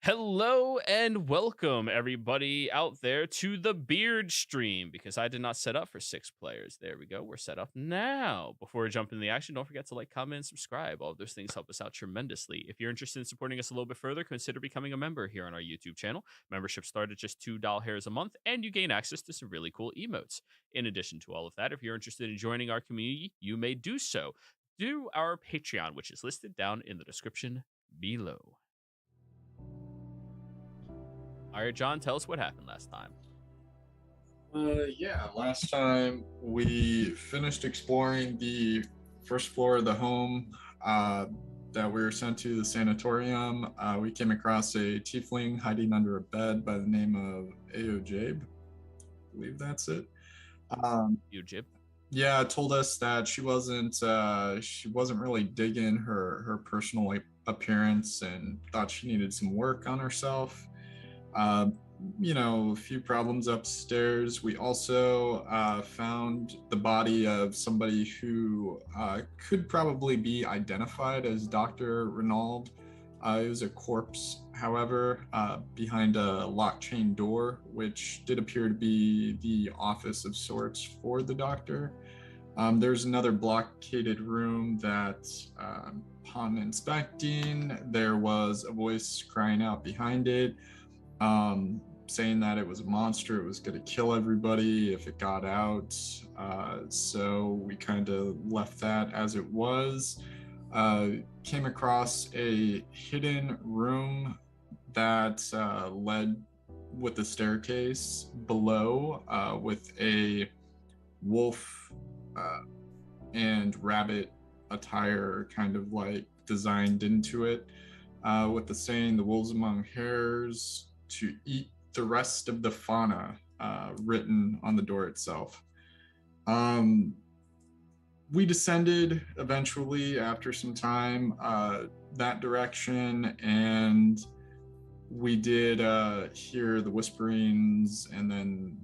Hello and welcome everybody out there to the Beard stream because I did not set up for 6 players. There we go. We're set up now. Before we jump into the action, don't forget to like, comment, and subscribe. All of those things help us out tremendously. If you're interested in supporting us a little bit further, consider becoming a member here on our YouTube channel. Membership start at just $2 a month and you gain access to some really cool emotes. In addition to all of that, if you're interested in joining our community, you may do so through our Patreon, which is listed down in the description below. All right, John, tell us what happened last time. Yeah, last time we finished exploring the first floor of the home that we were sent to, the sanatorium. We came across a tiefling hiding under a bed by the name of Aojabe. I believe that's it. Ujib. Yeah, it told us that she wasn't really digging her personal appearance and thought she needed some work on herself. A few problems upstairs. We also found the body of somebody who could probably be identified as Dr. Renaud. It was a corpse, however, behind a locked chain door, which did appear to be the office of sorts for the doctor. There's another blockaded room that, upon inspecting, there was a voice crying out behind it, saying that it was a monster, it was going to kill everybody if it got out. So we kind of left that as it was. Came across a hidden room that led with the staircase below, with a wolf and rabbit attire kind of like designed into it, with the saying, "The wolves among hares to eat the rest of the fauna," written on the door itself. We descended eventually after some time that direction, and we did hear the whisperings and then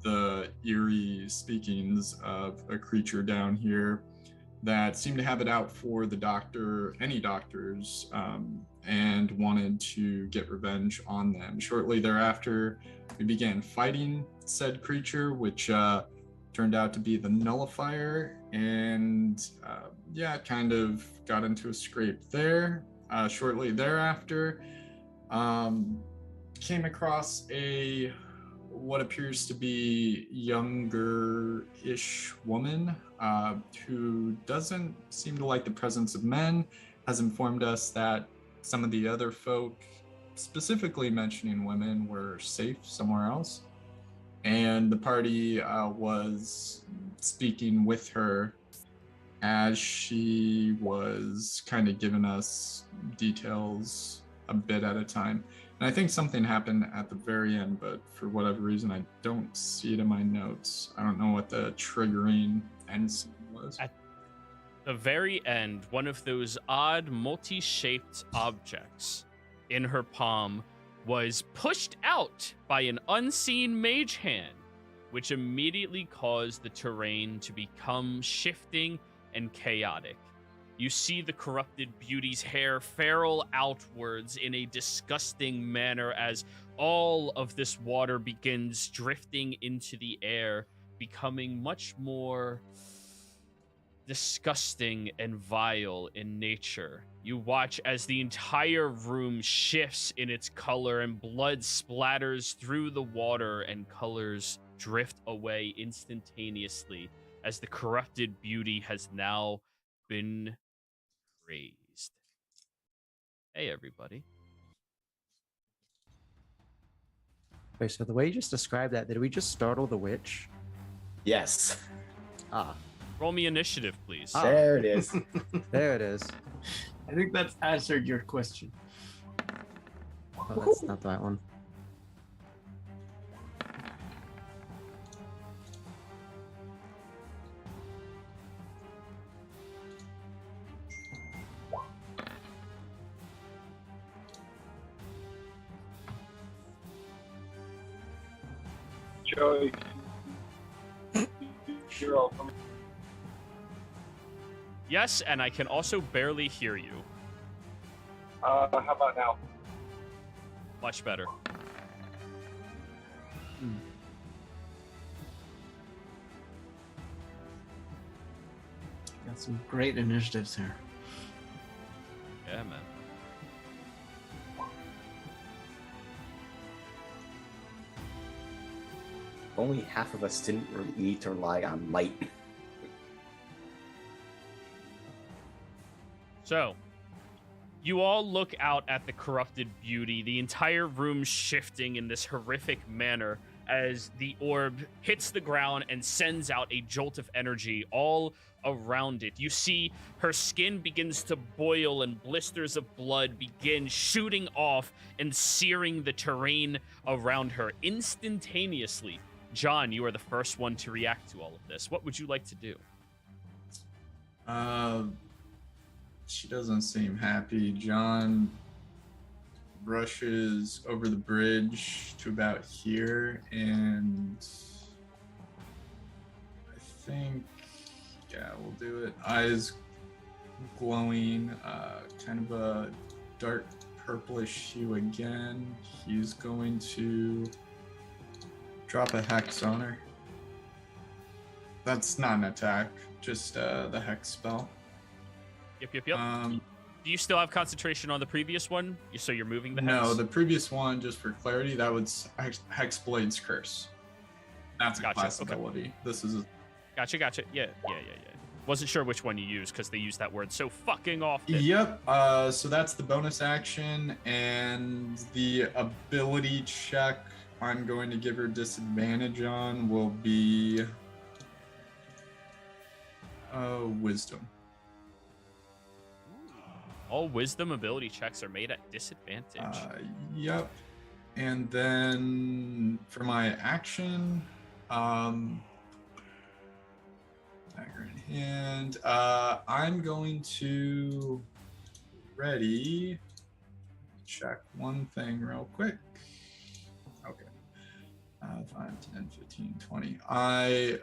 the eerie speakings of a creature down here that seemed to have it out for the doctor, any doctors, and wanted to get revenge on them. Shortly thereafter, we began fighting said creature, which turned out to be the Nullifier, and kind of got into a scrape there. Shortly thereafter, came across what appears to be younger-ish woman who doesn't seem to like the presence of men, has informed us that some of the other folk, specifically mentioning women, were safe somewhere else. And the party was speaking with her as she was kind of giving us details a bit at a time. And I think something happened at the very end, but for whatever reason, I don't see it in my notes. I don't know what the triggering end scene was. At the very end, one of those odd multi-shaped objects in her palm was pushed out by an unseen mage hand, which immediately caused the terrain to become shifting and chaotic. You see the corrupted beauty's hair ferrule outwards in a disgusting manner as all of this water begins drifting into the air, becoming much more disgusting and vile in nature. You watch as the entire room shifts in its color and blood splatters through the water and colors drift away instantaneously as the corrupted beauty has now been raised. Hey, everybody. Wait, so the way you just described that, did we just startle the witch? Yes. Ah. Roll me initiative, please. There it is. There it is. I think that's answered your question. Oh, that's not the right one. Joey. Zero. Yes, and I can also barely hear you. How about now? Much better. Got some great initiatives here. Yeah, man. Only half of us didn't really need to rely on light. So, you all look out at the corrupted beauty, the entire room shifting in this horrific manner as the orb hits the ground and sends out a jolt of energy all around it. You see her skin begins to boil and blisters of blood begin shooting off and searing the terrain around her instantaneously. John, you are the first one to react to all of this. What would you like to do? She doesn't seem happy. John rushes over the bridge to about here, and I think, yeah, we'll do it. Eyes glowing, kind of a dark purplish hue again. He's going to drop a hex on her. That's not an attack, just the hex spell. Yep. Do you still have concentration on the previous one? So you're moving the hex? No, the previous one, just for clarity, that was Hexblade's Curse. That's a class ability. Okay. This is a... Gotcha. Yeah. Wasn't sure which one you used because they use that word so fucking often. Yep. So that's the bonus action, and the ability check I'm going to give her disadvantage on will be Wisdom. All wisdom ability checks are made at disadvantage. Yep. And then for my action, dagger in hand, I'm going to ready. Check one thing real quick. Okay. 5, 10, 15, 20. I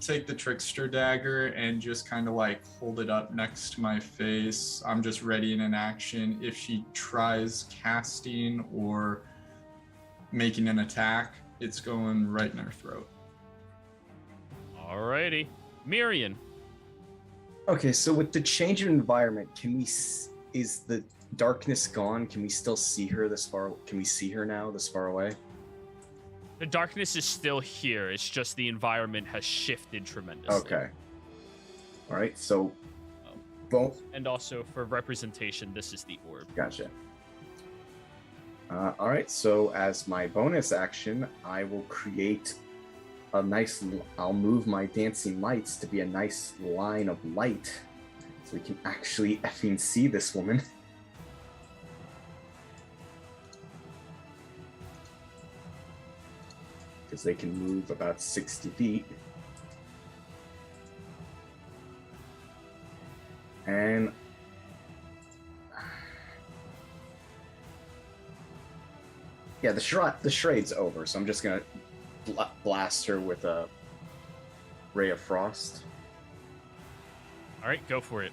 take the trickster dagger and just kind of like hold it up next to my face. I'm just ready in an action. If she tries casting or making an attack, it's going right in her throat. Alrighty. Mirian. Okay, so with the change of environment, is the darkness gone? Can we still see her this far? Can we see her now this far away? The darkness is still here. It's just the environment has shifted tremendously. Okay. All right, so both. And also for representation, this is the orb. Gotcha. All right, so as my bonus action, I will create a nice... I'll move my dancing lights to be a nice line of light so we can actually effing see this woman. Because they can move about 60 feet. And yeah, the charade's over, so I'm just gonna blast her with a ray of frost. All right, go for it.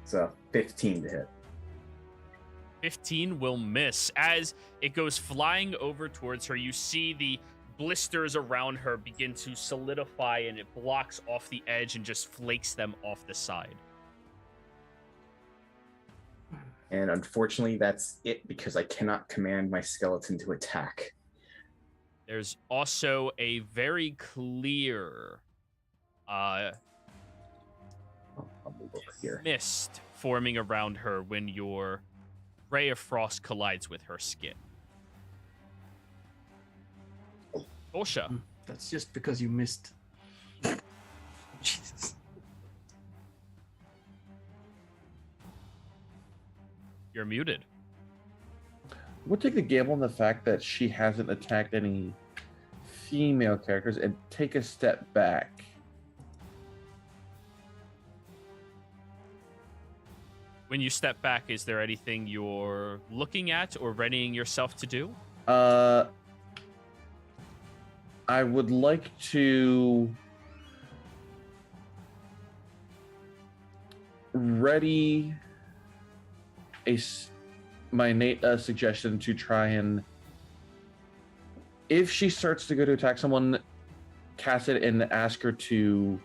It's a 15 to hit. 15 will miss. As it goes flying over towards her, you see the blisters around her begin to solidify, and it blocks off the edge and just flakes them off the side. And unfortunately, that's it because I cannot command my skeleton to attack. There's also a very clear I'll move over here. mist forming around her when your ray of frost collides with her skin. Osha. That's just because you missed. Jesus. You're muted. We'll take the gamble on the fact that she hasn't attacked any female characters and take a step back. When you step back, is there anything you're looking at or readying yourself to do? I would like to ready my innate suggestion to try and, if she starts to go to attack someone, cast it and ask her to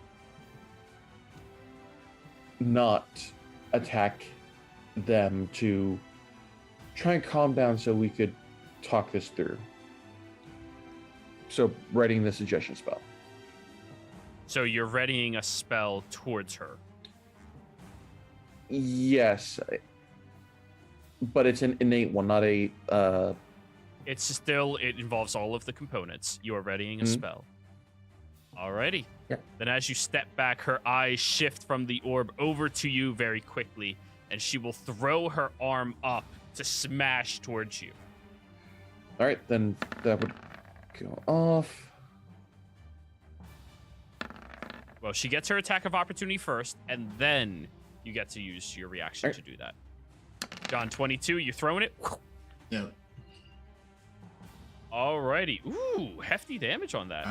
not attack them, to try and calm down so we could talk this through. So writing the suggestion spell. So you're readying a spell towards her. Yes, but it's an innate one, not a. It involves all of the components. You are readying a spell. Alrighty. Yep. Then as you step back, her eyes shift from the orb over to you very quickly, and she will throw her arm up to smash towards you. All right, then that would go off. Well, she gets her attack of opportunity first, and then you get to use your reaction to do that. John, 22, you're throwing it? Yeah. Alrighty. Ooh, hefty damage on that.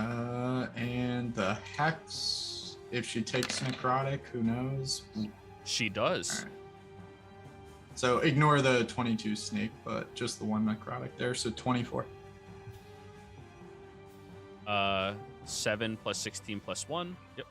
And the hex, if she takes necrotic, who knows? She does. All right. So ignore the 22 snake, but just the one necrotic there, so 24. 7 plus 16 plus 1. Yep.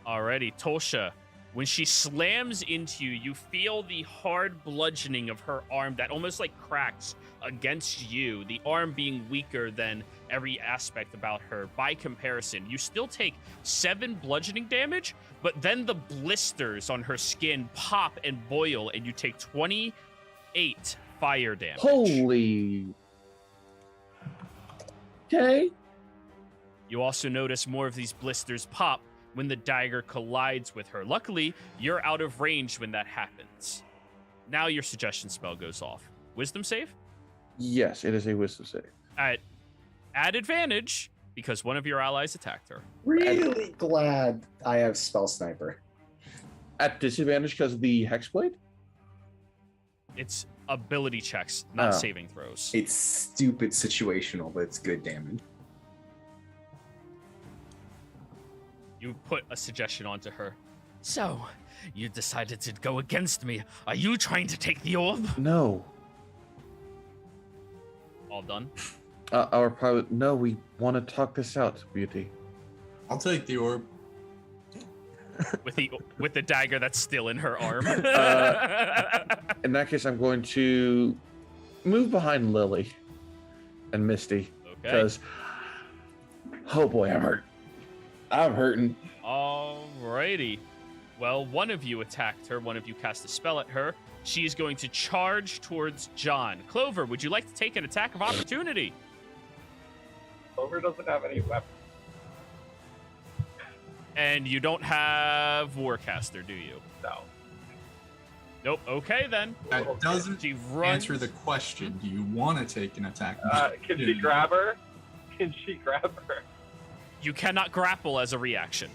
Alrighty, Tolsha. When she slams into you, you feel the hard bludgeoning of her arm that almost like cracks against you, the arm being weaker than every aspect about her. By comparison, you still take 7 bludgeoning damage, but then the blisters on her skin pop and boil, and you take 28 fire damage. Holy. Okay. You also notice more of these blisters pop when the dagger collides with her. Luckily, you're out of range when that happens. Now your suggestion spell goes off. Wisdom save? Yes, it is a wisdom save. At advantage, because one of your allies attacked her. Really glad I have Spell Sniper. At disadvantage because of the Hexblade? It's ability checks, not Oh. saving throws. It's stupid situational, but it's good damage. You put a suggestion onto her. So, you decided to go against me. Are you trying to take the orb? No. All done. Our pilot. No, we want to talk this out, Beauty. I'll take the orb. With the dagger that's still in her arm. In that case, I'm going to move behind Lily and Misty. Okay. Because, oh boy, I'm hurt. I'm hurting. Alrighty. Well, one of you attacked her. One of you cast a spell at her. She's going to charge towards John. Clover, would you like to take an attack of opportunity? Clover doesn't have any weapons. And you don't have Warcaster, do you? No. Nope. Okay, then. That doesn't She runs. answer the question. Do you want to take an attack? Can she grab her? Can she grab her? You cannot grapple as a reaction.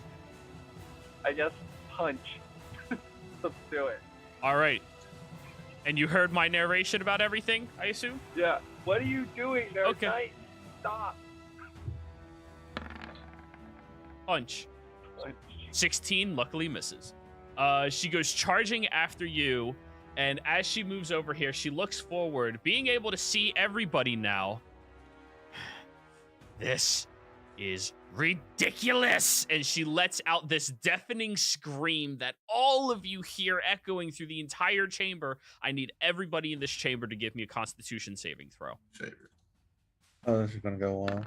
I guess punch. Let's do it. All right. And you heard my narration about everything, I assume? Yeah. What are you doing there, Okay. Knight? Stop. Punch. Punch. 16 luckily misses. She goes charging after you, and as she moves over here, she looks forward, being able to see everybody now. This is ridiculous! And she lets out this deafening scream that all of you hear echoing through the entire chamber. I need everybody in this chamber to give me a Constitution saving throw. Favorite. Oh, this is going to go well.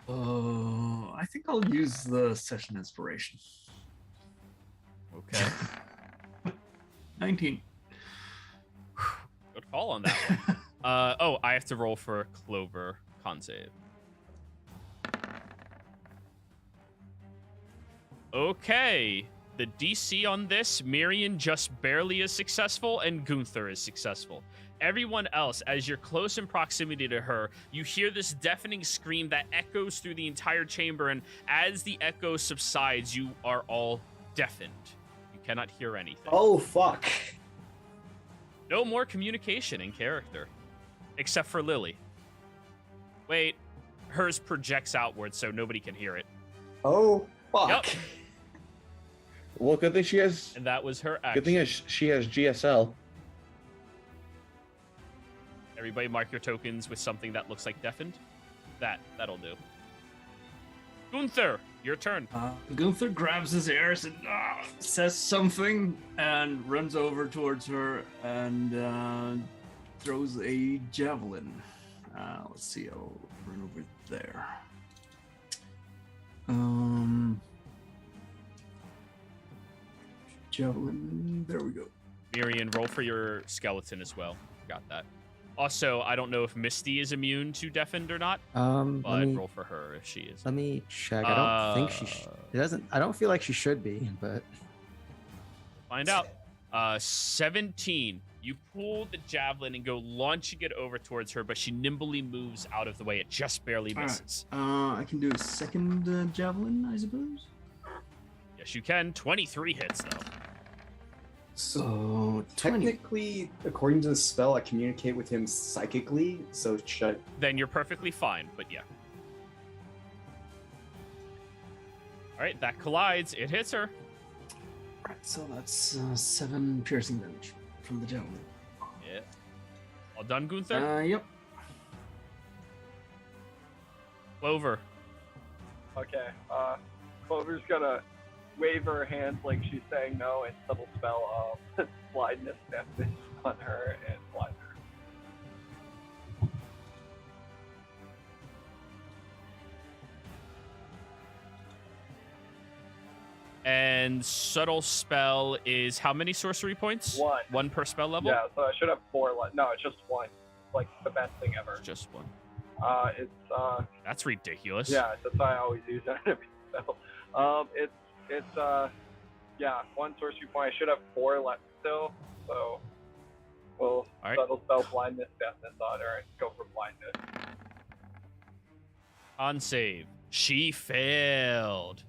I think I'll use the session inspiration. Okay. 19. Good call on that one. I have to roll for Clover con save. Okay. The DC on this, Miriam just barely is successful, and Gunther is successful. Everyone else, as you're close in proximity to her, you hear this deafening scream that echoes through the entire chamber, and as the echo subsides, you are all deafened. You cannot hear anything. Oh, fuck. No more communication in character. Except for Lily. Wait, hers projects outward so nobody can hear it. Oh, fuck. Yep. Well, good thing she has. And that was her Good thing action. is she has GSL. Everybody mark your tokens with something that looks like deafened. That'll do. Gunther, your turn. Gunther grabs his ears and says something and runs over towards her and throws a javelin. Let's see, I'll run over there. Javelin, there we go. Mirian, roll for your skeleton as well. Got that. Also, I don't know if Misty is immune to deafened or not, but roll for her if she is. Let me check. I don't think she. It doesn't. I don't feel like she should be, but Find out. 17. You pull the javelin and go launching it over towards her, but she nimbly moves out of the way. It just barely All right. misses. I can do a second javelin, I suppose. Yes, you can. 23 hits though. So 20. Technically, according to the spell, I communicate with him psychically, so should Then you're perfectly fine, but yeah. All right, that collides. It hits her. Alright, so that's 7 piercing damage from the javelin. Yeah. All done, Gunther? Yep. Clover. Okay. Clover's gonna wave her hands like she's saying no, and subtle spell of blindness deafness on her and blind her. And subtle spell is how many sorcery points? One. One per spell level? Yeah, so I should have 4 left. No, it's just 1. Like the best thing ever. It's just one. It's That's ridiculous. yeah, that's why I always use it on every spell. Yeah, 1 sorcery point. I should have 4 left still, so we'll Alright. subtle spell blindness, deafness on her, and go for blindness. On save. She failed.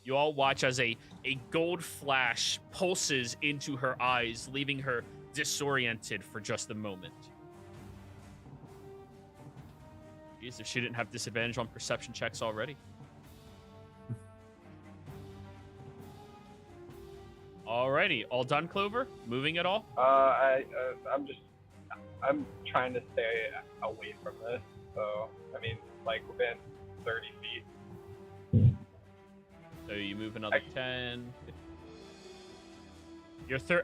You all watch as a gold flash pulses into her eyes, leaving her disoriented for just a moment. Jeez, if she didn't have disadvantage on perception checks already. Alrighty, all done, Clover? Moving at all? I'm trying to stay away from this. So, I mean, like within 30 feet. So you move another 10.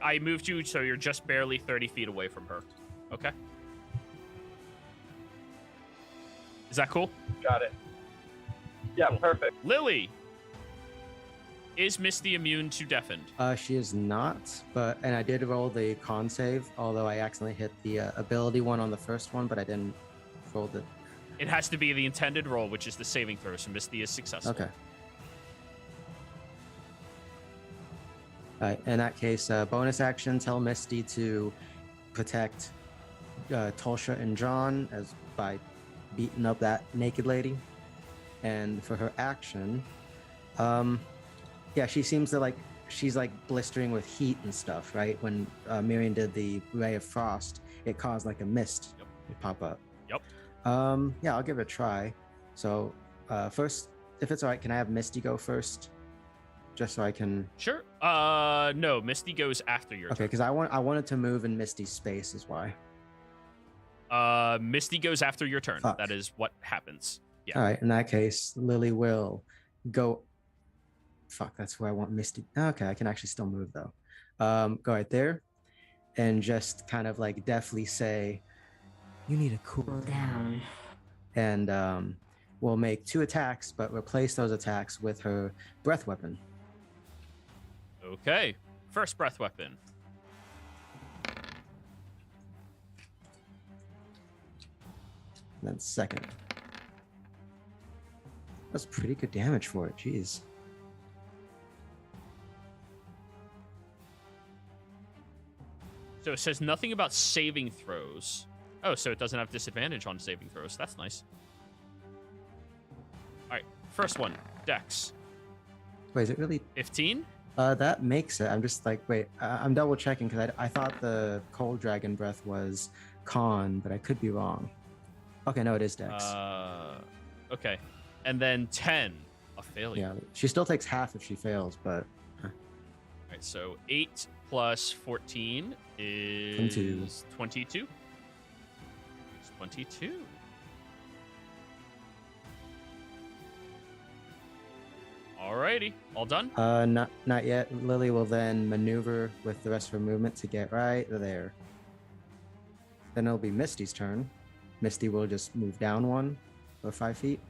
I moved you, so you're just barely 30 feet away from her. Okay. Is that cool? Got it. Yeah, Cool. perfect. Lily! Is Misty immune to deafened? she is not. And I did roll the con save, although I accidentally hit the ability one on the first one, but I didn't roll the. It has to be the intended roll, which is the saving throw, so Misty is successful. Okay. All right. In that case, bonus action, tell Misty to protect Tulsha and John by beating up that naked lady. And for her action, yeah, she seems to she's like blistering with heat and stuff, right? When Miriam did the ray of frost, it caused like a mist to pop up. Yep. Yeah, I'll give it a try. So first, if it's all right, can I have Misty go first? Just so I can. Sure. No, Misty goes after your Okay, turn. because I wanted to move in Misty's space is why. Misty goes after your turn. Fuck. That is what happens. Yeah. All right, in that case, Lily will go. Fuck, that's where I want Misty. Okay, I can actually still move though. Go right there, and just kind of like deftly say, "You need to cool down." And we'll make 2 attacks, but replace those attacks with her breath weapon. Okay. First breath weapon. And then second. That's pretty good damage for it. Jeez. So it says nothing about saving throws. Oh, so it doesn't have disadvantage on saving throws. That's nice. All right. First one. Dex. Wait, is it really? 15? That makes it. I'm just like, wait, I'm double checking because I thought the cold dragon breath was con, but I could be wrong. Okay, no, it is Dex. Okay. And then 10, a failure. Yeah, she still takes half if she fails, but All right, so 8 plus 14 is 22. It's 22. Alrighty, all done? Not yet. Lily will then maneuver with the rest of her movement to get right there. Then it'll be Misty's turn. Misty will just move down 1 or 5 feet,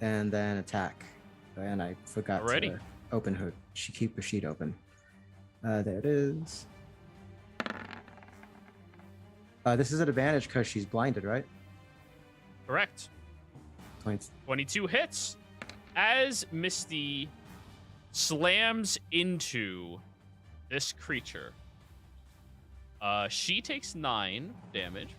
and then attack. And I forgot to open her. Keep her sheet open. There it is. This is an advantage because she's blinded, right? Correct. 22 hits. As Misty slams into this creature, she takes 9 damage.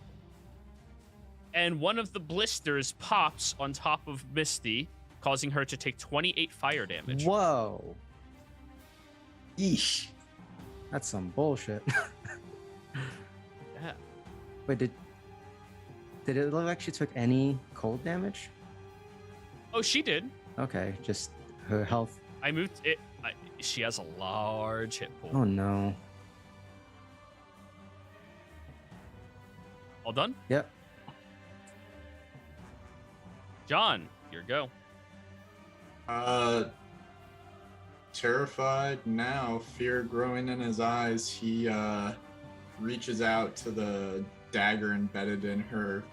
And one of the blisters pops on top of Misty, causing her to take 28 fire damage. Whoa. Yeesh. That's some bullshit. Yeah. Wait, did it look like she took any cold damage? Oh, she did. Okay, just her health. I moved it. She has a large hit pool. Oh no. All done? Yep. John, your go. Terrified now, fear growing in his eyes, he reaches out to the dagger embedded in her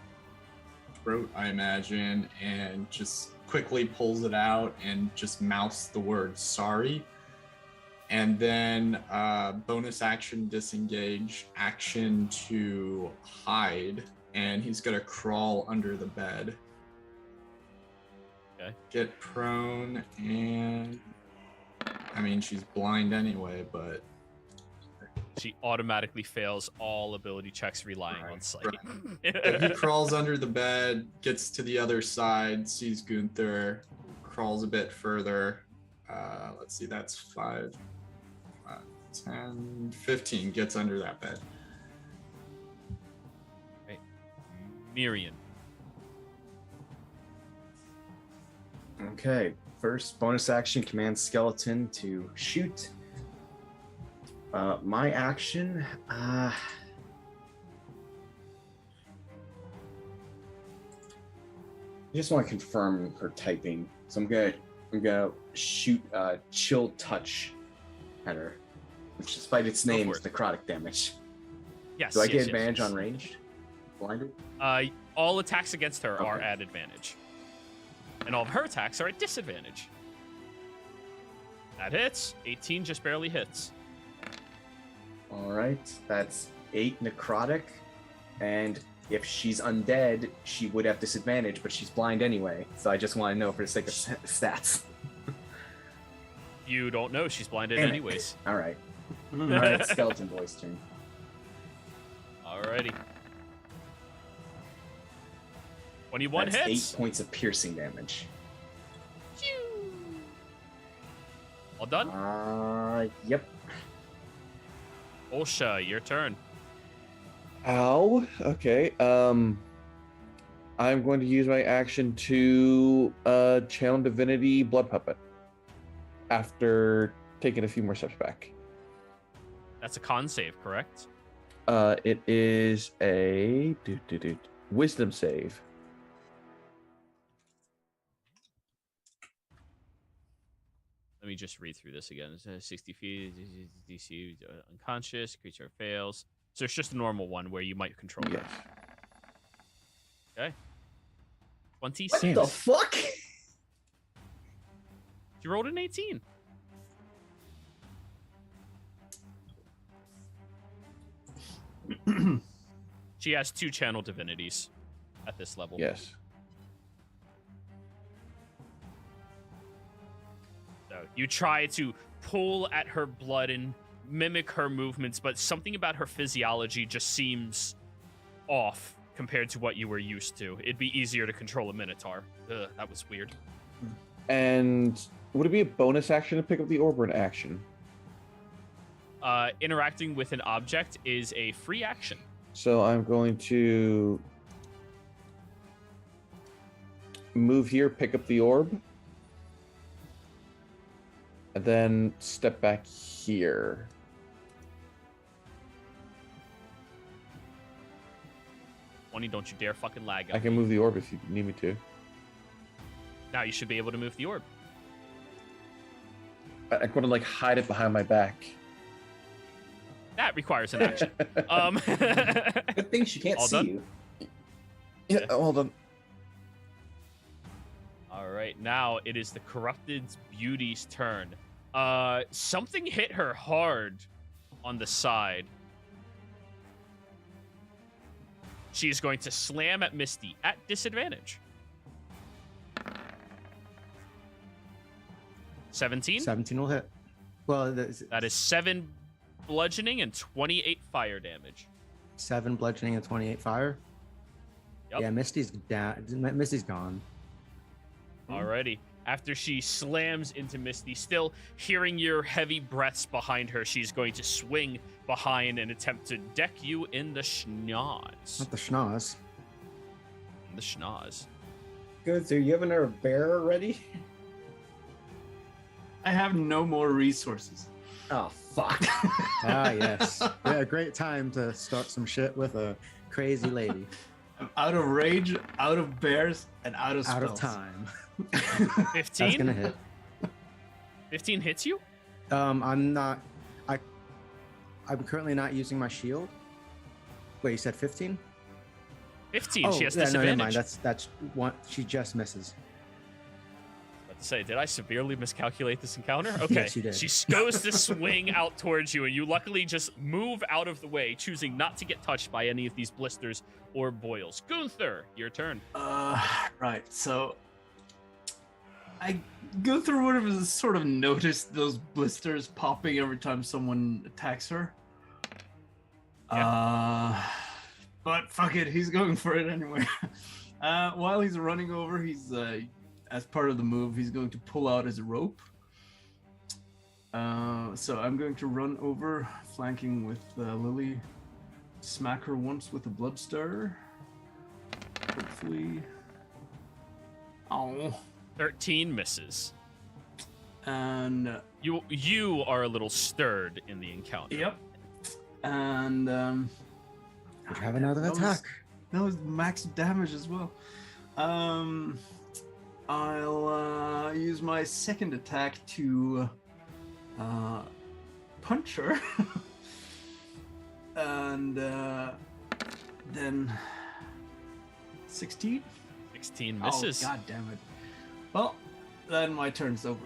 throat, I imagine, and just quickly pulls it out and just mouths the word sorry. And then bonus action disengage, action to hide, and he's gonna crawl under the bed. Okay. Get prone, and I mean she's blind anyway, but She automatically fails all ability checks relying on sight. Right. He crawls under the bed, gets to the other side, sees Gunther, crawls a bit further. Let's see, that's 5, 10, 15, gets under that bed. Right. Miriam. Okay, first bonus action, command skeleton to shoot. My action, I just want to confirm her typing, so I'm gonna shoot chill touch at her, which despite its name is necrotic damage. Yes. Do I get advantage on ranged? Blinded? All attacks against her are at advantage. And all of her attacks are at disadvantage. That hits. 18 just barely hits. All right, that's 8 necrotic, and if she's undead, she would have disadvantage, but she's blind anyway. So I just want to know for the sake of stats. You don't know. She's blinded Damn it. anyways. All right. All right, skeleton boy's turn. Alrighty. 21 That's hits. 8 points of piercing damage. All done? Yep. Olsha, your turn. Ow. Okay. I'm going to use my action to channel divinity blood puppet after taking a few more steps back. That's a con save, correct? It is a wisdom save. Let me just read through this again. 60 feet, DC unconscious, creature fails. So it's just a normal one where you might control it. Yes. Okay. 26. What the fuck? You rolled an 18. She has 2 channel divinities at this level. Yes. So you try to pull at her blood and mimic her movements, but something about her physiology just seems off compared to what you were used to. It'd be easier to control a minotaur. Ugh, that was weird. And would it be a bonus action to pick up the orb or an action? interacting with an object is a free action. So I'm going to move here, pick up the orb, and then step back here. Don't you dare fucking lag. I can move the orb if you need me to. Now you should be able to move the orb. I'm going to like hide it behind my back. That requires an action. Good thing she can't All see done? you. Yeah, hold on. All right, now it is the Corrupted Beauty's turn. Something hit her hard on the side. She is going to slam at Misty at disadvantage. 17? 17 will hit. Well, That is 7 bludgeoning and 28 fire damage. 7 bludgeoning and 28 fire. Yep. Yeah, Misty's down. Misty's gone. Alrighty. After she slams into Misty, still hearing your heavy breaths behind her, she's going to swing behind and attempt to deck you in the schnoz. Not the schnoz. In the schnoz. Good. So you have another bear ready? I have no more resources. Oh fuck. Ah, yes. Yeah, great time to start some shit with a crazy lady. I'm out of rage, out of bears, and out of spells. Out of time. 15? That's gonna hit. 15 hits you? I'm not. I'm currently not using my shield. Wait, you said 15? 15. She has yeah, no, disadvantage. never mind. That's one. She just misses. About to say, did I severely miscalculate this encounter? Okay. Yes, you did. She goes to swing out towards you, and you luckily just move out of the way, choosing not to get touched by any of these blisters or boils. Gunther, your turn. Right. So Gunther would have sort of noticed those blisters popping every time someone attacks her. But fuck it, he's going for it anyway. While he's running over, he's as part of the move, he's going to pull out his rope. So I'm going to run over, flanking with Lily. Smack her once with a blood stir. Hopefully. Oh. 13 misses. And You are a little stirred in the encounter. yep. And You have another attack. That was max damage as well. I'll use my second attack to punch her. And then 16? 16 misses. Oh, god damn it. Well, then my turn's over.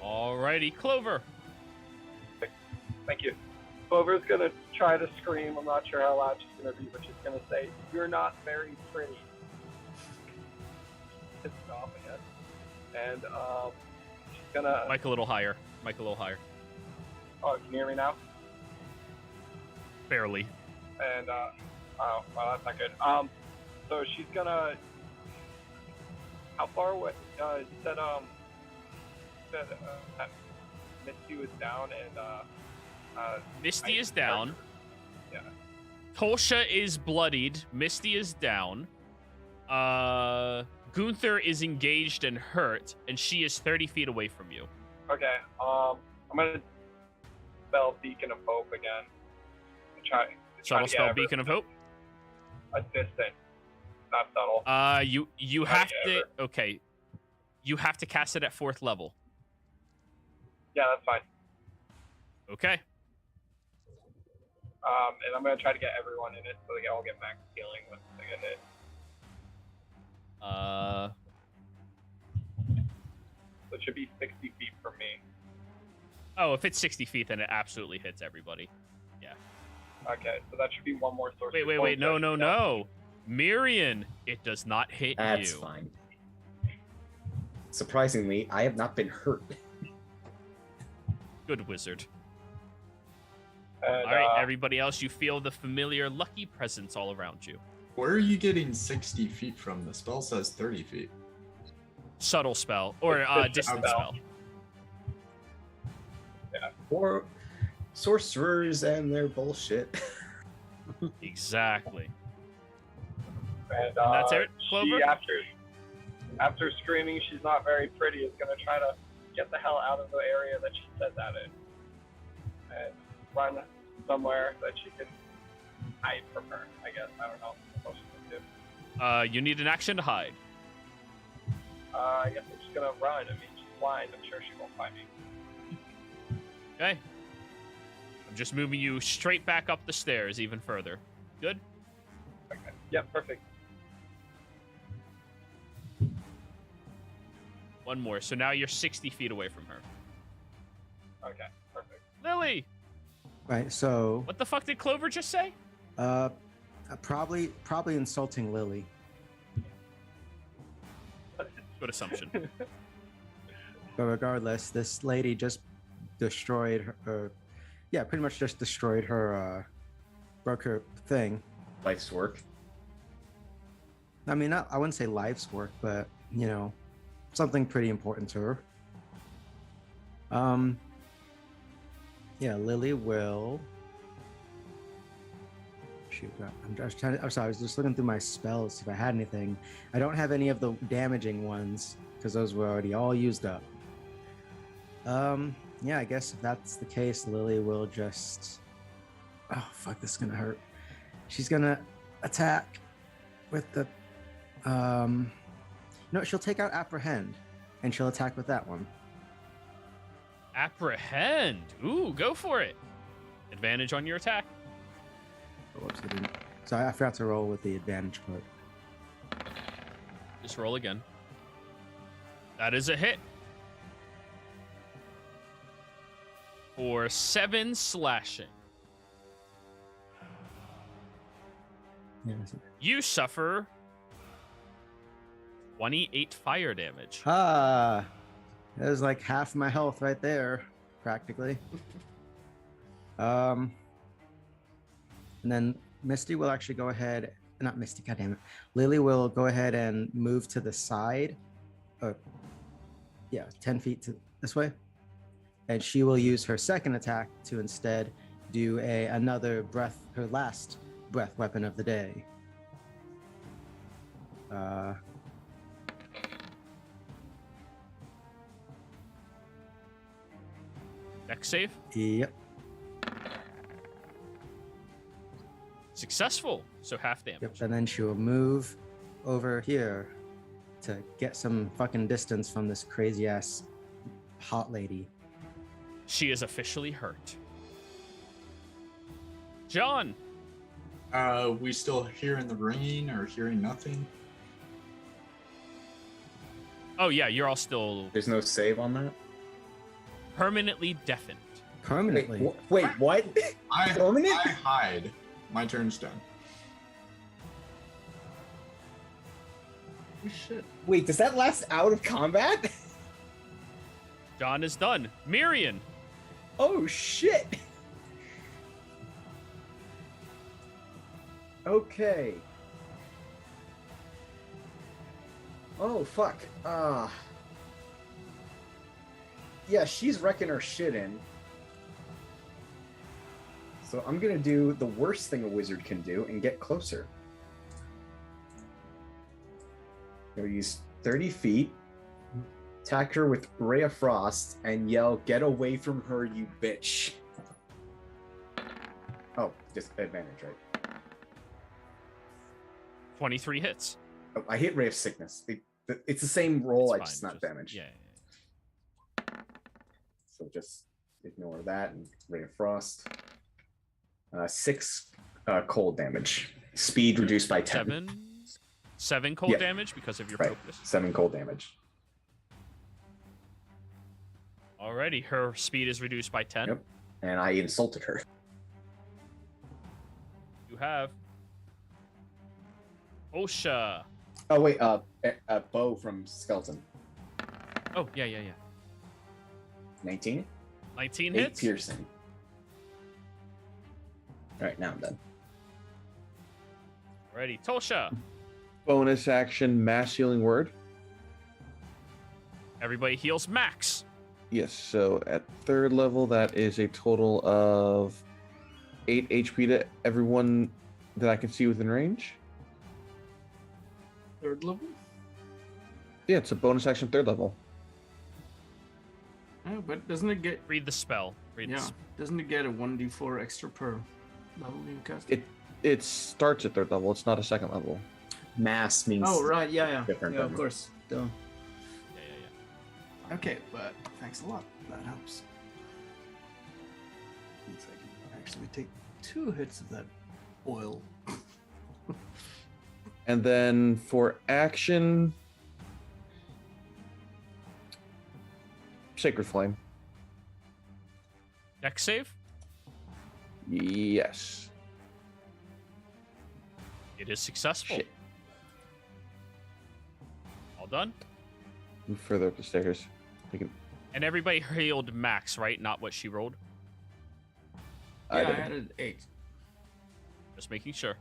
Alrighty, Clover. Thank you. Clover's gonna try to scream. I'm not sure how loud she's gonna be, but she's gonna say, "You're not very pretty." Pissed off, I guess. And she's gonna. Mike a little higher. Mike a little higher. Oh, can you hear me now? Barely. And oh, well, that's not good. So she's gonna. How far away? You said that Misty was down and Misty is down. Yeah. Tolsha is bloodied. Misty is down. Gunther is engaged and hurt, and she is 30 feet away from you. Okay. I'm gonna spell Beacon of Hope again. Subtle spell Beacon of Hope. Assistant. Not subtle. You have to. Okay. You have to cast it at 4th level. Yeah, that's fine. Okay. And I'm gonna try to get everyone in it so they all get max healing when they get hit. So it should be 60 feet from me. Oh, if it's 60 feet, then it absolutely hits everybody. Yeah. Okay, so that should be one more source. Wait. No. Mirian, it does not hit That's you. fine. Surprisingly, I have not been hurt. Good wizard. And, All right, everybody else, you feel the familiar lucky presence all around you. Where are you getting 60 feet from? The spell says 30 feet. Subtle spell or It's distant spell. Yeah. Or sorcerers and their bullshit. Exactly. And that's it, Clover? she, after screaming she's not very pretty, is gonna try to get the hell out of the area that she said that in, and run somewhere that she can hide from her. I guess I don't know what she's gonna do. You need an action to hide. I guess I'm just gonna run. I mean, she's blind. I'm sure she won't find me. Okay. I'm just moving you straight back up the stairs even further. Good? Okay. Yep. Perfect. One more. So now you're 60 feet away from her. Okay. Perfect. Lily! Right. So, What the fuck did Clover just say? probably insulting Lily. Good assumption. But regardless, this lady just destroyed her. Yeah, pretty much just destroyed her. Broke her thing. Life's work. I mean, I wouldn't say life's work, but you know, something pretty important to her. Yeah, Lily will. Shoot, I'm just trying to. I'm sorry, I was just looking through my spells if I had anything. I don't have any of the damaging ones because those were already all used up. Yeah, I guess if that's the case, Lily will just. Oh fuck, this is gonna hurt. She's gonna attack with the. No, she'll take out apprehend, and she'll attack with that one. Apprehend. Ooh, go for it. Advantage on your attack. Oh, whoops, I didn't. So I forgot to roll with the advantage part. Just roll again. That is a hit. For 7 slashing. Yeah, that's it. You suffer 28 fire damage. Ah, that was like half my health right there, practically. And then Misty will actually go ahead. Not Misty, goddammit. Lily will go ahead and move to the side. Yeah, 10 feet to this way. And she will use her second attack to instead do another breath, her last breath weapon of the day. Dex save. Yep. Successful. So half damage. Yep. And then she will move over here to get some fucking distance from this crazy ass hot lady. She is officially hurt. John. We still hearing the ringing or hearing nothing? Oh yeah, you're all still There's no save on that? permanently deafened. Permanently. Wait, what? I Permanent? hide. My turn's done. Oh, shit. Wait, does that last out of combat? John is done. Miriam. Oh shit. Okay. Oh fuck. Yeah, she's wrecking her shit in. So I'm gonna do the worst thing a wizard can do and get closer. I'll use 30 feet, attack her with Ray of Frost, and yell, "Get away from her, you bitch." Oh, just advantage, right? 23 hits. Oh, I hit Ray of Sickness. It's the same roll, It's I just fine, not damage. Yeah. So just ignore that and Ray of Frost. 6 cold damage. Speed reduced by 10. 7 cold Yeah. damage because of your Right. focus. 7 cold damage. Alrighty, her speed is reduced by 10. Yep. And I insulted her. You have Osha. Oh wait, Bo from Skeleton. Oh, yeah. 19? 19 8 hits. piercing. Alright, now I'm done. Alrighty, Tolsha. Bonus action, mass healing word. Everybody heals max. Yes, so at 3rd level, that is a total of 8 HP to everyone that I can see within range. 3rd level? Yeah, it's a bonus action 3rd level. Oh, but doesn't it get... Read the spell. Read the Yeah, spell. doesn't it get a 1d4 extra per level you cast? It starts at 3rd level. It's not a 2nd level. Mass means. Oh, right, yeah. Different Yeah, of than- course. Duh. Yeah. Okay, but thanks a lot. That helps. Means I can actually take 2 hits of that oil. And then for action, Sacred Flame. Dex save? Yes. It is successful. Shit. All done. Move further up the stairs. And everybody healed max, right? Not what she rolled. Yeah, I didn't. had an 8. Just making sure.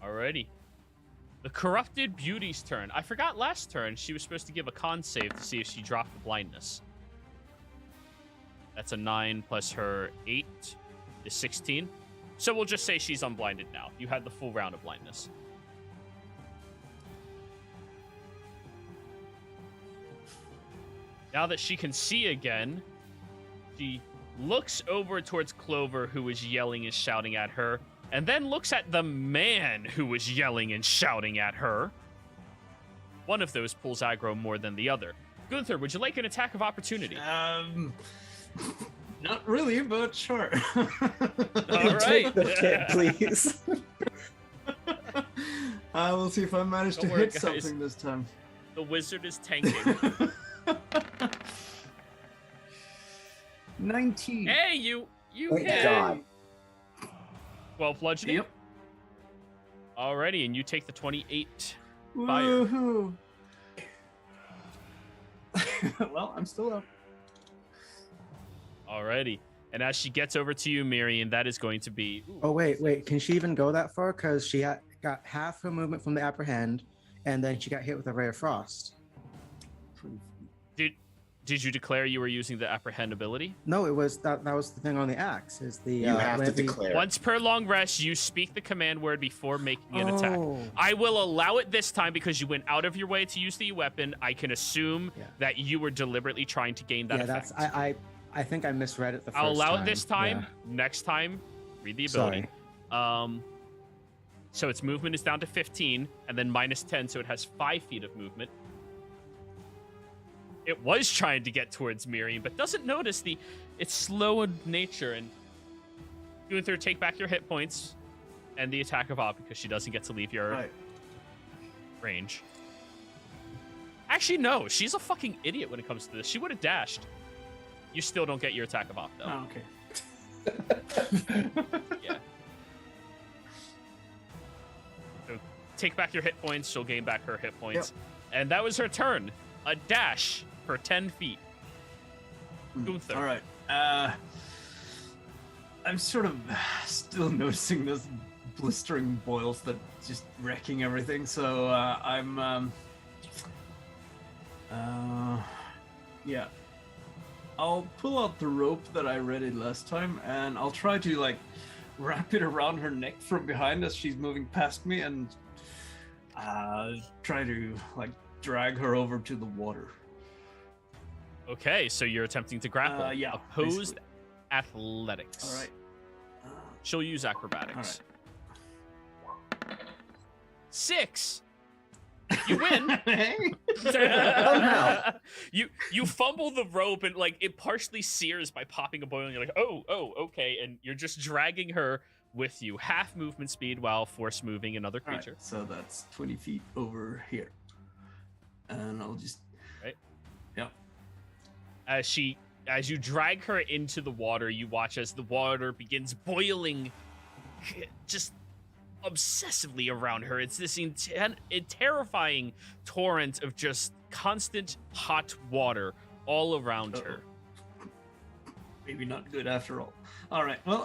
Alrighty. The Corrupted Beauty's turn. I forgot last turn she was supposed to give a con save to see if she dropped the blindness. That's a 9 plus her 8 is 16. So we'll just say she's unblinded now. You had the full round of blindness. Now that she can see again, she looks over towards Clover, who was yelling and shouting at her, and then looks at the man who was yelling and shouting at her. One of those pulls aggro more than the other. Gunther, would you like an attack of opportunity? Not really, but sure. All right. Take the hit, please. I will see if I manage Don't to worry, hit guys. something this time. The wizard is tanking. 19. Hey, you Thank hit. God. 12 bludgeoning. Yep. Alrighty, and you take the 28. Fire. Woohoo. Well, I'm still up. Alrighty. And as she gets over to you, Miriam, that is going to be... Ooh, Oh wait, can she even go that far? Because she got half her movement from the apprehend, and then she got hit with a ray of frost. Did you declare you were using the apprehend ability? No, it was that was the thing on the axe. Is the You have to whenever declare. Once per long rest, you speak the command word before making an attack. Oh. I will allow it this time because you went out of your way to use the weapon. I can assume Yeah. that you were deliberately trying to gain that Yeah, effect. that's I think I misread it the first I'll allow time. it this time. Yeah. Next time, read the ability. Sorry. So its movement is down to 15, and then minus 10, so it has 5 feet of movement. It was trying to get towards Miriam, but doesn't notice its slow nature. And Gunther, take back your hit points and the attack of op because she doesn't get to leave your Right. range. Actually, no, she's a fucking idiot when it comes to this. She would have dashed. You still don't get your attack of op, though. Oh, okay. Yeah. So take back your hit points. She'll gain back her hit points. And that was her turn. A dash for 10 feet. Gunther. All right. I'm sort of still noticing those blistering boils that just wrecking everything. So yeah. I'll pull out the rope that I readied last time, and I'll try to like wrap it around her neck from behind as she's moving past me, and try to like drag her over to the water. Okay, so you're attempting to grapple. Yeah, Opposed basically. athletics. All right. She'll use acrobatics. All right. 6. You win. Somehow. You fumble the rope and like it partially sears by popping a boil and you're like, oh, okay, and you're just dragging her with you. Half movement speed while force moving another All right, creature. so that's 20 feet over here. And I'll just... Right. Yep. As you drag her into the water, you watch as the water begins boiling just obsessively around her. It's this terrifying torrent of just constant hot water all around her. Maybe not good after all. All right. Well,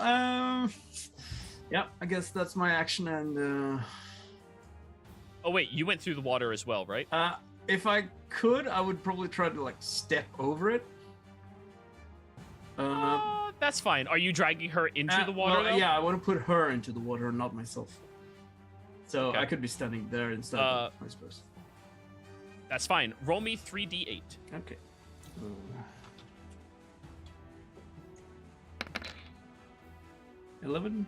yeah, I guess that's my action. And Oh wait, you went through the water as well, right? If I could, I would probably try to like step over it. That's fine. Are you dragging her into the water? Well, though? yeah, I want to put her into the water, not myself. So Okay. I could be standing there instead, I suppose. That's fine. Roll me 3d8. Okay. 11.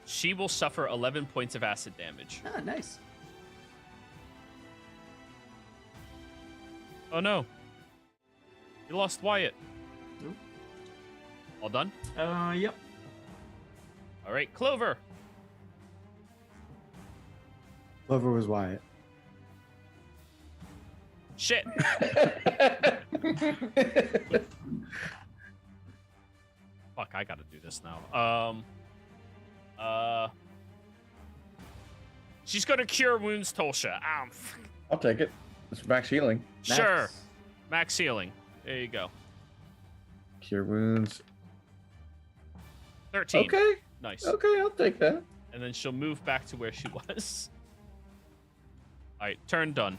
She will suffer 11 points of acid damage. Ah, nice. Oh no. You lost Wyatt. Nope. All done? Yep. All right, Clover. Clover was Wyatt. Shit. Fuck, I gotta do this now. She's gonna cure wounds, Tolsha. I'll take it. It's max healing. Sure. Nice. Max healing. There you go. Cure wounds. 13. Okay. Nice. Okay, I'll take that. And then she'll move back to where she was. Alright, turn done.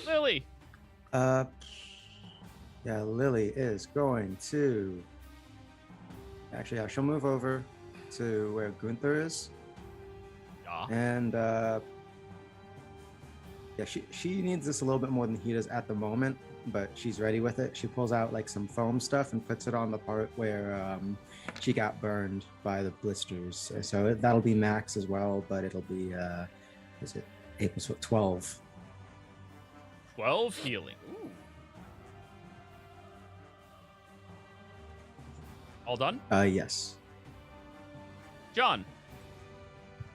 Lily. Yeah, Lily is going to. Actually, yeah, she'll move over to where Gunther is, Yeah. and yeah, she needs this a little bit more than he does at the moment, but she's ready with it. She pulls out like some foam stuff and puts it on the part where she got burned by the blisters. So that'll be max as well, but it'll be is it 8 plus 12? 12 healing. Ooh. All done? Yes. John.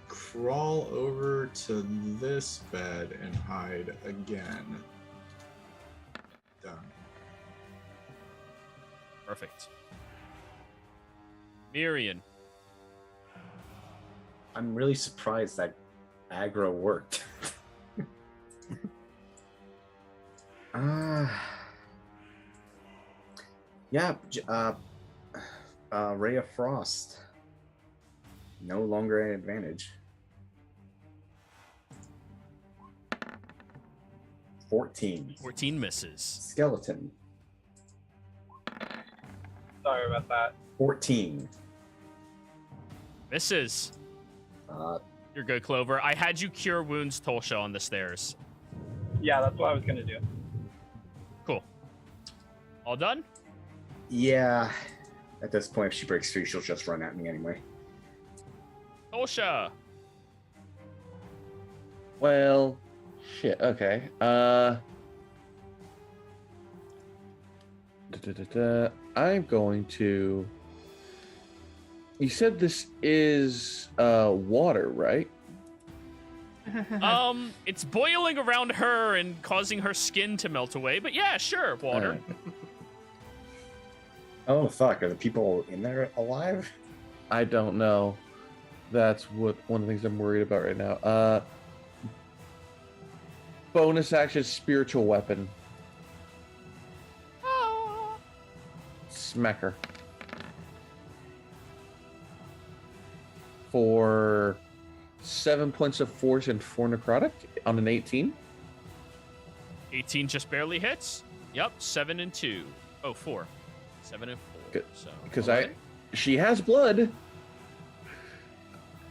Crawl over to this bed and hide again. Done. Perfect. Miriam. I'm really surprised that aggro worked. Yeah, Ray of Frost. No longer an advantage. 14. 14 misses. Skeleton. Sorry about that. 14. Misses. Uh, You're good, Clover. I had you cure wounds, Tolsha, on the stairs. Yeah, that's what I was gonna do. Cool. All done? yeah. At this point, if she breaks free, she'll just run at me anyway. Tolsha. Well, shit. Okay. I'm going to. You said this is water, right? It's boiling around her and causing her skin to melt away, but yeah, sure, water. Oh, fuck. Are the people in there alive? I don't know. That's what one of the things I'm worried about right now. Bonus action, spiritual weapon. Smack her. For 7 points of force and 4 necrotic on an 18. 18 just barely hits. Yep, 7 and 2. Oh, 4. 7 and 4. Good. So Because 11. she has blood.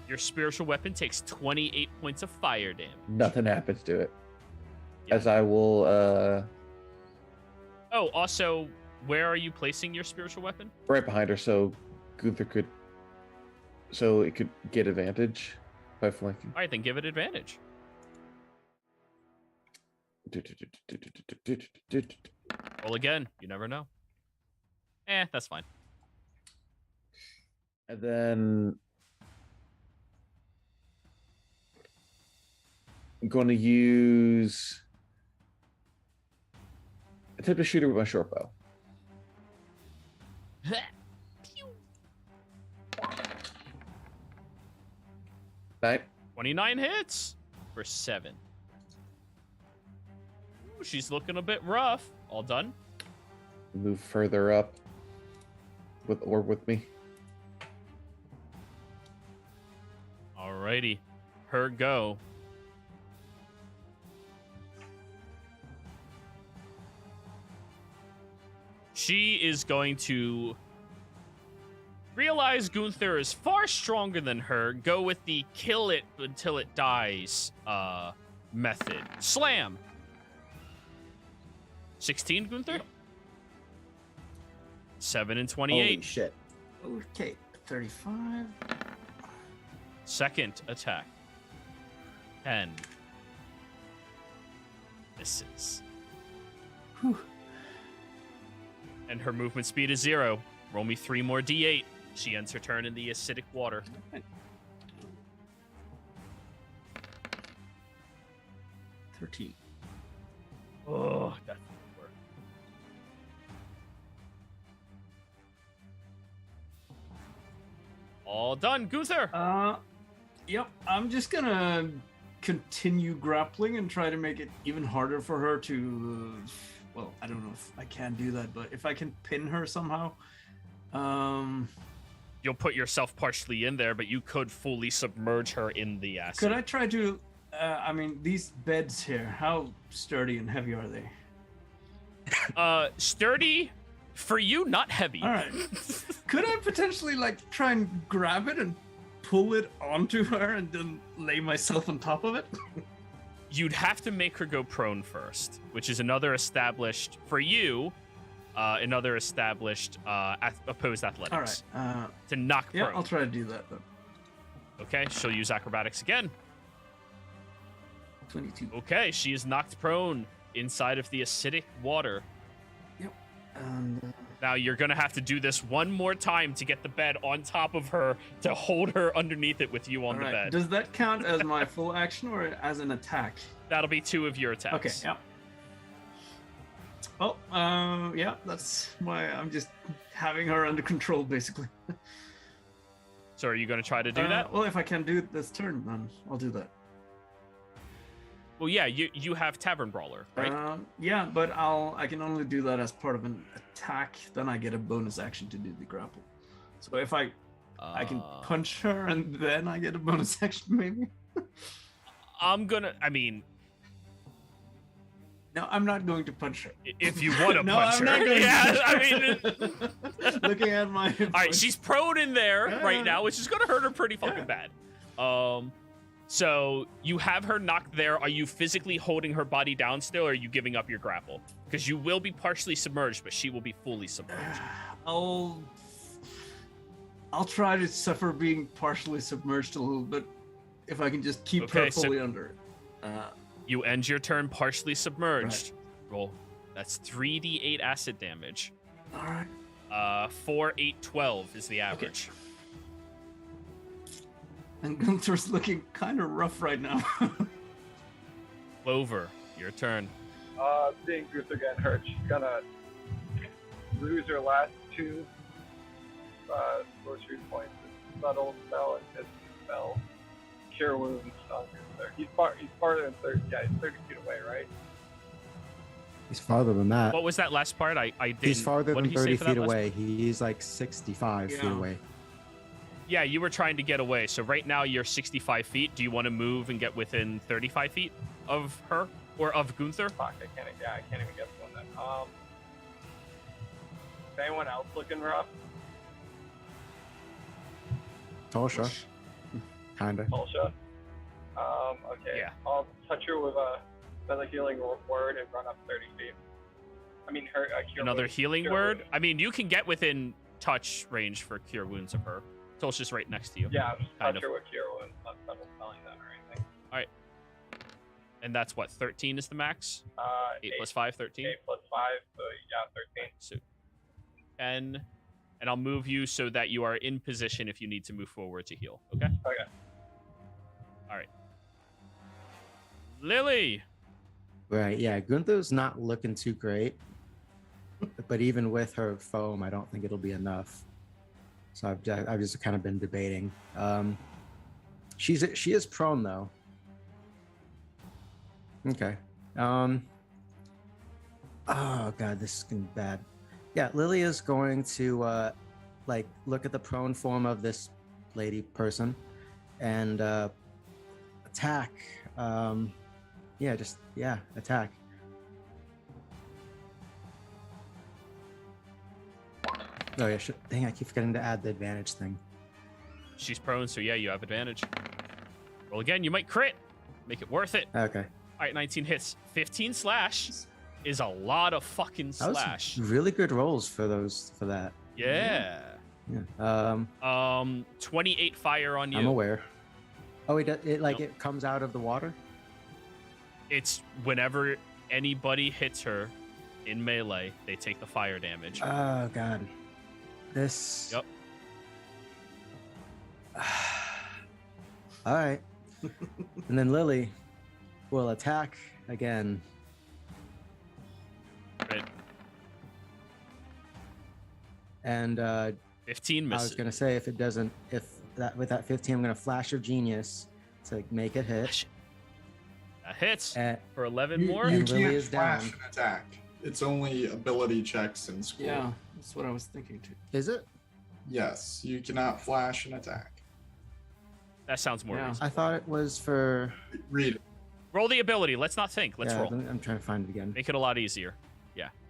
Your spiritual weapon takes 28 points of fire damage. Nothing happens to it. Yeah. As I will Oh, also, where are you placing your spiritual weapon? right behind her so Gunther could it could get advantage by flanking. All right, then give it advantage. Roll again. You never know. That's fine. And then I'm going to use attempt to shoot her with my short bow. Pew. 9. 29 hits for 7. Ooh, she's looking a bit rough. All done? Move further up with me. Alrighty. Her go. She is going to realize Gunther is far stronger than her. Go with the kill it until it dies method. Slam. 16, Gunther? Yep. 7 and 28. Holy shit. Okay, 35. Second attack. 10. Misses. Whew. And her movement speed is 0. Roll me 3 more d8. She ends her turn in the acidic water. 13. Oh, that's work. All done, Gunther. Yep. I'm just gonna continue grappling and try to make it even harder for her to. Well, I don't know if I can do that, but if I can pin her somehow. You'll put yourself partially in there, but you could fully submerge her in the acid. Could I try to? I mean, these beds here. How sturdy and heavy are they? Sturdy. For you, not heavy. All right. Could I potentially like try and grab it and pull it onto her and then lay myself on top of it? You'd have to make her go prone first, which is another established for you. Another established opposed athletics. All right. To knock prone. Yeah, I'll try to do that then. Okay, she'll use acrobatics again. 22. Okay, she is knocked prone inside of the acidic water. Yep. And Now you're gonna have to do this one more time to get the bed on top of her to hold her underneath it with you on all the right. bed. Does that count as my full action or as an attack? That'll be 2 of your attacks. Okay. Yeah. Well, yeah, that's why I'm just having her under control, basically. So are you gonna try to do that? Well, if I can do it this turn, then I'll do that. Well, yeah, you have Tavern Brawler, right? Yeah, but I can only do that as part of an attack. Then I get a bonus action to do the grapple. So if I can punch her and then I get a bonus action, maybe. No, I'm not going to punch her. If you want to No, punch I'm her. not going Yeah, to. I mean. Looking at my. All right, she's prone in there Yeah. right now, which is gonna hurt her pretty fucking bad. So you have her knocked there. Are you physically holding her body down still, or are you giving up your grapple? Because you will be partially submerged, but she will be fully submerged. I'll try to suffer being partially submerged a little bit if I can just keep her fully under it. You end your turn partially submerged. Right. Roll. That's 3d8 acid damage. All right. 4, 8, 12 is the average. Okay. And Gunther's looking kind of rough right now. Clover, your turn. Seeing Gunther getting hurt, she's gonna lose her last 2 sorcery points. Subtle spell and his spell. Cure wounds on Gunther. He's farther than 30. Yeah, he's 30 feet away, right? He's farther than that. What was that last part? I didn't. He's farther what than did he say 30 for that feet last away. He's like 65 feet Yeah. away. Yeah, you were trying to get away. So right now you're 65 feet. Do you want to move and get within 35 feet of her or of Gunther? Fuck, I can't even get one then. Is anyone else looking rough? Tosha. Kinda. Tulsha? Okay. Yeah. I'll touch her with another healing word and run up 30 feet. I mean, her cure Another wounds. healing Cure word? wounds. I mean, you can get within touch range for cure wounds of her. Tulsha's right next to you. Yeah, just Kind touch of. her with cure wounds. Not double spelling that or anything. And that's what, 13 is the max? 8 plus 5, 13? 8 plus 5, so yeah, 13. So 10. And I'll move you so that you are in position if you need to move forward to heal. Okay? Okay. All right. Lily! Right, yeah. Gunther's not looking too great. But even with her foam, I don't think it'll be enough. So I've just kind of been debating. She is prone though. Okay. Oh god, this is gonna be bad. Yeah, Lily is going to like look at the prone form of this lady person and attack. Attack. Oh yeah, dang, I keep forgetting to add the advantage thing. She's prone, so yeah, you have advantage. Roll again, you might crit. Make it worth it. Okay. All right, 19 hits. 15 slash is a lot of fucking That was slash. really good rolls for that. Yeah. Yeah. 28 fire on you. I'm aware. Oh, it comes out of the water? It's whenever anybody hits her in melee, they take the fire damage. Oh god. This. Yep. All right. And then Lily will attack again. Right. And 15 misses. I was gonna say with that 15, I'm gonna flash of genius to make it hit. That hits And for 11 more. You And Lily can't is flash down. an attack. It's only ability checks in school. Yeah, that's what I was thinking too. is it? Yes, you cannot flash an attack. That sounds more Yeah. reasonable. I thought it was for. Read it. Roll the ability. Let's not think. Let's yeah, roll. I'm trying to find it again. Make it a lot easier.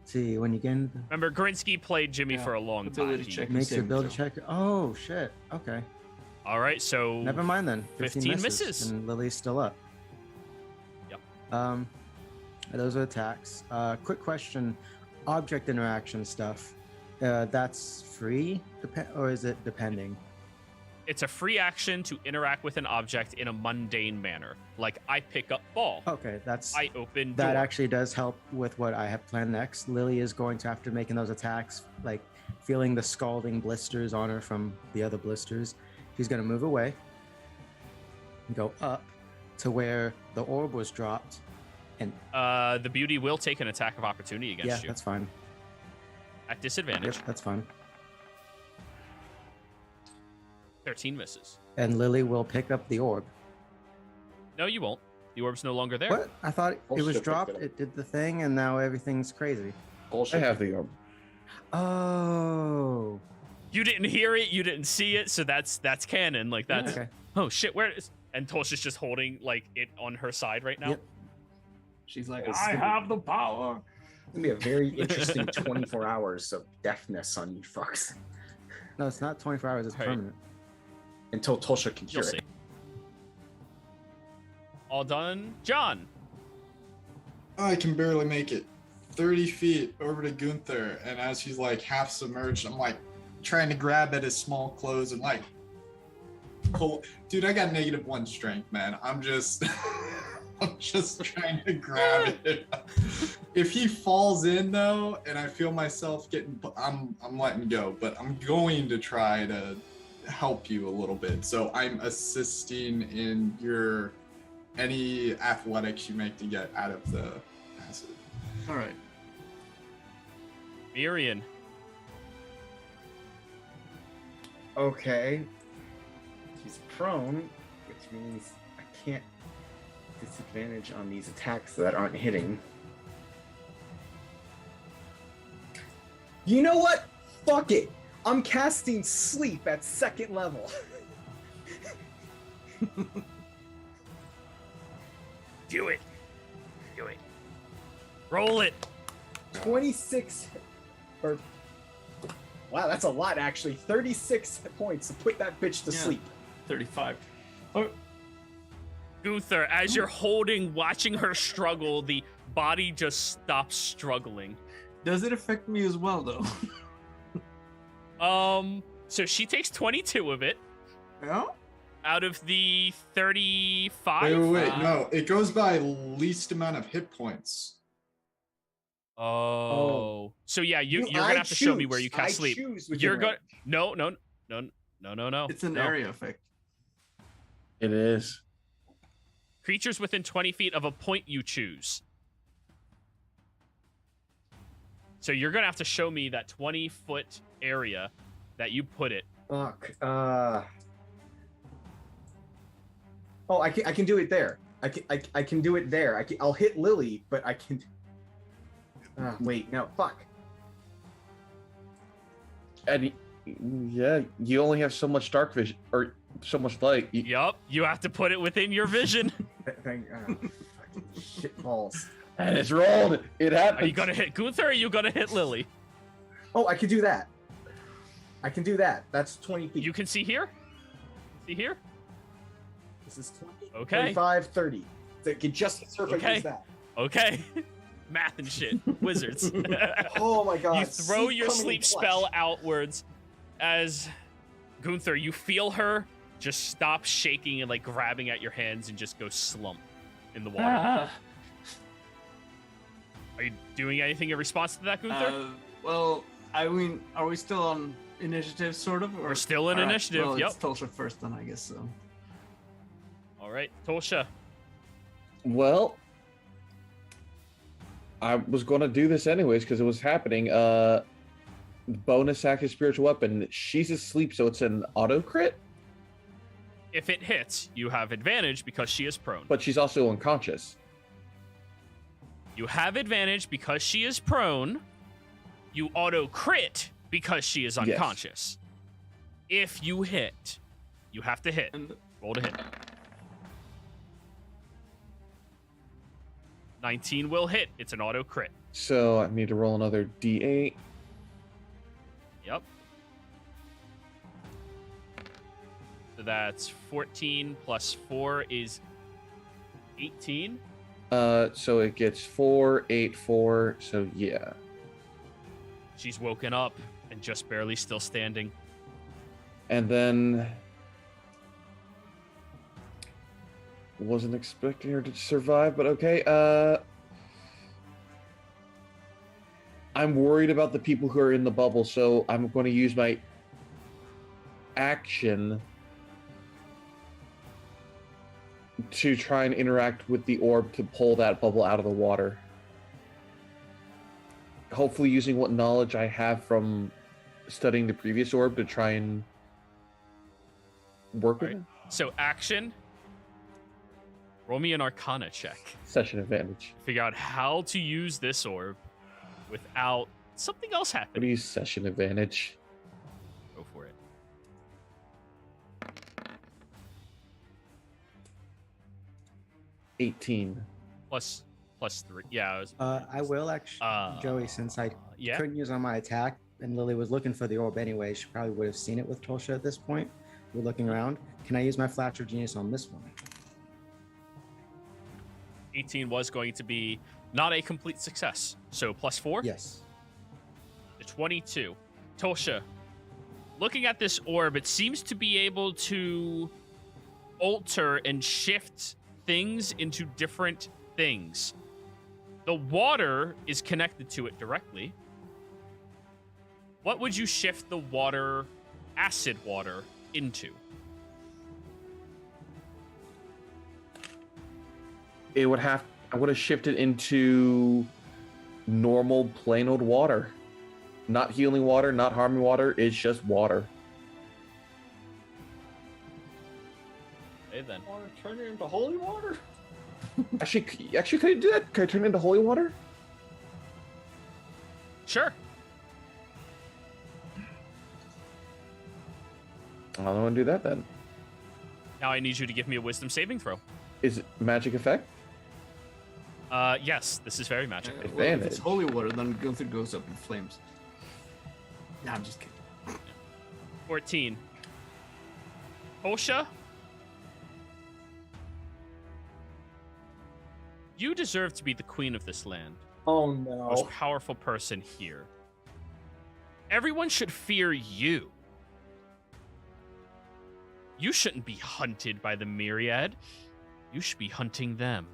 See, when you get into Remember, Grinsky played Jimmy Yeah, for a long time. ability check. makes your saving ability throw. check. Oh shit. Okay. All right, so Never mind then. 15 misses. And Lily's still up. Yep. Those are attacks. Quick question: object interaction stuff. That's free, or is it depending? it's a free action to interact with an object in a mundane manner. Like I pick up ball. Okay, that's I open that door. actually does help with what I have planned next. Lily is going to, after making those attacks, like feeling the scalding blisters on her from the other blisters, she's going to move away and go up to where the orb was dropped. And The beauty will take an attack of opportunity against yeah, you that's fine. at disadvantage. Yep, that's fine. 13 misses. And Lily will pick up the orb. No, you won't. The orb's no longer there. What? I thought it Bullshit, was picked dropped. it up. It did the thing, and now everything's crazy. I Bullshit. have the orb. Oh. You didn't hear it. You didn't see it. So that's canon. Like that's. Okay. Oh shit! Where is? And Tolsha's just holding like it on her side right now. Yep. She's like, It's I gonna- have the power. It's gonna be a very interesting 24 hours of deafness on you fucks No, it's not 24 hours. It's Right. permanent. until Tulsha can You'll cure see. it. All done, John. I can barely make it 30 feet over to Gunther, and as he's like half submerged, I'm like trying to grab at his small clothes and like pull. Dude, I got -1 strength, man. I'm just I'm just trying to grab it. If he falls in though, and I feel myself getting, I'm letting go, but I'm going to try to help you a little bit. So I'm assisting in your any athletics you make to get out of the passage. All right. Mirian. Okay. He's prone, which means I can't disadvantage on these attacks that aren't hitting. You know what? Fuck it. I'm casting sleep at 2nd level. Do it. Do it. Roll it. 26 or wow, that's a lot actually. 36 points to put that bitch to Yeah. sleep. 35. Gunther, as you're watching her struggle, the body just stops struggling. Does it affect me as well, though? So she takes 22 of it Yeah. out of the 35. Wait, no. It goes by least amount of hit points. Oh. So yeah, you're gonna have to show me where you cast sleep. You're gonna no. It's an no. area effect. It is. Creatures within 20 feet of a point you choose. So you're gonna have to show me that 20-foot area that you put it. Fuck. Oh, I can do it there. I can do it there. I'll hit Lily, but I can. Wait, no, fuck. And yeah, you only have so much dark vision or so much light. Yup, you have to put it within your vision. Fucking shit balls. And it's rolled. It happened. Are you gonna hit Gunther or are you gonna hit Lily? Oh, I could do that. I can do that. That's 20 feet. You can see here? See here? This is 20, Okay. 25, 30. So it can just surface Okay. that. Okay. Math and shit. Wizards. Oh my god. You throw your coming in sleep clutch. spell outwards as Gunther, you feel her just stop shaking and like grabbing at your hands and just go slump in the water. Ah. Are you doing anything in response to that, Gunther? Well, I mean, are we still on initiative, sort of? Or... We're still in All right, initiative, Well, yep. it's Tulsa first, then I guess so. All right, Tolsha. Well, I was going to do this anyways because it was happening. Bonus action spiritual weapon. She's asleep, so it's an auto crit, If it hits, you have advantage because she is prone. but she's also unconscious. You have advantage because she is prone. You auto crit because she is Yes. unconscious. If you hit, you have to hit. And Roll to hit. 19 will hit. It's an auto crit. So I need to roll another d8. Yep. So that's 14 plus 4 is 18. So it gets 4, 8, 4. So yeah. She's woken up and just barely still standing. And then wasn't expecting her to survive, but okay. I'm worried about the people who are in the bubble, so I'm going to use my action to try and interact with the orb to pull that bubble out of the water. Hopefully using what knowledge I have from studying the previous orb to try and work with Right. it. So action. Roll me an Arcana check. Session advantage. Figure out how to use this orb without something else What do happening. you use session advantage? Go for it. 18. Plus 3. Yeah. It was, I will actually, Joey, since I yeah. couldn't use on my attack, and Lily was looking for the orb anyway, she probably would have seen it with Tulsha at this point. We're looking around. Can I use my Flash of Genius on this one? 18 was going to be not a complete success. So plus 4? Yes. The 22. Tolsha, looking at this orb, it seems to be able to alter and shift things into different things. The water is connected to it directly. What would you shift the water, acid water, into? It would have. I would have shifted into normal, plain old water. Not healing water, not harming water. It's just water. Okay, then. Want to turn it into holy water? Actually, could I do that? Could I turn it into holy water? Sure. I don't want to do that then. Now I need you to give me a wisdom saving throw. Is it magic effect? Yes, this is very magical. Well, if it's Advantage. holy water, then Gunther goes up in flames. Nah, I'm just kidding. 14. Tolsha? You deserve to be the queen of this land. Oh Most no. powerful person here. Everyone should fear you. You shouldn't be hunted by the myriad. You should be hunting them.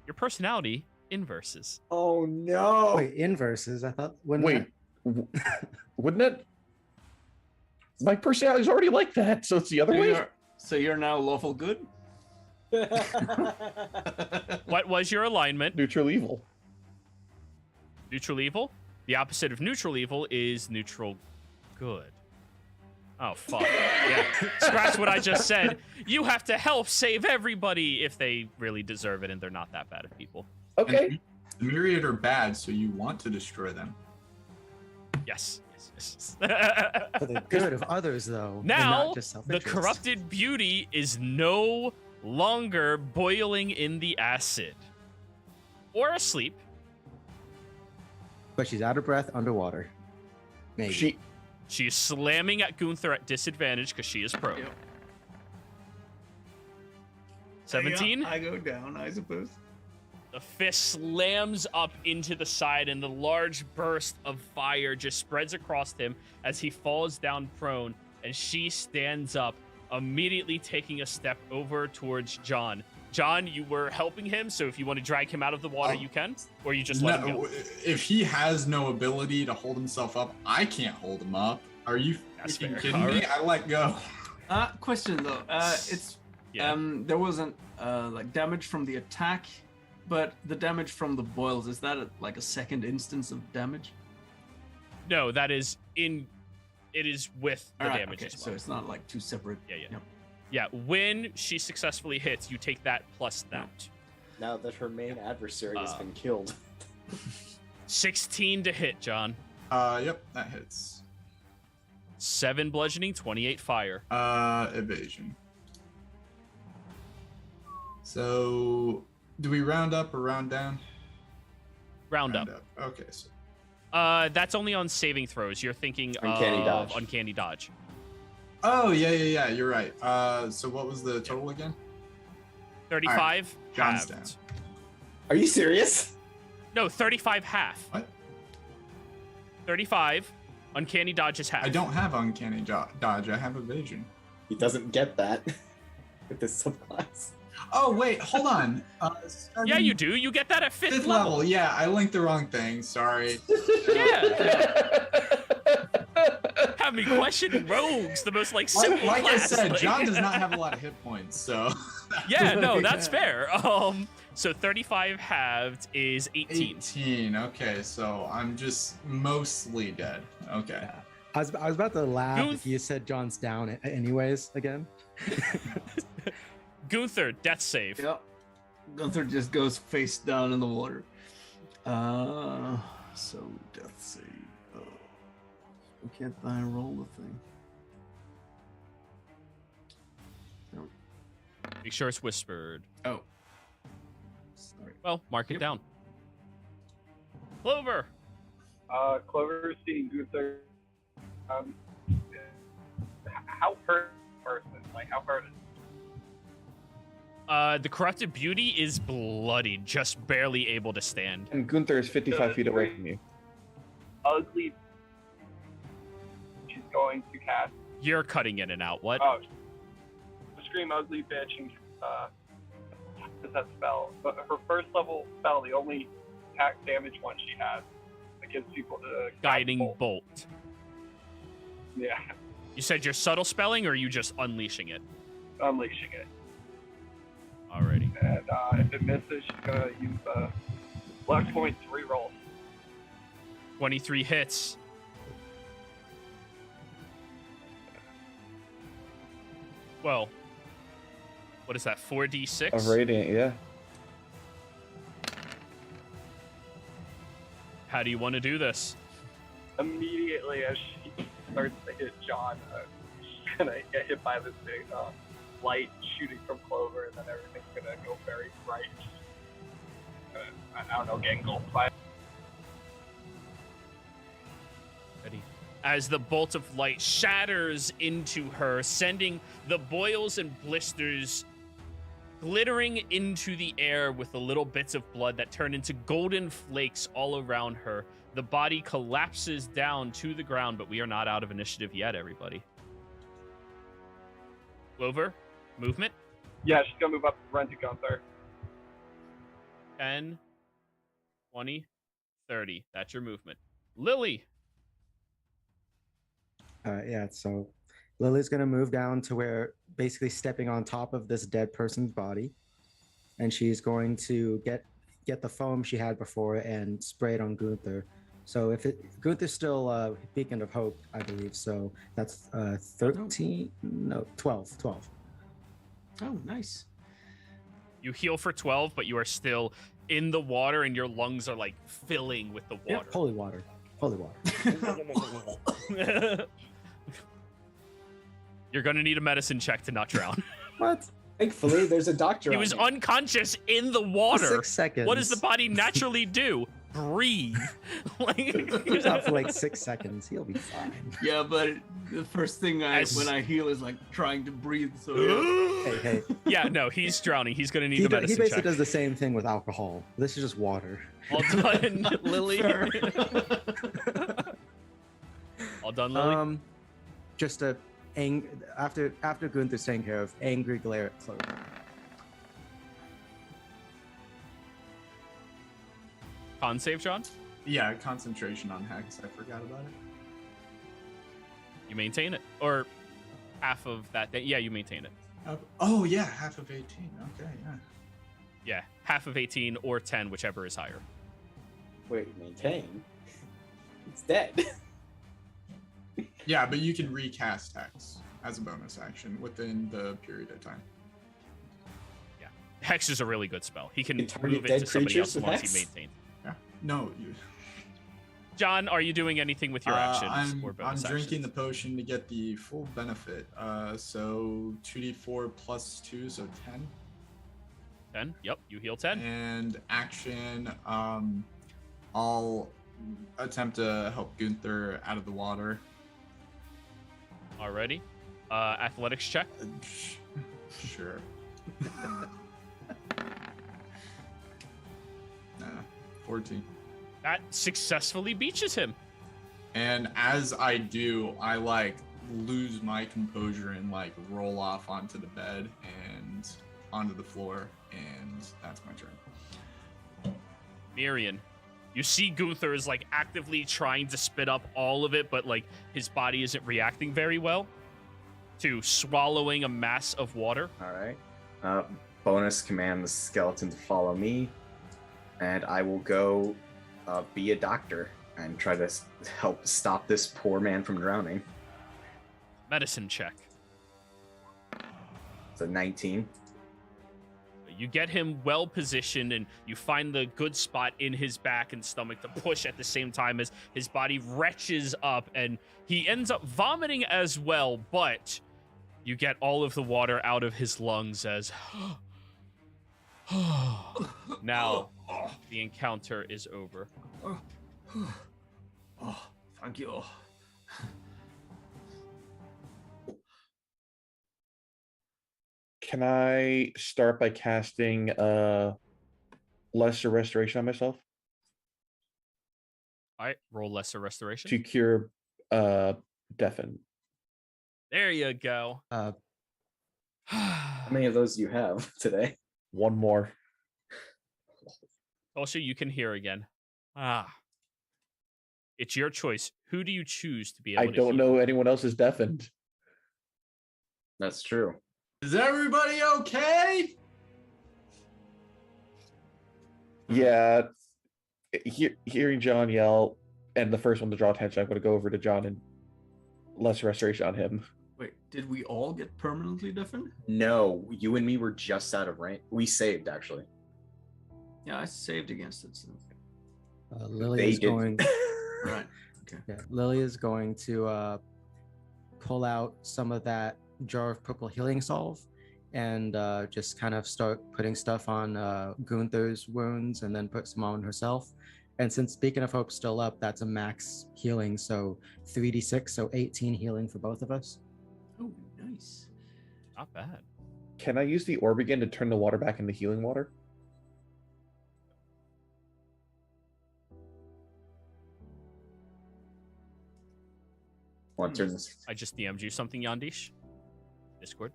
Your personality inverses. Oh no. Wait, inverses. I thought. Wouldn't Wait, wouldn't it? My personality's already like that, so it's the other way. So you're now lawful good? What was your alignment? Neutral evil. Neutral evil? The opposite of neutral evil is neutral good. Oh, fuck. Yeah. Scratch what I just said. You have to help save everybody if they really deserve it and they're not that bad of people. Okay. The myriad are bad, so you want to destroy them. Yes. Yes. for the good of others, though. and Now, not just the self-interest. corrupted beauty is no longer boiling in the acid. Or asleep. But she's out of breath underwater. Maybe. She is slamming at Gunther at disadvantage because she is prone. Yep. 17? I go down, I suppose. The fist slams up into the side, and the large burst of fire just spreads across him as he falls down prone, and she stands up, immediately taking a step over towards John. John, you were helping him, so if you want to drag him out of the water, you can, or you just let him go. If he has no ability to hold himself up, I can't hold him up. Are you kidding me? I let go. Question though, there wasn't like damage from the attack, but the damage from the boils, is that like a second instance of damage? No, that is in. It is with the damage as well. So it's not like two separate. Yeah. Yep. Yeah, when she successfully hits, you take that plus that. Now that her main adversary has been killed. 16 to hit, John. Yep, that hits. 7 bludgeoning, 28 fire. Evasion. So, do we round up or round down? Round up. Okay, so. That's only on saving throws. You're thinking Uncanny of dodge. uncanny dodge. Oh, yeah, you're right. So what was the total again? 35 John's halved. down. Are you serious? No, 35 half. What? 35. Uncanny dodge is half. I don't have uncanny dodge. I have evasion. He doesn't get that with this subclass. Oh, wait, hold on. Yeah, you do. You get that at 5th Fifth level. level. Yeah, I linked the wrong thing. Sorry. Yeah. Have me question rogues, the most like simple Like I class. said, like- John does not have a lot of hit points, so. Yeah, no, that's fair. So 35 halved is 18. 18. Okay, so I'm just mostly dead. Okay. I was about to laugh if you said John's down anyways again. Gunther, death save. Yep. Gunther just goes face down in the water. So death save. Can't I roll the thing? No. Make sure it's whispered. Oh. Sorry. Well, mark it down. Clover. Clover seeing Gunther. How hurt person? Like how hurt is The corrupted beauty is bloodied, just barely able to stand. And Gunther is 55 feet away from you. ugly? She's going to cast. You're cutting in and out. What? Oh, scream ugly bitch and does that spell? But her first level spell, the only attack damage one she has, that gives people the Guiding bolt. Yeah, You said you're subtle spelling, or are you just unleashing it? unleashing it. Alrighty. And if it misses, she's gonna use luck points to reroll. 23 hits. Well, what is that? 4d6? Of radiant, yeah. How do you want to do this? Immediately as she starts to hit John, she's gonna get hit by this big light shooting from Clover, and then everything's gonna go very bright. I don't know, get engulfed by it. Ready. As the bolt of light shatters into her, sending the boils and blisters glittering into the air with the little bits of blood that turn into golden flakes all around her. The body collapses down to the ground, but we are not out of initiative yet, everybody. Clover, movement. Yeah, she's gonna move up and run to Gunther. 10, 20, 30. That's your movement. Lily. Yeah, so Lily's gonna move down to where, basically stepping on top of this dead person's body, and she's going to get the foam she had before and spray it on Gunther. So Gunther's still a beacon of hope, I believe. So that's 13, no, 12. Oh, nice. You heal for 12, but you are still in the water, and your lungs are like filling with the water. Yep, holy water. You're gonna need a medicine check to not drown. What? Thankfully, there's a doctor. He on was it. unconscious in the water. 6 seconds. What does the body naturally do? breathe. Like, He was out for like 6 seconds. He'll be fine. Yeah, but the first thing when I heal is like trying to breathe. So yeah. Hey. yeah, no, he's drowning. He's gonna need He a medicine basically check. does the same thing with alcohol. This is just water. All done, Lily. All done, Lily. Just after Gunther's taken care of, angry glare at Clover. Con save, John. Yeah, concentration on hex. I forgot about it. You maintain it, or half of that. Yeah, you maintain it. Oh yeah, half of 18. Okay, yeah. Yeah, half of 18 or 10, whichever is higher. Wait, maintain? It's dead. Yeah, but you can recast hex as a bonus action within the period of time. Yeah, hex is a really good spell. He can You target move it dead to somebody creatures else with once hex? he maintains. Yeah. No, you. John, are you doing anything with your actions or I'm bonus drinking the actions? potion to get the full benefit. So 2d4 plus 2, so 10. 10. Yep, you heal 10. And action, I'll attempt to help Gunther out of the water. Alrighty. Athletics check. Sure. 14. That successfully beaches him. And as I do, I like lose my composure and like roll off onto the bed and onto the floor, and that's my turn. Mirian, you see Gunther is like actively trying to spit up all of it, but like his body isn't reacting very well to swallowing a mass of water. All right. Bonus command the skeleton to follow me, and I will go be a doctor and try to help stop this poor man from drowning. Medicine check. It's a 19. You get him well positioned and you find the good spot in his back and stomach to push at the same time as his body retches up and he ends up vomiting as well, but you get all of the water out of his lungs as now the encounter is over. Oh, thank you. Can I start by casting lesser restoration on myself All right, roll lesser restoration. to cure deafen? There you go. How many of those do you have today? One more. Also, you can hear again. It's your choice. Who do you choose to be able I to don't heal? know anyone else is deafened. That's true. Is everybody okay? Yeah, hearing John yell and the first one to draw attention, I'm going to go over to John and lesser restoration on him. Wait, did we all get permanently deafened? No, you and me were just out of range. We saved, actually. Yeah, I saved against it. So. Lily They is did. going. Right. Okay. Yeah, Lily is going to pull out some of that jar of purple healing salve and just kind of start putting stuff on Gunther's wounds and then put some on herself. And since Beacon of Hope's still up, that's a max healing, so 3d6, so 18 healing for both of us. Oh, nice. Not bad. Can I use the orb again to turn the water back into healing water? Want to turn this? I just DM'd you something, Yandish. Discord.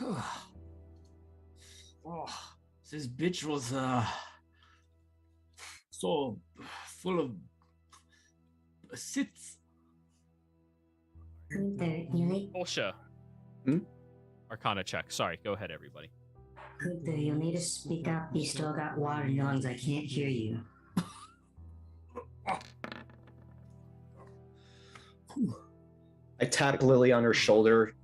Oh, this bitch was so full of sits. Gunther, you need Olsha. Hmm? Arcana check. Sorry, go ahead, everybody. Gunther, you'll need to speak up. You still got water in your lungs. I can't hear you. I tap Lily on her shoulder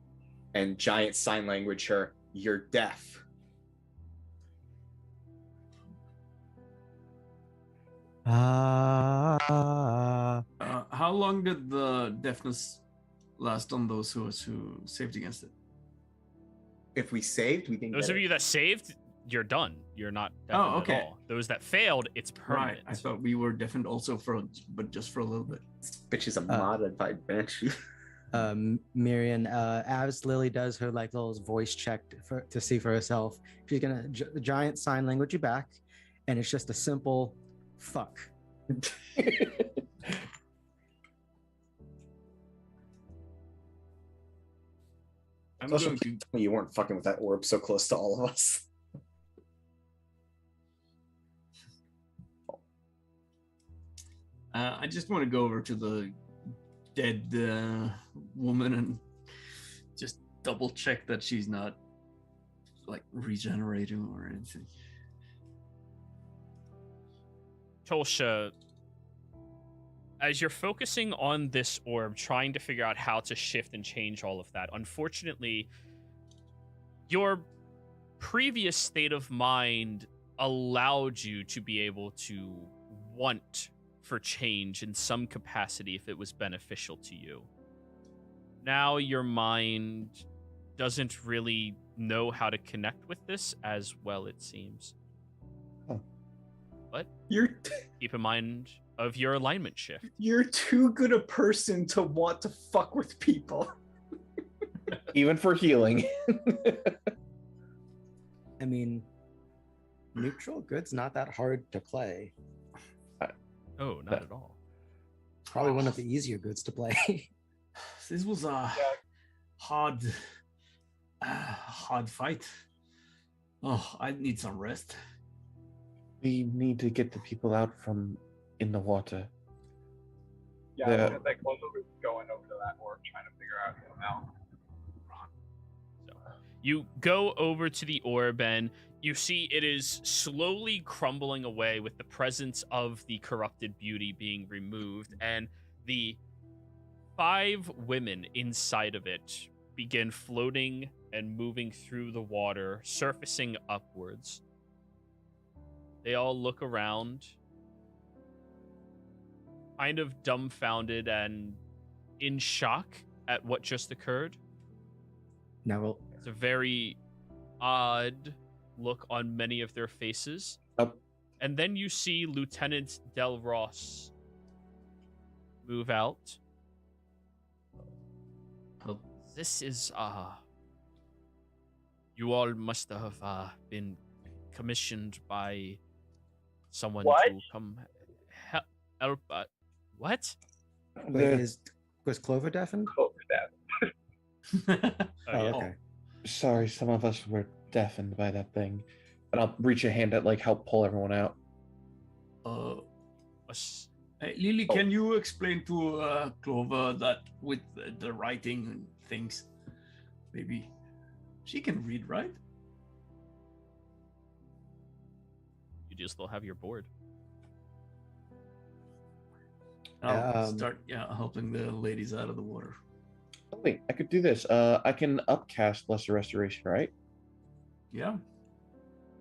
and giant sign language her, "You're deaf." How long did the deafness last on those who saved against it? If we saved, we can Those get of it. you that saved, you're done. You're not deafened okay. at all. Those that failed, it's permanent. Right. I thought we were deafened also but just for a little bit. This bitch is a modified banshee. Miriam, as Lily does her like little voice check to see for herself, she's gonna giant sign language you back, and it's just a simple fuck. I'm Also, going to. you weren't fucking with that orb so close to all of us. I just want to go over to the dead woman and just double check that she's not like regenerating or anything. Tolsha, as you're focusing on this orb, trying to figure out how to shift and change all of that, unfortunately, your previous state of mind allowed you to be able to want for change in some capacity if it was beneficial to you. Now your mind doesn't really know how to connect with this as well, it seems. Oh. But You're keep in mind of your alignment shift. you're too good a person to want to fuck with people. Even for healing. I mean, neutral good's not that hard to play. Oh, not at all. Probably one of the easier goods to play. This was a hard fight. Oh, I need some rest. We need to get the people out from in the water. Yeah, Yeah. I was like Clover was going over to that orb trying to figure out how. So you go over to the orb and you see it is slowly crumbling away with the presence of the corrupted beauty being removed, and the 5 women inside of it begin floating and moving through the water, surfacing upwards. They all look around, kind of dumbfounded and in shock at what just occurred. Now we'll It's a very odd look on many of their faces. Up. And then you see Lieutenant Del Ross move out. Oh. This is, you all must have been commissioned by someone What? to come help. What? wait, was Clover deafened? Clover that. Oh, okay. Sorry, some of us were deafened by that thing. And I'll reach a hand at like help pull everyone out. Us- Hey, Lily, can you explain to Clover that with the writing and things, maybe she can read, right? You do still have your board. I'll start helping the ladies out of the water. Oh, wait, I could do this. I can upcast Lesser Restoration, right? Yeah.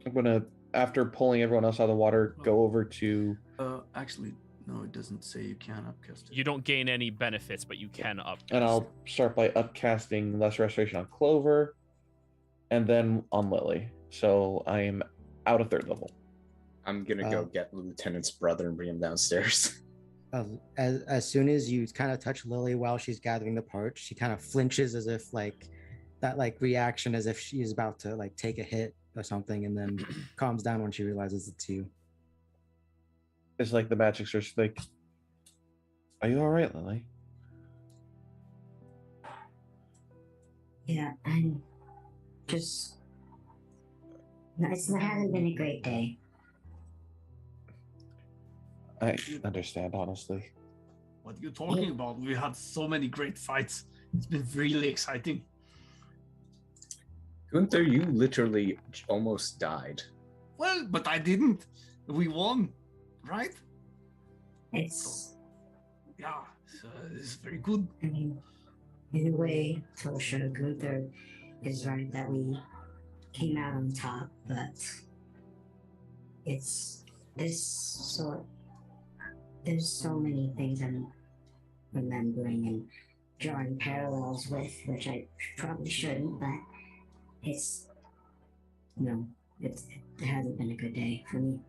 I'm gonna, after pulling everyone else out of the water, go over to. Actually, no, it doesn't say you can upcast it. You don't gain any benefits, but you can up. And I'll start by upcasting Lesser Restoration on Clover, and then on Lily. So I am out of 3rd level. I'm gonna go get the lieutenant's brother and bring him downstairs. As soon as you kind of touch Lily while she's gathering the parts, she kind of flinches as if like that like reaction as if she is about to like take a hit or something, and then calms down when she realizes it's you. It's like the magic search, like, are you all right, Lily? Yeah, I'm just. No, it hasn't been a great day. I understand, honestly. What are you talking about? We had so many great fights. It's been really exciting. Gunther, you literally almost died. Well, but I didn't. We won, right? It's. Yeah, it's very good. I mean, in a way, Tosha Gunther is right that we came out on top, but it's this sort. There's so many things I'm remembering and drawing parallels with, which I probably shouldn't, but it's, it hasn't been a good day for me.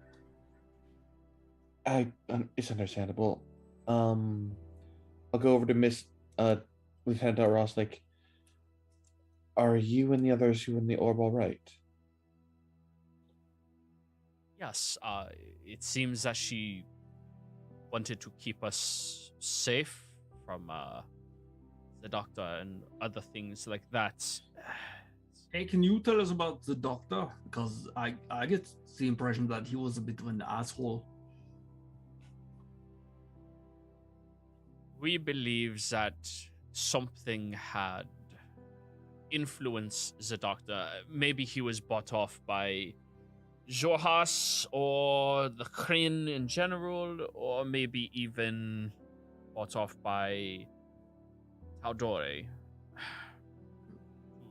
It's understandable. I'll go over to Miss Lieutenant Rosnick. Are you and the others who in the orb all right? Yes, it seems that she wanted to keep us safe from the doctor and other things like that. Hey, can you tell us about the doctor? Because I get the impression that he was a bit of an asshole. We believe that something had influenced the doctor. Maybe he was bought off by Jorhas or the Kryn in general, or maybe even bought off by Tal'Dorei to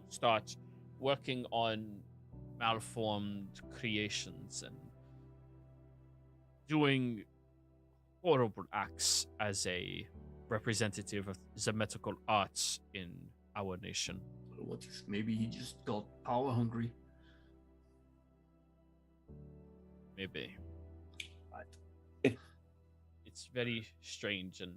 start working on malformed creations and doing horrible acts as a representative of the medical arts in our nation. What if maybe he just got power hungry? Maybe. Right. It's very strange, and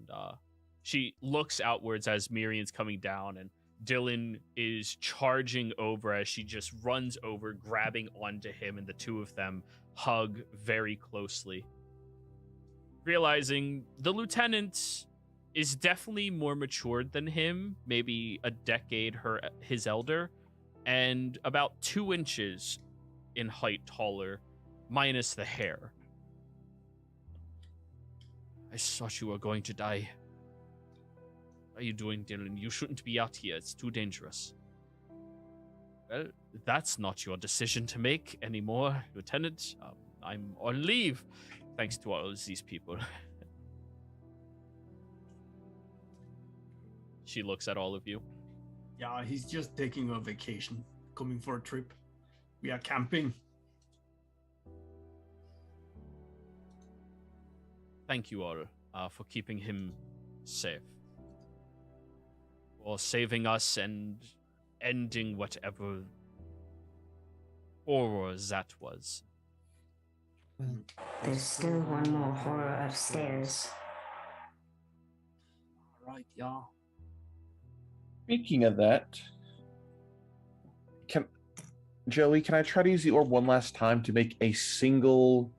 she looks outwards as Miriam's coming down, and Dylan is charging over as she just runs over, grabbing onto him, and the two of them hug very closely. Realizing the lieutenant is definitely more matured than him, maybe a decade his elder, and about 2 inches in height taller, minus the hair. I thought you were going to die. What are you doing, Dylan? You shouldn't be out here. It's too dangerous. Well, that's not your decision to make anymore, Lieutenant. I'm on leave, thanks to all these people. She looks at all of you. Yeah, he's just taking a vacation, coming for a trip. We are camping. Thank you all for keeping him safe. For saving us and ending whatever horror that was. Well, There's still one more horror upstairs. All right, yeah. Speaking of that, Joey, can I try to use the orb one last time to make a single,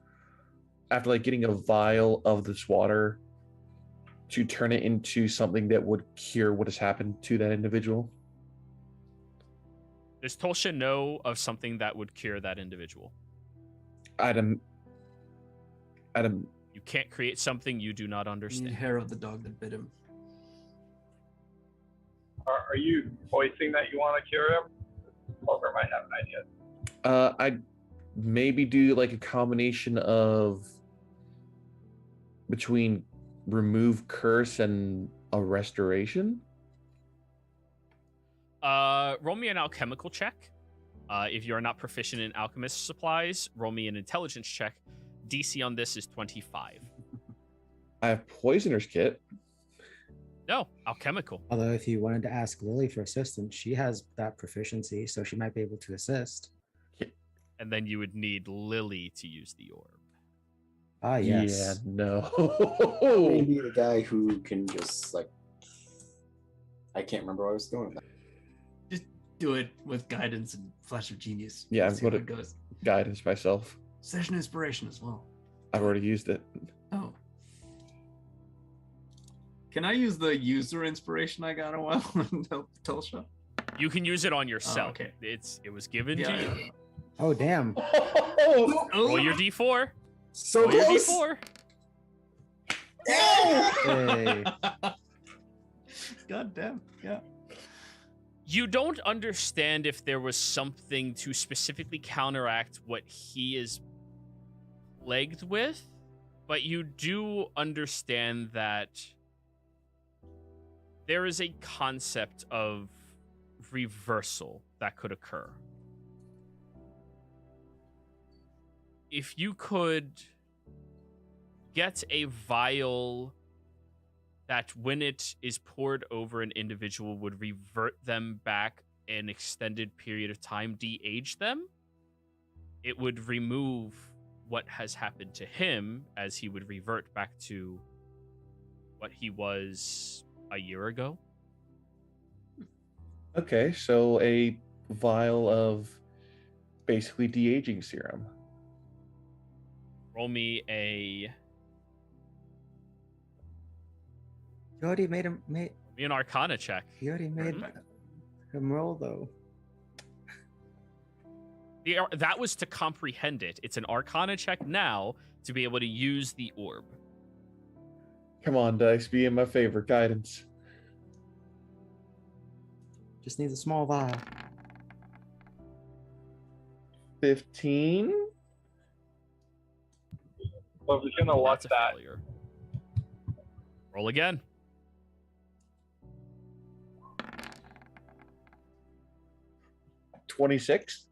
after like getting a vial of this water, to turn it into something that would cure what has happened to that individual? Does Tolsha know of something that would cure that individual? Adam. You can't create something you do not The understand. hair of the dog that bit him. Are you voicing that you want to cure him? Pulver might have an idea. I'd maybe do like a combination of between remove curse and a restoration. Roll me an alchemical check. If you are not proficient in alchemist supplies, roll me an intelligence check. DC on this is 25. I have poisoner's kit. No, alchemical. although if you wanted to ask Lily for assistance, she has that proficiency, so she might be able to assist. And then you would need Lily to use the orb. Ah, yes. Yeah, no. Maybe the guy who can just like, I can't remember what I was doing. Just do it with guidance and flash of genius. Yeah, See I'm how gonna it goes. guidance myself. Session inspiration as well. I've already used it. Oh. Can I use the user inspiration I got a while and help Telsha? You can use it on yourself. okay. It was given to Yeah. you. Oh, damn. Roll your D4. So Roll your close. D4. Hey. God damn. Yeah. You don't understand if there was something to specifically counteract what he is plagued with, but you do understand that there is a concept of reversal that could occur. If you could get a vial that when it is poured over an individual would revert them back an extended period of time, de-age them, it would remove what has happened to him, as he would revert back to what he was a year ago. Okay, so a vial of basically de-aging serum. Roll me a You already made him. an Arcana check. You already made him roll though. That was to comprehend it. It's an Arcana check now to be able to use the orb. Come on, dice, be in my favor. Guidance. Just needs a small vial. 15. Well, we're gonna watch That's a that. failure. Roll again. $26.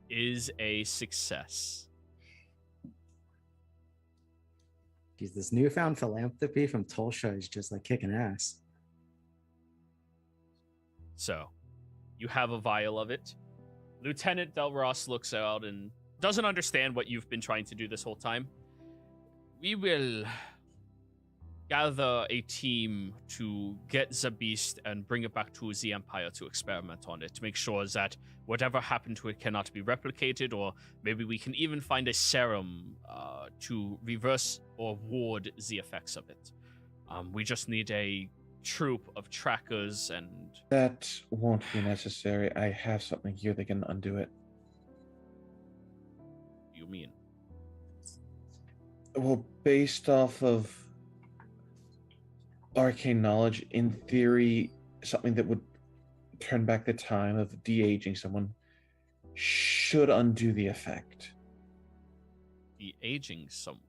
Is a success. Geez, this newfound philanthropy from Tulsa is just like kicking ass. So, you have a vial of it. Lieutenant Del Ross looks out and doesn't understand what you've been trying to do this whole time. We will gather a team to get the beast and bring it back to the Empire to experiment on it, to make sure that whatever happened to it cannot be replicated, or maybe we can even find a serum to reverse or ward the effects of it. We just need a troop of trackers and... That won't be necessary. I have something here that can undo it. What do you mean? Well, based off of arcane knowledge, in theory, something that would turn back the time of de-aging someone should undo the effect. De-aging someone?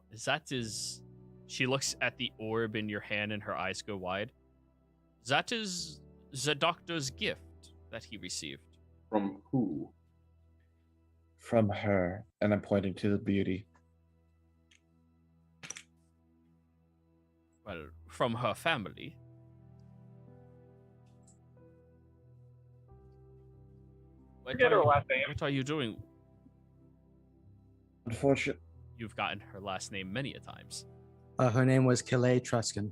She looks at the orb in your hand and her eyes go wide. That is the doctor's gift that he received. From who? From her, and I'm pointing to the beauty. Well, from her family. Forget her last name. What are you doing? Unfortunately, You've gotten her last name many a times. Her name was Calais Truscan.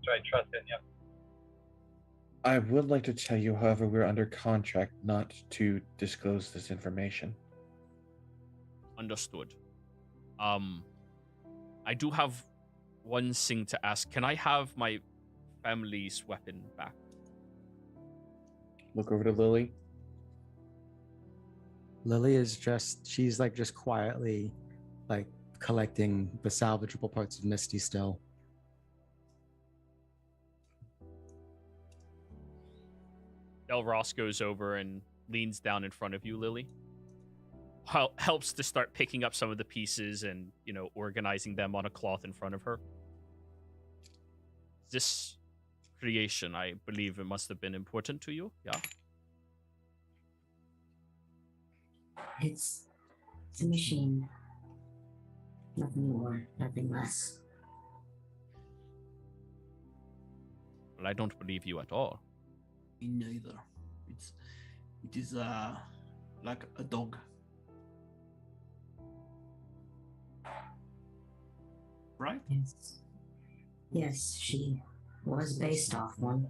So I trust in you. I would like to tell you, however, we're under contract not to disclose this information. Understood. I do have one thing to ask. Can I have my family's weapon back? Look over to Lily. Lily is she's like just quietly like collecting the salvageable parts of Misty still. Del Ross goes over and leans down in front of you, Lily. Helps to start picking up some of the pieces and, organizing them on a cloth in front of her. This creation, I believe it must have been important to you, yeah? It's a machine. Nothing more, nothing less. Well, I don't believe you at all. Me neither. It is like a dog. Right? Yes. Yes, she was based off one.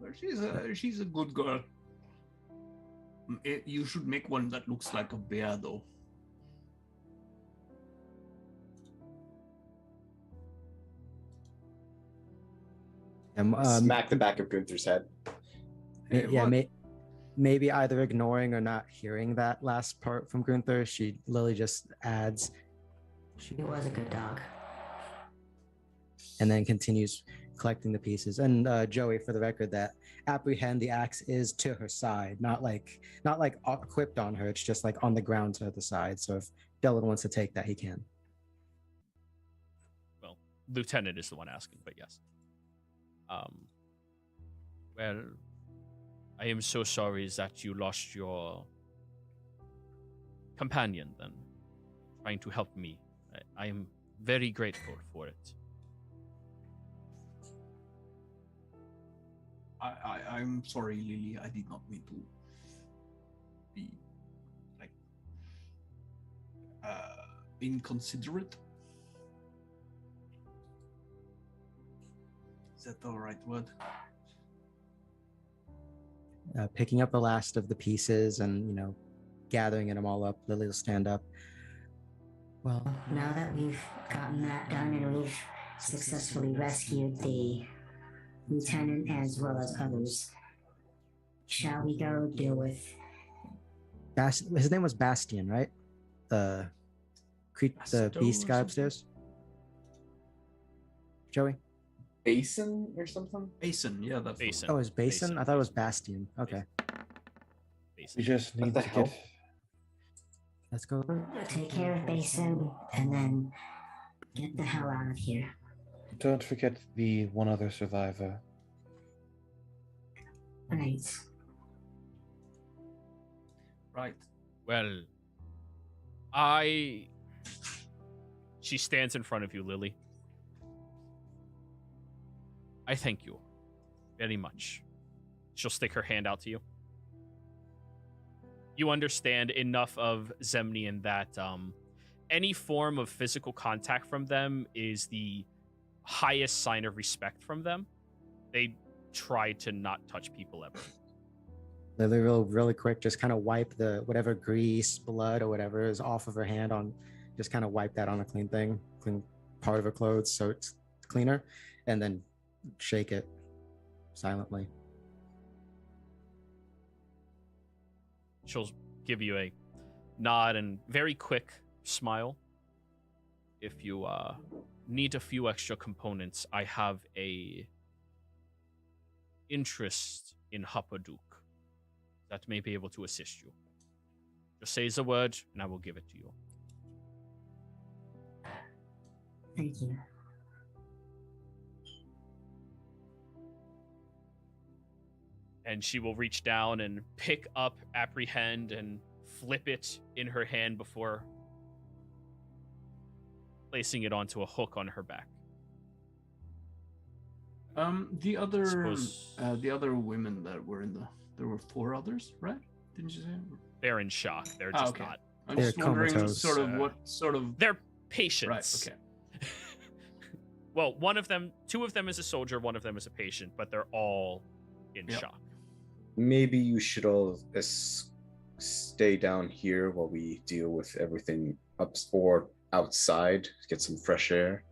Well, she's a good girl. You should make one that looks like a bear, though. Smack the back of Gunther's head. Yeah, maybe either ignoring or not hearing that last part from Gunther, Lily just adds, She was a good dog. and then continues collecting the pieces. And Joey, for the record, that apprehend the axe is to her side, not like equipped on her. It's just like on the ground to the side. So if Dylan wants to take that, he can. Well, Lieutenant is the one asking, but yes. Well, I am so sorry that you lost your companion then, trying to help me. I am very grateful for it. I'm sorry, Lily. I did not mean to be like inconsiderate. Is that the right word? Picking up the last of the pieces and, gathering them all up, Lily will stand up. Well, Now that we've gotten that done and we've successfully rescued the lieutenant as well as others, shall we go deal with... his name was Bastian, right? The beast guy upstairs? Joey? Basin or something? Basin, yeah, that's Basin. Oh, it was Basin? Basin. I thought it was Bastian. Okay. Basin. We just What need the to hell? get. Let's go. Take care of Basin and then get the hell out of here. Don't forget the one other survivor. Right. right. Well, she stands in front of you, Lily. I thank you very much. She'll stick her hand out to you. You understand enough of Zemnian that any form of physical contact from them is the highest sign of respect from them. They try to not touch people ever. Lily will really quick just kind of wipe the whatever grease, blood, or whatever is off of her hand on, just kind of wipe that on a clean part of her clothes so it's cleaner, and then shake it silently. She'll give you a nod and very quick smile. If you need a few extra components, I have a interest in Happaduk that may be able to assist you. Just say the word, and I will give it to you. Thank you. And she will reach down and pick up Apprehend and flip it in her hand before placing it onto a hook on her back. The other women that were there were 4 others, right? Didn't you say? They're in shock. They're just okay. not. I'm They're just wondering comatose. what sort of. They're patients. Right. Okay. Well, two of them is a soldier, one of them is a patient, but they're all in shock. Maybe you should all stay down here while we deal with everything up or outside, get some fresh air.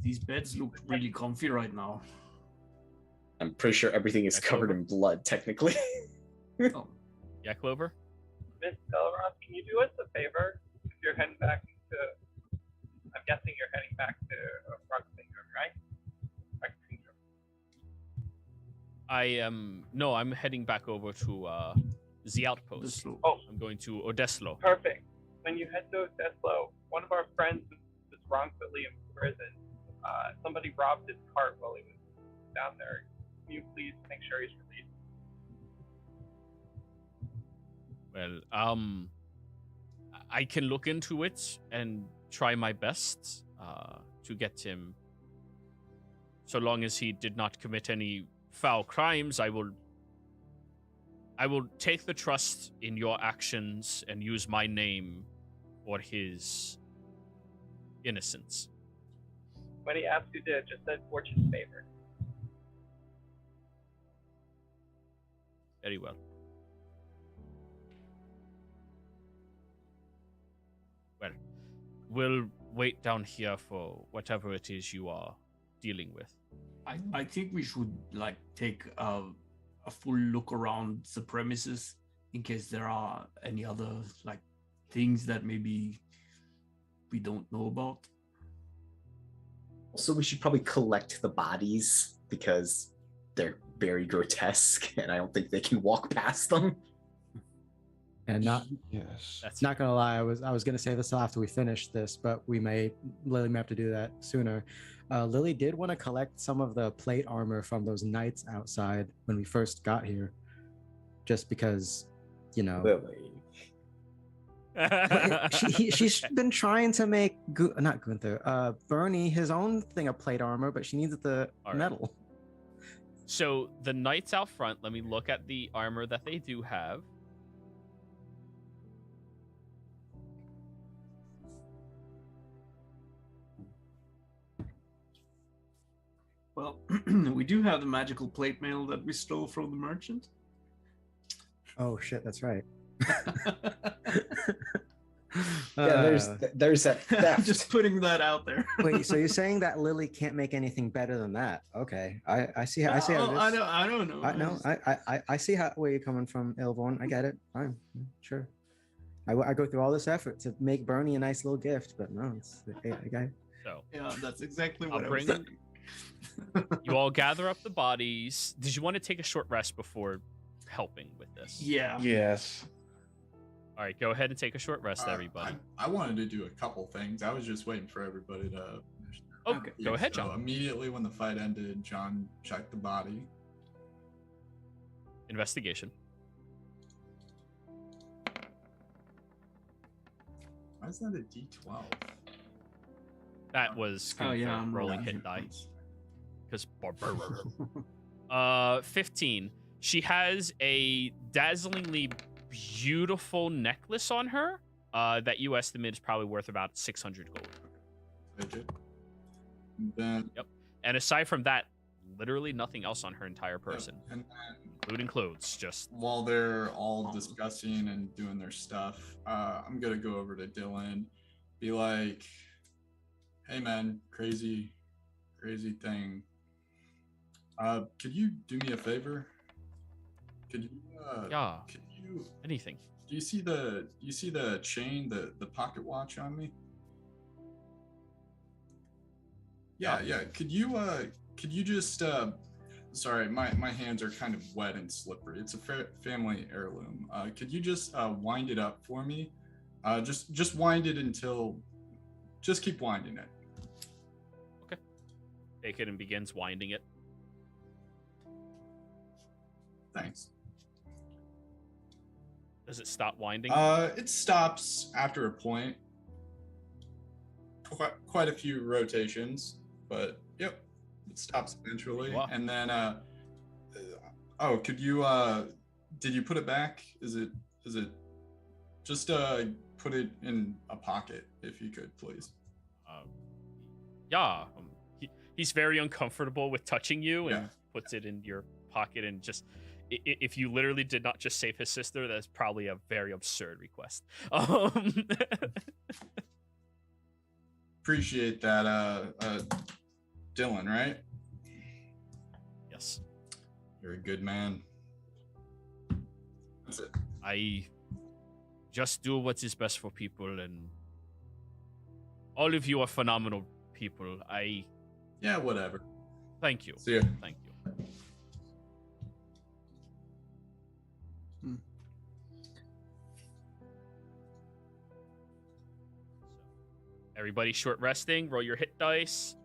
These beds look really comfy right now. I'm pretty sure everything is covered in blood, technically. Oh. Yeah, Clover? Miss Belroth, can you do us a favor? If you're heading back to, I'm guessing you're heading back to Rockfinger, right? Rockfinger. No, I'm heading back over to the outpost. Oh. I'm going to Odeslo. Perfect. When you head to Odeslo, one of our friends was wrongfully imprisoned. Somebody robbed his cart while he was down there. Can you please make sure he's released? Well, I can look into it and try my best to get him. So long as he did not commit any foul crimes, I will take the trust in your actions and use my name for his innocence. When he asked who did it, just said fortune favored. Very well. Well, we'll wait down here for whatever it is you are dealing with. I think we should take a full look around the premises in case there are any other things that maybe we don't know about. Also, we should probably collect the bodies because they're very grotesque, and I don't think they can walk past them. And Yes. That's not gonna lie, I was gonna say this after we finish this, but Lily may have to do that sooner. Lily did want to collect some of the plate armor from those knights outside when we first got here, just because, Lily. She's been trying to make not Gunther, Bernie his own thing of plate armor, but she needs the All right. metal. So the knights out front, let me look at the armor that they do have. Well, we do have the magical plate mail that we stole from the merchant. Oh shit, that's right. Yeah, there's that theft. Just putting that out there. Wait, so you're saying that Lily can't make anything better than that? Okay, I see how it is. I don't know. I see where you're coming from, Ilvorn. I get it. Fine, sure. I go through all this effort to make Bernie a nice little gift, but no, it's okay. So Yeah, that's exactly what I'll I was bring thinking. you all gather up the bodies. Did you want to take a short rest before helping with this? Yeah. Yes. All right, go ahead and take a short rest, everybody. I wanted to do a couple things. I was just waiting for everybody to finish. Okay, go ahead, So John. immediately when the fight ended, John checked the body. Investigation. Why is that a D12? That was Oh, yeah, I'm rolling rolling. hit die. Because 15. She has a dazzlingly beautiful necklace on her that you estimate is probably worth about 600 gold. Legit. And then, And aside from that, literally nothing else on her entire person, and then including clothes. Just while they're all discussing and doing their stuff, I'm gonna go over to Dylan, be like, "Hey man, crazy thing. Could you do me a favor? Could you? yeah, Could you? anything. Do you see the chain, the pocket watch on me? Yeah. Could you just sorry, my hands are kind of wet and slippery. It's a family heirloom. Could you just wind it up for me? Just wind it just keep winding it. Take it and begins winding it. Thanks. Does it stop winding? It stops after a point. Quite a few rotations, but yep, it stops eventually. Wow. And then, could you? Did you put it back? Is it? Just put it in a pocket if you could, please. Yeah. He's very uncomfortable with touching you and Yeah. puts it in your pocket and just. If you literally did not just save his sister, that's probably a very absurd request. Appreciate that, Dylan, right? Yes. You're a good man. That's it. I just do what is best for people, and all of you are phenomenal people. Yeah, whatever. Thank you. See ya. Thank you. Everybody short resting. Roll your hit dice.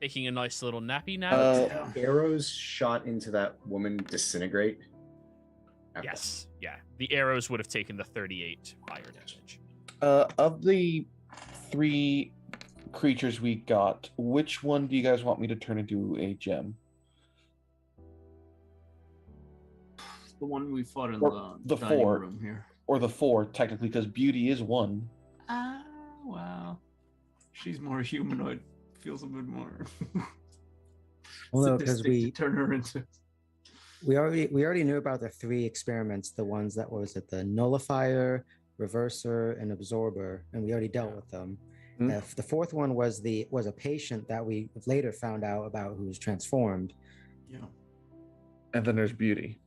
Taking a nice little nappy nap. Arrows shot into that woman disintegrate. after? Yes. Yeah. The arrows would have taken the 38 fire damage. Of the 3 creatures we got, which one do you guys want me to turn into a gem? The one we fought in Or the the dining 4. room here. Or the 4, technically, because Beauty is 1. Ah, wow. She's more humanoid. Feels a bit more. Well, no, because sadistic to turn her into. we already knew about the 3 experiments, the ones that was it, the nullifier, reverser, and absorber, and we already dealt with them. Hmm. The 4th one was a patient that we later found out about who was transformed. Yeah. And then there's Beauty.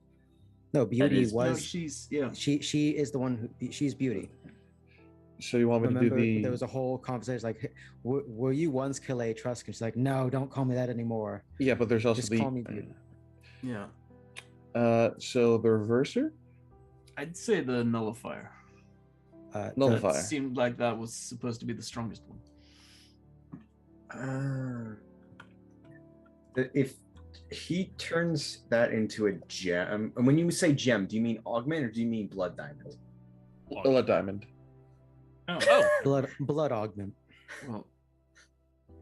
No, Beauty No, was she's yeah. she is the one who she's Beauty. So you want me Remember, to do the... there was a whole conversation like, "Hey, were you once Kalei Truscan?" She's like, "No, don't call me that anymore. Yeah, but there's also Just the... call me Beauty." Yeah. So the Reverser? I'd say the nullifier. Nullifier. That seemed like that was supposed to be the strongest one. If he turns that into a gem, and when you say gem, do you mean augment or do you mean blood diamond? Blood Diamond. Oh, Blood augment. Well,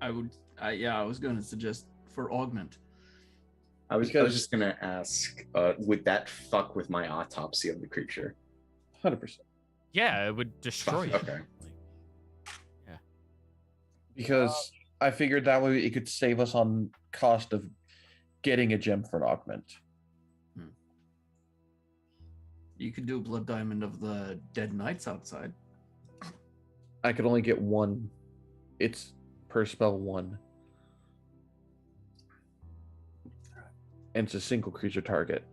I was going to suggest for augment. I was just gonna ask, would that fuck with my autopsy of the creature? 100%. yeah, it would destroy you. Okay. Yeah. Because I figured that way it could save us on cost of getting a gem for an augment. You could do a blood diamond of the dead knights outside. I could only get one. It's per spell 1. And it's a single creature target.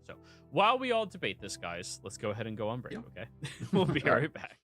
So while we all debate this, guys, let's go ahead and go on break, Yep. okay? We'll be All right. right back.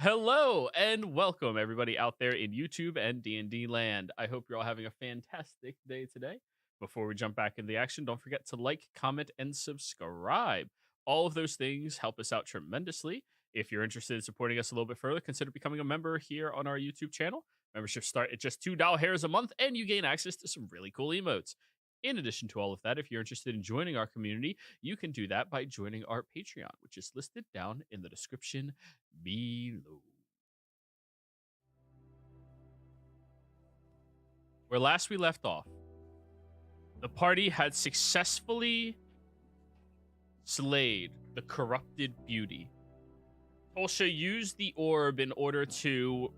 Hello and welcome everybody out there in YouTube and D&D land. I hope you're all having a fantastic day today. Before we jump back into the action, don't forget to like, comment, and subscribe. All of those things help us out tremendously. If you're interested in supporting us a little bit further, consider becoming a member here on our YouTube channel. Memberships start at just $2 a month, and you gain access to some really cool emotes. In addition to all of that, if you're interested in joining our community, you can do that by joining our Patreon, which is listed down in the description below. Where last we left off, the party had successfully slayed the corrupted beauty. Tolsha used the orb in order to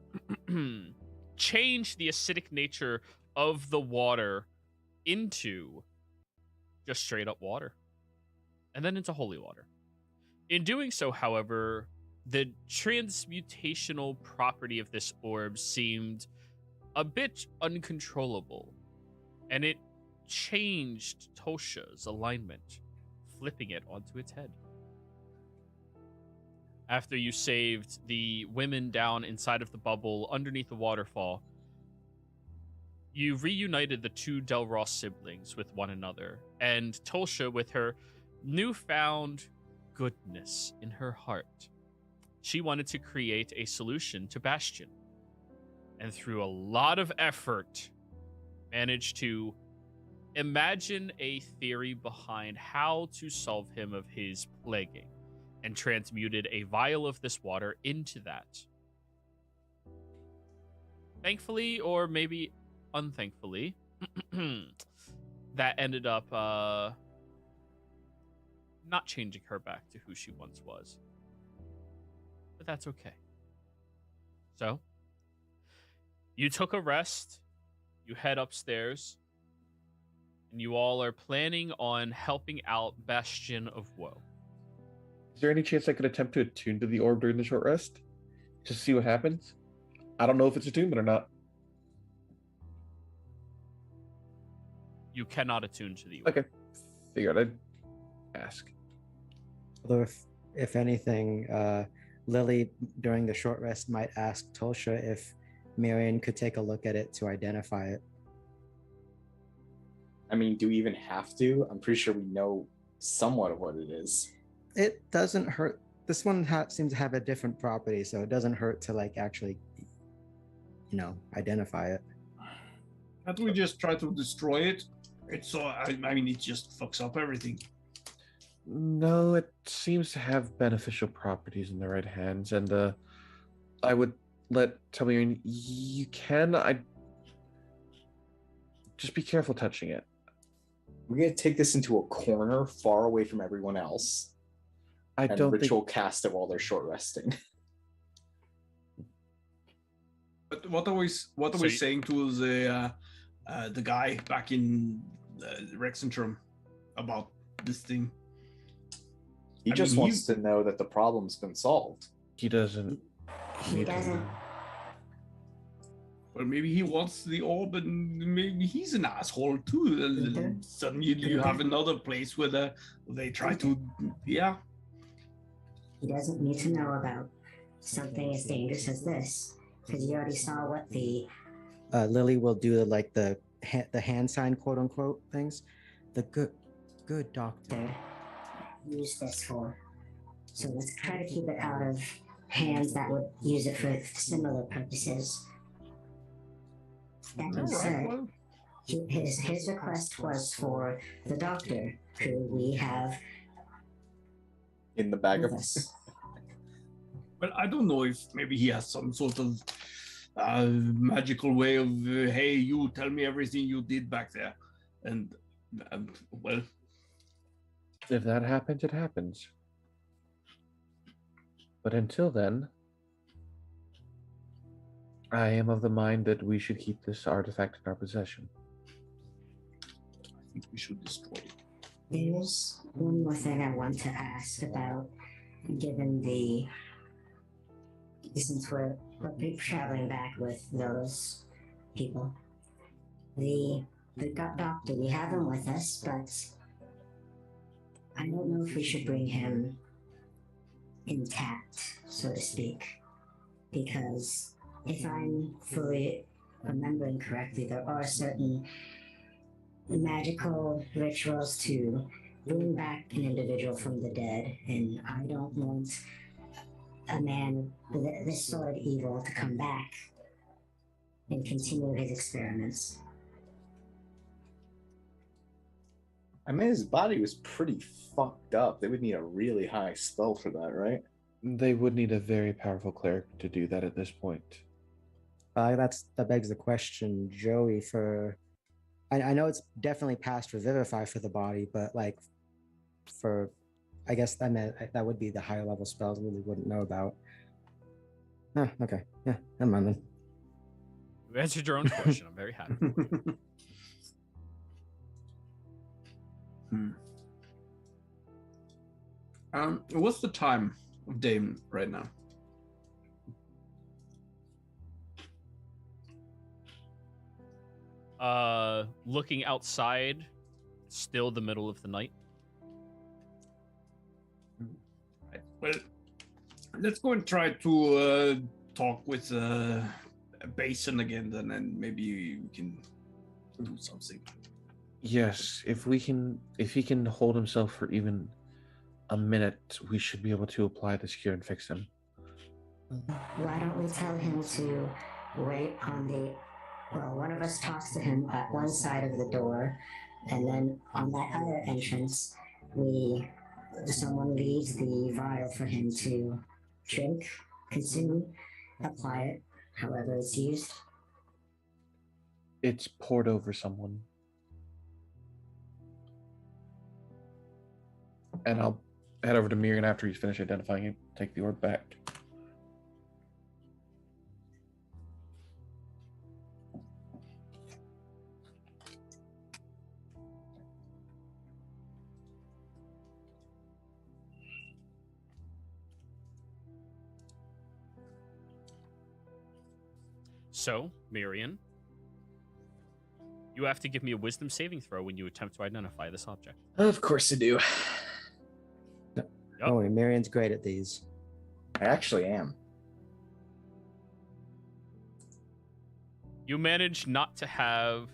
change the acidic nature of the water into just straight up water, and then into holy water. In doing so, however, the transmutational property of this orb seemed a bit uncontrollable, and it changed Tosha's alignment, flipping it onto its head. After you saved the women down inside of the bubble underneath the waterfall, you reunited the two Delros siblings with one another, and Tolsha, with her newfound goodness in her heart, she wanted to create a solution to Bastion, and through a lot of effort, managed to imagine a theory behind how to solve him of his plaguing, and transmuted a vial of this water into that. Thankfully, or maybe unthankfully, that ended up not changing her back to who she once was. But that's okay. So, you took a rest, you head upstairs, and you all are planning on helping out Bastion of Woe. Is there any chance I could attempt to attune to the orb during the short rest? Just to see what happens? I don't know if it's attunement or not. You cannot attune to the orb. Okay. Figured I'd ask. Although, if anything, Lily, during the short rest, might ask Tolsha if Marion could take a look at it to identify it. I mean, do we even have to? I'm pretty sure we know somewhat of what it is. It doesn't hurt. This one seems to have a different property, so it doesn't hurt to actually, identify it. Can't we just try to destroy it? It's so. I mean, it just fucks up everything. No, it seems to have beneficial properties in the right hands, and I would tell me you can. I just be careful touching it. We're gonna take this into a corner, far away from everyone else. I and don't ritual think... cast it while they're short resting. But what are we saying to the guy back in Rexentrum about this thing? He just wants to know that the problem's been solved. He doesn't. He doesn't. Well, maybe he wants the orb, and maybe he's an asshole too. And suddenly you have another place where they try to, yeah. He doesn't need to know about something as dangerous as this, because you already saw what the... Lily will do the hand sign, quote unquote, things. The good doctor used this for. So let's try to keep it out of hands that would use it for similar purposes. That being said, his request was for the doctor, who we have in the bag of us. But I don't know if maybe he has some sort of magical way of, hey, you tell me everything you did back there. And, well... If that happens, it happens. But until then, I am of the mind that we should keep this artifact in our possession. I think we should destroy it. There's one more thing I want to ask about, given since we're traveling back with those people. The doctor, we have him with us, but I don't know if we should bring him intact, so to speak. because if I'm fully remembering correctly, there are certain magical rituals to bring back an individual from the dead, and I don't want a man with this sort of evil to come back and continue his experiments. I mean, his body was pretty fucked up. They would need a really high spell for that, right? They would need a very powerful cleric to do that at this point. That begs the question, Joey. I know it's definitely past Revivify for the body, but like for, I guess that would be the higher level spells we really wouldn't know about. Oh, okay. Yeah, never mind then. You answered your own question. I'm very happy for you. What's the time of day right now? Looking outside, still the middle of the night. Right. Well, let's go and try to talk with Basin again, then, and maybe we can do something. Yes, if he can hold himself for even a minute, we should be able to apply this cure and fix him. Why don't we tell him to wait on one of us talks to him at one side of the door, and then on that other entrance, someone leaves the vial for him to drink, consume, apply it, however it's used. It's poured over someone. And I'll head over to Miriam after he's finished identifying it, take the orb back. So, Miriam, you have to give me a wisdom saving throw when you attempt to identify this object. Of course I do. Oh, Miriam's great at these. I actually am. You manage not to have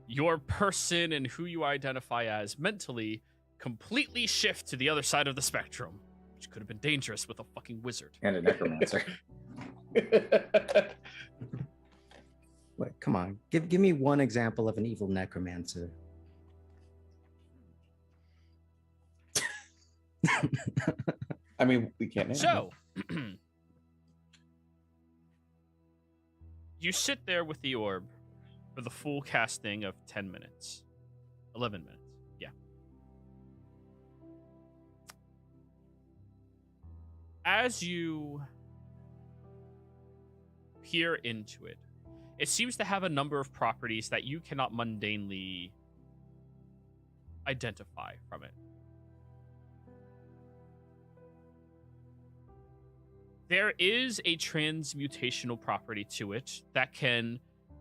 your person and who you identify as mentally completely shift to the other side of the spectrum, which could have been dangerous with a fucking wizard. And a necromancer. Wait, come on. Give me one example of an evil necromancer. I mean, we can't name So, you sit there with the orb for the full casting of 10 minutes. 11 minutes, yeah. As you peer into it, it seems to have a number of properties that you cannot mundanely identify from it. There is a transmutational property to it that can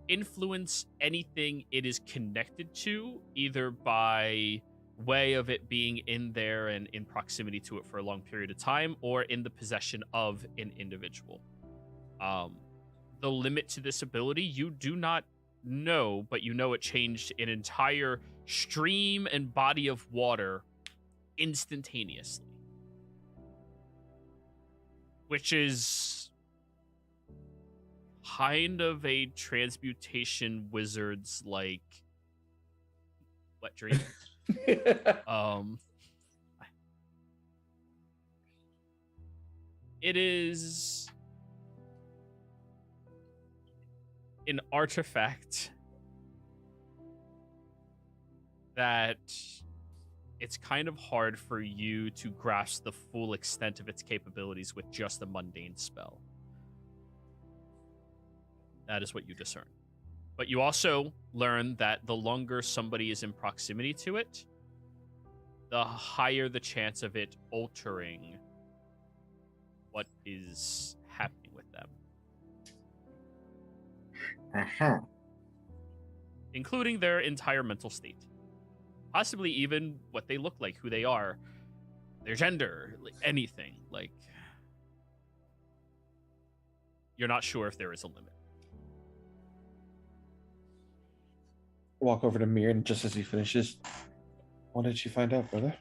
influence anything it is connected to, either by way of it being in there and in proximity to it for a long period of time, or in the possession of an individual. The limit to this ability, you do not know, but you know it changed an entire stream and body of water instantaneously. Which is kind of a transmutation wizard's like wet dream. It is an artifact that it's kind of hard for you to grasp the full extent of its capabilities with just a mundane spell. That is what you discern. But you also learn that the longer somebody is in proximity to it, the higher the chance of it altering what is happening with them. Uh-huh. Including their entire mental state. Possibly even what they look like, who they are, their gender, anything. Like, you're not sure if there is a limit. Walk over to Mir, and just as he finishes, what did you find out, brother?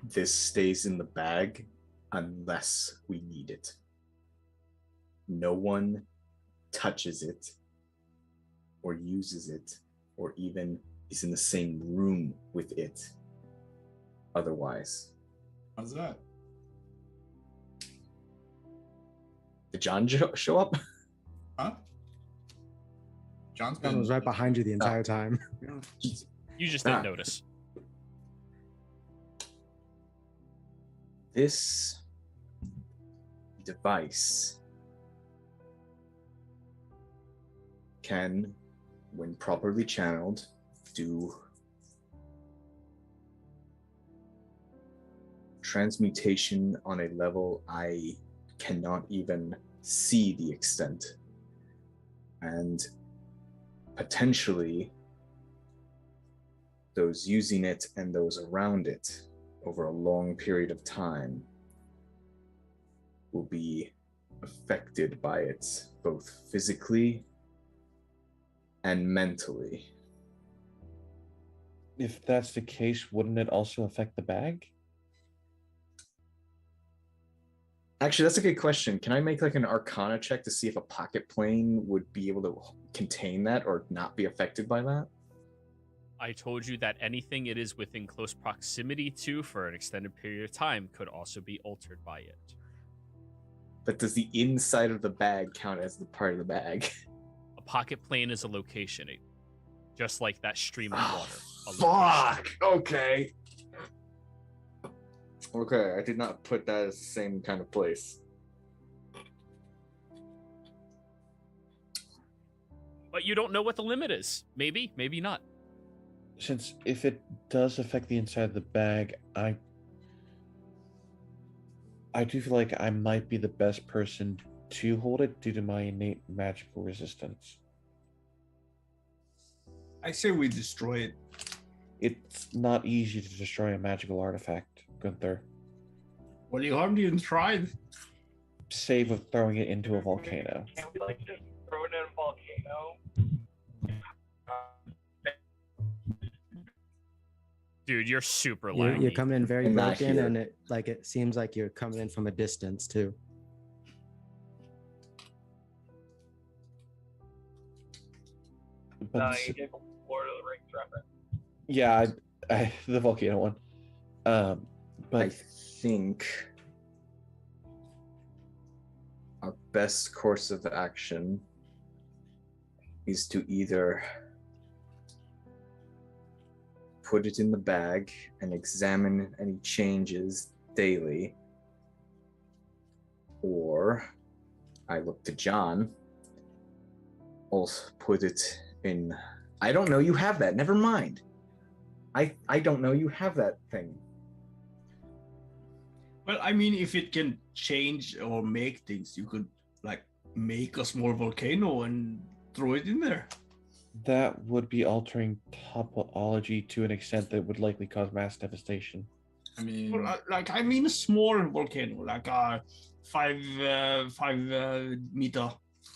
This stays in the bag unless we need it. No one touches it or uses it or even is in the same room with it otherwise. How's that? Did John show up? Huh? John's John been was right behind you the entire time. You just didn't notice. This device can, when properly channeled, do transmutation on a level I cannot even see the extent. And potentially those using it and those around it over a long period of time will be affected by it both physically and mentally. If that's the case, wouldn't it also affect the bag? Actually, that's a good question. Can I make like an Arcana check to see if a pocket plane would be able to contain that or not be affected by that? I told you that anything it is within close proximity to for an extended period of time could also be altered by it. But does the inside of the bag count as the part of the bag? A pocket plane is a location, just like that stream of water. Fuck! Okay. Okay, I did not put that as the same kind of place. But you don't know what the limit is. Maybe, maybe not. Since if it does affect the inside of the bag, I do feel like I might be the best person to hold it due to my innate magical resistance. I say we destroy it. It's not easy to destroy a magical artifact, Gunther. What do you harm you tried? Save of throwing it into a volcano. Can we like just throw it in a volcano? Dude, you're super You're laggy. coming in very I'm not broken, here. and it seems like you're coming in from a distance too. But No, you gave a Lord of the Rings reference. yeah, the volcano one. I But think our best course of action is to either put it in the bag and examine any changes daily, or I look to John, also put it in. I don't know you have that. Never mind. I don't know you have that thing. Well, I mean, if it can change or make things, you could like make a small volcano and throw it in there. that would be altering topology to an extent that would likely cause mass devastation. I mean, Well, I mean a small volcano, like a 5 meter.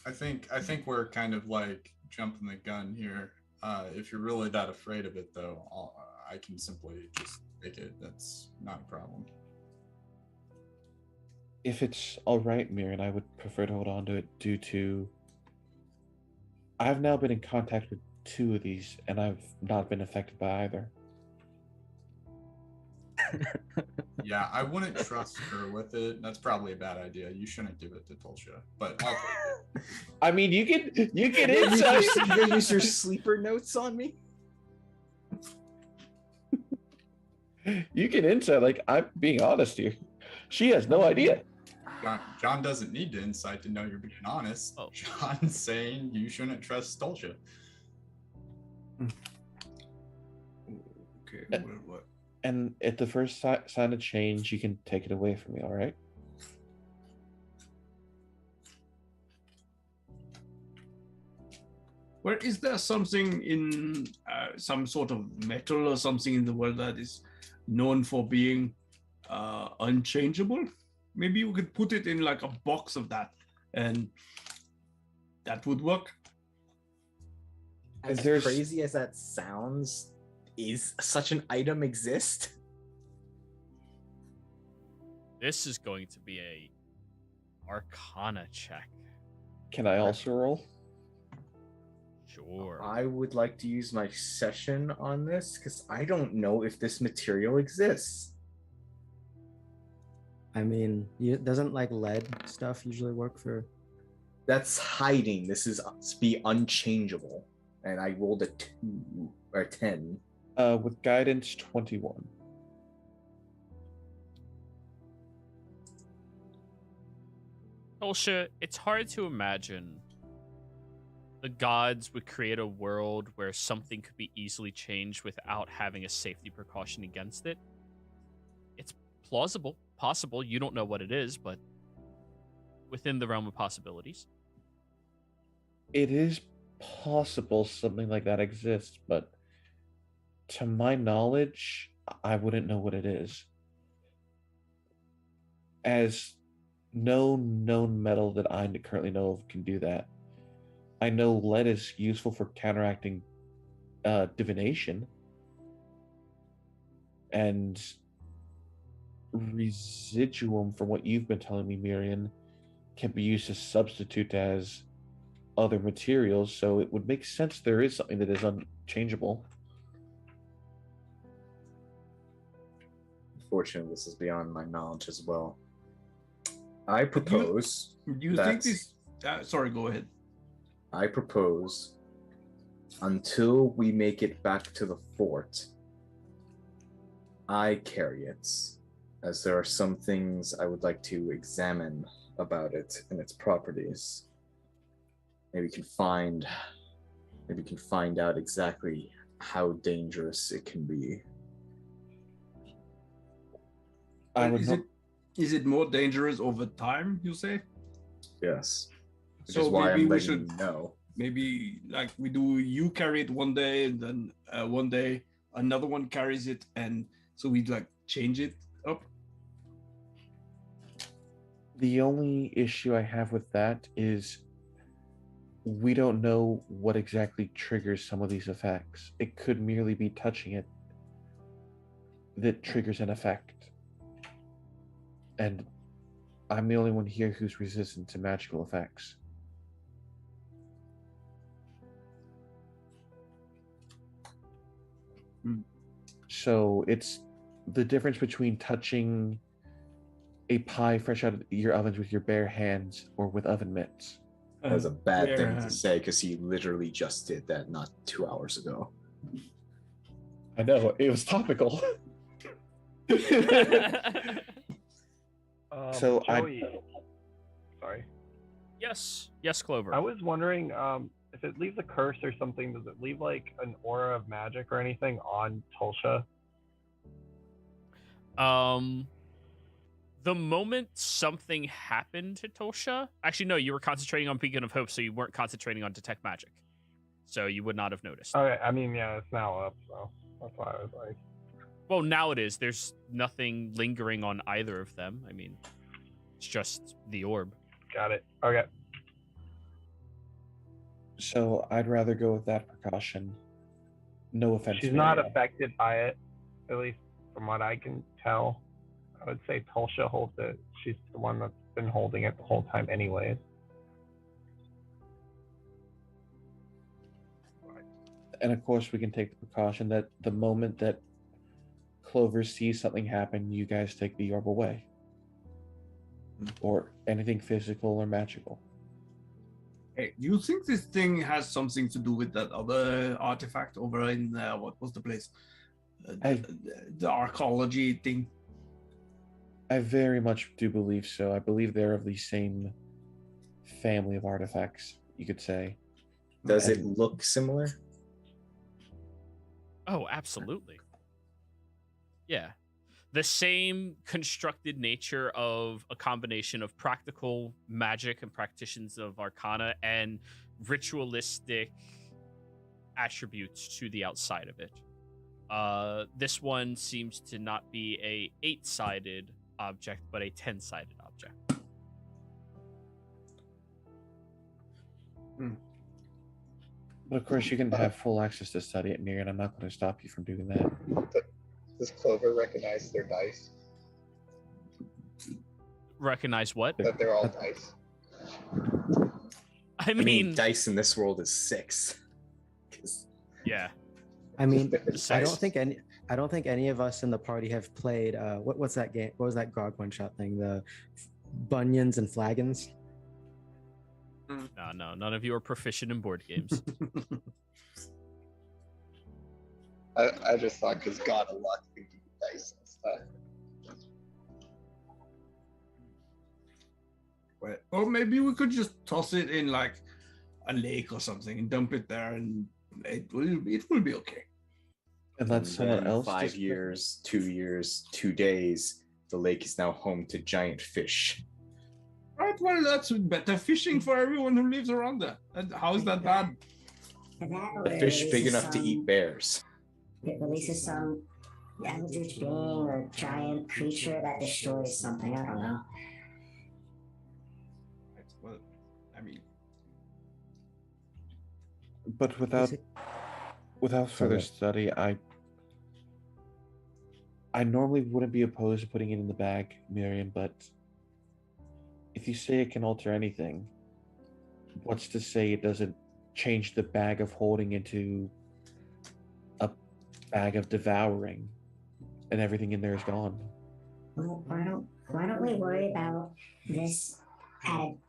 I think we're kind of like jumping the gun here. If you're really that afraid of it, though, I can simply just take it. That's not a problem. If it's all right, Mirren, I would prefer to hold on to it due to I've now been in contact with 2 of these, and I've not been affected by either. Yeah, I wouldn't trust her with it. That's probably a bad idea. You shouldn't give it to Tulsha. But I'll take it. I mean, you can You insight. use your sleeper notes on me? You can insight. Like, I'm being honest here. She has no idea. John doesn't need to insight to know you're being honest. Oh. John's saying you shouldn't trust Stolcha. Okay, what? And at the first sign of change, you can take it away from me, all right? Well, is there something in some sort of metal or something in the world that is known for being unchangeable? maybe you could put it in like a box of that, and that would work. As There's- crazy as that sounds, is such an item exist? This is going to be a Arcana check. Can I also roll? Sure. I would like to use my session on this because I don't know if this material exists. I mean, doesn't like lead stuff usually work for? That's hiding. This is be unchangeable. And I rolled a 2 or 10. With guidance 21. Tulsha, it's hard to imagine the gods would create a world where something could be easily changed without having a safety precaution against it. It's plausible, possible. You don't know what it is, but within the realm of possibilities. It is possible something like that exists, but to my knowledge, I wouldn't know what it is. As no known metal that I currently know of can do that. I know lead is useful for counteracting divination, and residuum, from what you've been telling me, Miriam, can be used to substitute as other materials, so it would make sense there is something that is unchangeable. Unfortunately, this is beyond my knowledge as well. I propose. Do you think this? Sorry, go ahead. I propose, until we make it back to the fort, I carry it, as there are some things I would like to examine about it and its properties. Maybe we can find out exactly how dangerous it can be. Is it more dangerous over time, you say? Yes. Which So is why maybe I'm we letting should- you know. Maybe like we do, you carry it one day, and then one day another one carries it, and so we like change it up. The only issue I have with that is we don't know what exactly triggers some of these effects. It could merely be touching it that triggers an effect. And I'm the only one here who's resistant to magical effects. So it's the difference between touching a pie fresh out of your ovens with your bare hands or with oven mitts. That's a bad Bare thing to hand. say because he literally just did that not 2 hours ago. I know, it was topical. So Joey, sorry. Yes, Clover. I was wondering if it leaves a curse or something, does it leave like an aura of magic or anything on Tulsha? The moment something happened to Tulsha, actually no, you were concentrating on Beacon of Hope, so you weren't concentrating on Detect Magic, so you would not have noticed. Okay, I mean, yeah, it's now up, so that's why I was like. Well, now it is. There's nothing lingering on either of them. I mean, it's just the orb. Got it. Okay. So I'd rather go with that precaution. No offense. She's not Maria. affected by it, at least from what I can tell. I would say Tulsha holds it. She's the one that's been holding it the whole time anyways. And of course, we can take the precaution that the moment that Clover sees something happen, you guys take the orb away. Or anything physical or magical. Hey, do you think this thing has something to do with that other artifact over in what was the place? The archaeology thing. I very much do believe so. I believe they're of the same family of artifacts, you could say. Does it look similar? Oh, absolutely. Yeah. The same constructed nature of a combination of practical magic and practitioners of arcana and ritualistic attributes to the outside of it. This one seems to not be a 8-sided object, but a 10-sided object. But of course, you can have full access to study it, Miriam. I'm not going to stop you from doing that. Does Clover recognize their dice? Recognize what? That they're all dice. I I mean, mean, dice in this world is 6. 'Cause yeah. I mean, I Six. don't think any of us in the party have played. What's that game? What was that Grog one shot thing? The Bunions and Flagons. No, none of you are proficient in board games. I just thought because God of Luck could do dice and stuff. Wait, or maybe we could just toss it in like a lake or something and dump it there, and it will be okay. And let someone then else 5 just- years, 2 years, 2 days, the lake is now home to giant fish. Right, well, that's better fishing for everyone who lives around there. And how is that bad? The fish big enough to eat bears. It releases some eldritch being or giant creature that destroys something. I don't know. Right, well, I mean, But without further So- study, I normally wouldn't be opposed to putting it in the bag, Miriam, but if you say it can alter anything, what's to say it doesn't change the bag of holding into a bag of devouring and everything in there is gone? Well, why don't we worry about this?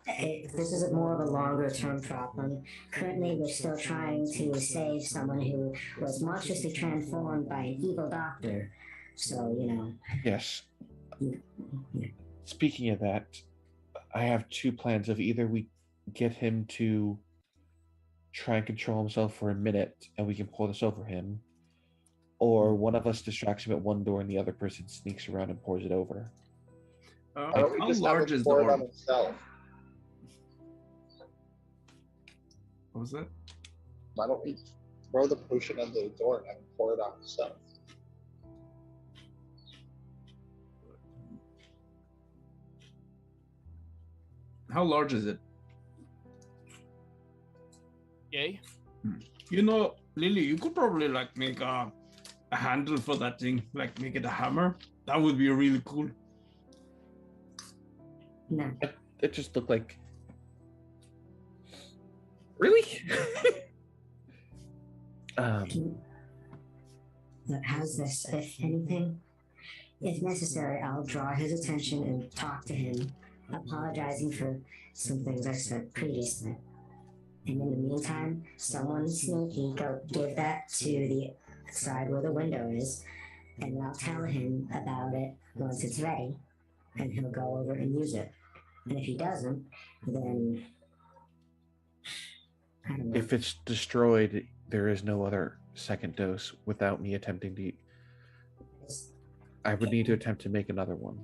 This is more of a longer term problem. Currently, we're still trying to save someone who was monstrously transformed by an evil doctor. So, you know. Yes. Yeah. Speaking of that, I have 2 plans of either we get him to try and control himself for a minute and we can pull this over him, or one of us distracts him at one door and the other person sneaks around and pours it over. Why don't we how just large have him is the pour it on orb? himself? What was that? Why don't we throw the potion under the door and have him pour it on himself? How large is it? Yay. You know, Lily, you could probably like make a handle for that thing, like make it a hammer. That would be really cool. No. It just looked like. Really? Look, how's this? If anything, if necessary, I'll draw his attention and talk to him, apologizing for some things I said previously. And in the meantime, someone sneaky go give that to the side where the window is, and I'll tell him about it once it's ready, and he'll go over and use it. And if he doesn't, then I don't know. If it's destroyed, there is no other second dose without me attempting to. I would need to attempt to make another one.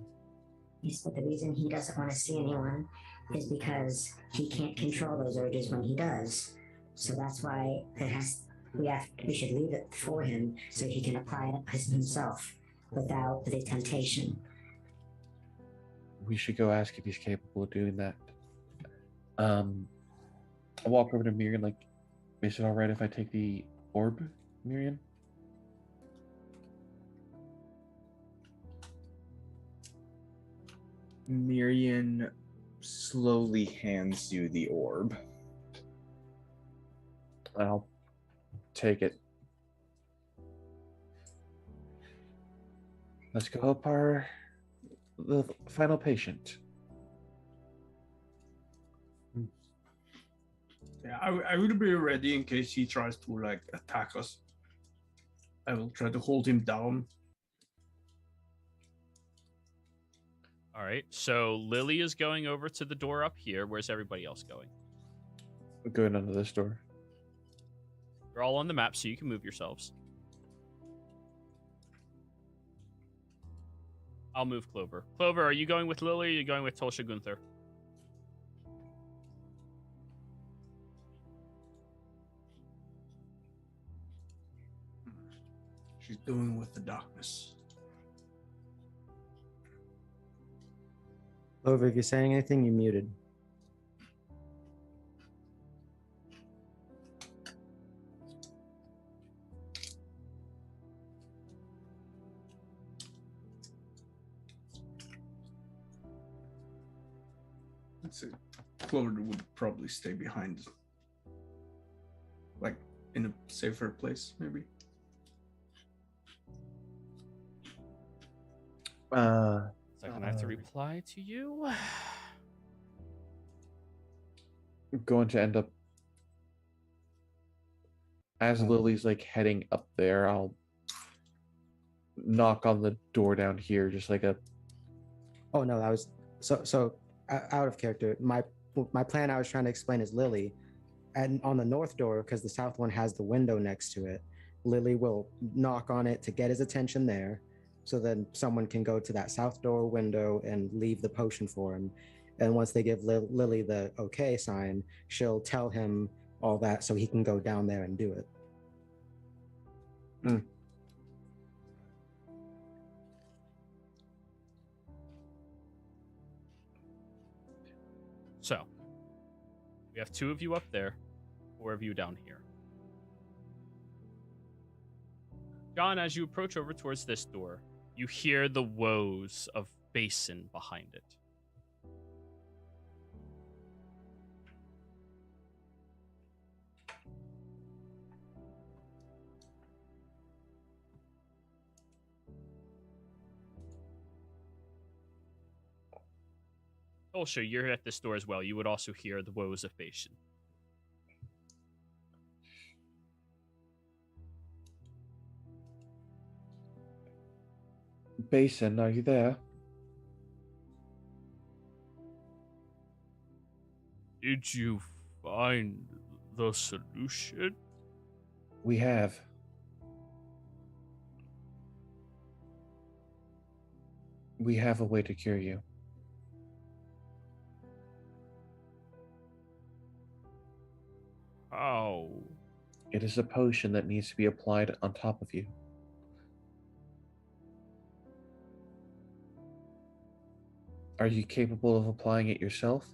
Yes, but the reason he doesn't want to see anyone is because he can't control those urges when he does. So that's why we should leave it for him so he can apply it himself without the temptation. We should go ask if he's capable of doing that. I walk over to Miriam, like, is it all right if I take the orb, Miriam? Miriam slowly hands you the orb. I'll take it. Let's go help the final patient. Yeah, I will be ready in case he tries to like attack us. I will try to hold him down. All right. So Lily is going over to the door up here. Where's everybody else going? Going under this door. You're all on the map, so you can move yourselves. I'll move Clover. Clover, are you going with Lily or are you going with Tosha Gunther? She's doing with the darkness. Over, if you're saying anything, you're muted. say Clover would probably stay behind, like in a safer place, maybe. Second, I have to reply to you. Going to end up as Lily's like heading up there. I'll knock on the door down here, just like a. Oh no, that was so out of character. My plan I was trying to explain is Lily, and on the north door, because the south one has the window next to it, Lily will knock on it to get his attention there, so then someone can go to that south door window and leave the potion for him. And once they give Lily the okay sign, she'll tell him all that so he can go down there and do it. So, we have 2 of you up there, 4 of you down here. John, as you approach over towards this door, you hear the woes of Basin behind it. Also, you're at this door as well. You would also hear the woes of Basin. Basin, are you there? Did you find the solution? We have. We have a way to cure you. How? It is a potion that needs to be applied on top of you. Are you capable of applying it yourself?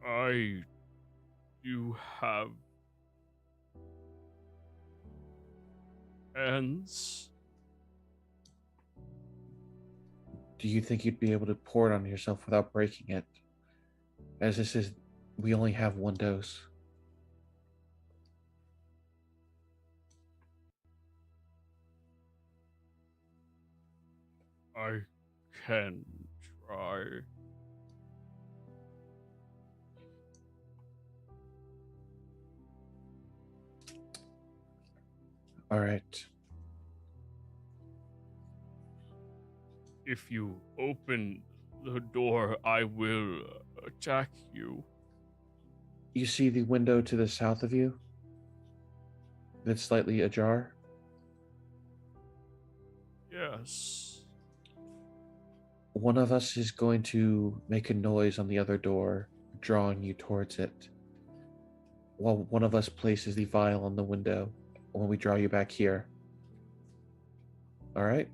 I do have hands. Do you think you'd be able to pour it on yourself without breaking it? As this is, we only have 1 dose. I can try. All right. If you open the door, I will attack you. You see the window to the south of you? That's slightly ajar? Yes. One of us is going to make a noise on the other door, drawing you towards it, while one of us places the vial on the window when we draw you back here. All right?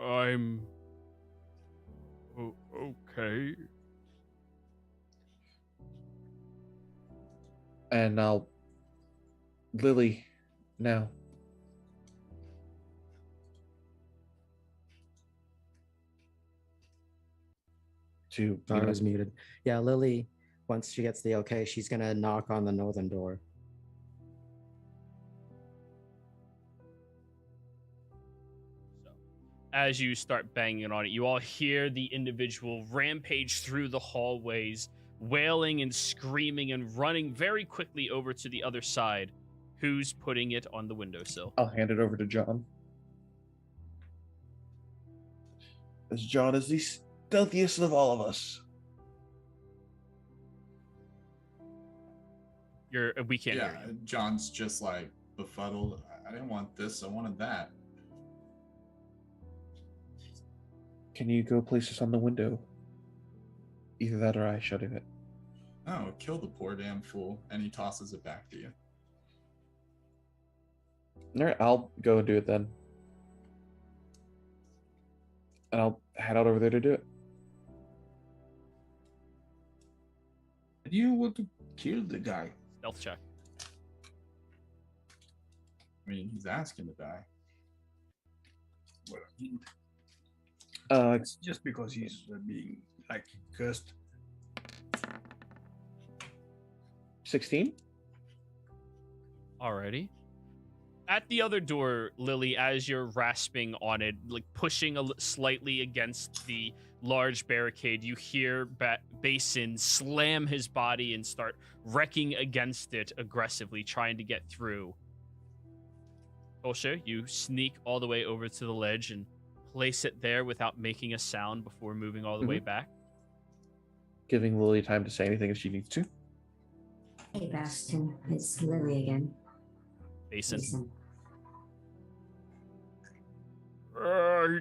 I'm okay. And I'll... Lily, now. I was muted. Yeah, Lily, once she gets the okay, she's going to knock on the northern door. As you start banging on it, you all hear the individual rampage through the hallways, wailing and screaming and running very quickly over to the other side. Who's putting it on the windowsill? I'll hand it over to John. As John is the stealthiest of all of us. We can't hear you. John's just like befuddled. I didn't want this, I wanted that. Can you go place this on the window? Either that or I shutting it. Oh, kill the poor damn fool. And he tosses it back to you. Alright, I'll go and do it then. And I'll head out over there to do it. You want to kill the guy? Stealth check. I mean, he's asking to die. Well, Uh, it's just because he's being like cursed. 16. Alrighty. At the other door, Lily, as you're rasping on it, like pushing slightly against the large barricade, you hear Basin slam his body and start wrecking against it aggressively, trying to get through. Kolsha, you sneak all the way over to the ledge and place it there without making a sound before moving all the way back. Giving Lily time to say anything if she needs to. Hey, Bastion, it's Lily again. Basin. I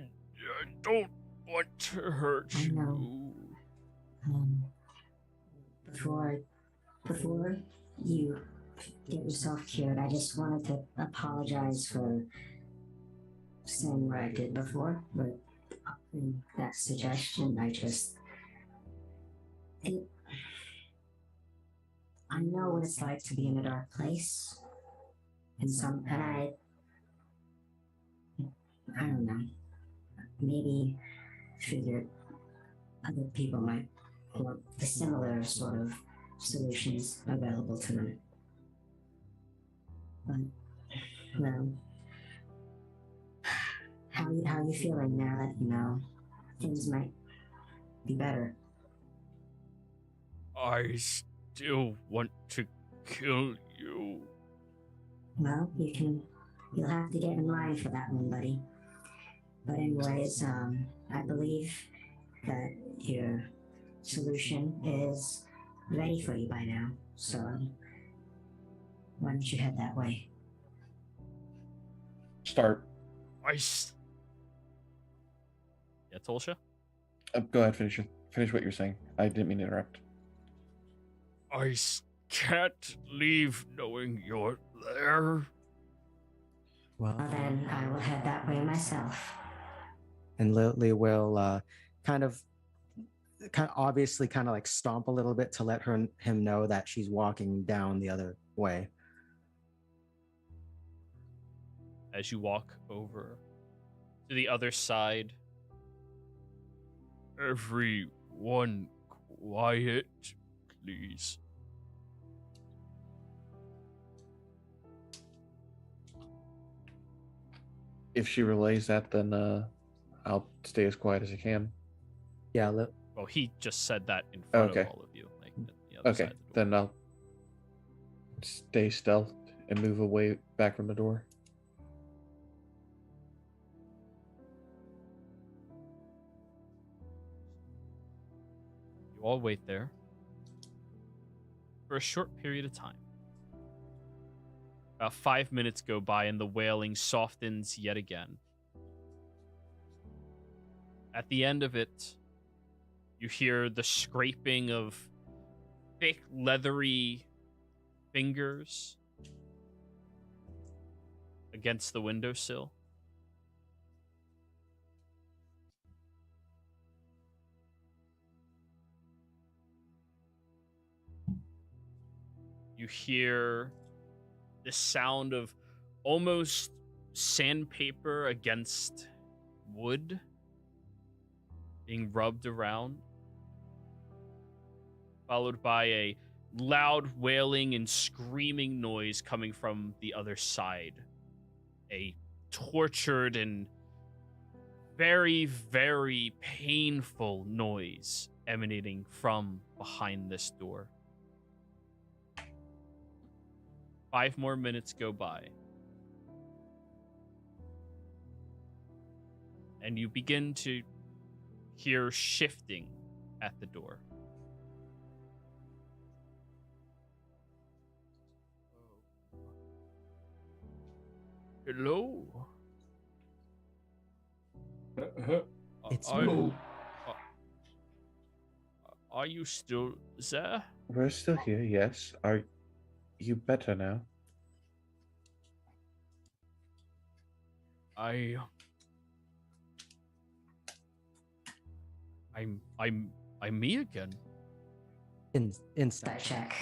don't want to hurt I know. you. Before you get yourself cured, I just wanted to apologize for saying what I did before, but in that suggestion, I know what it's like to be in a dark place, and I don't know, maybe figured other people might want the similar sort of solutions available to them. But, well, how are you feeling now that, things might be better? I still want to kill you. Well, you'll have to get in line for that one, buddy. But anyways, I believe that your solution is ready for you by now, so why don't you head that way? Start. Yeah, Tolsha? Go ahead, finish what you're saying. I didn't mean to interrupt. I can't leave knowing you're there. Well, then I will head that way myself. And Lily will kind of obviously like stomp a little bit to let him know that she's walking down the other way. As you walk over to the other side, everyone quiet, please. If she relays that, then I'll stay as quiet as I can. Yeah. Well, he just said that in front Okay. of all of you. Like, at the other Okay, side of the door. then I'll stay stealth and move away back from the door. You all wait there for a short period of time. About 5 minutes go by and the wailing softens yet again. At the end of it, you hear the scraping of thick, leathery fingers against the windowsill. You hear the sound of almost sandpaper against wood being rubbed around, followed by a loud wailing and screaming noise coming from the other side. A tortured and very, very painful noise emanating from behind this door. 5 more minutes go by. And you begin to hear shifting at the door. Hello? It's me. Are you still there? We're still here, yes. Are you better now? I'm me again. Insight check.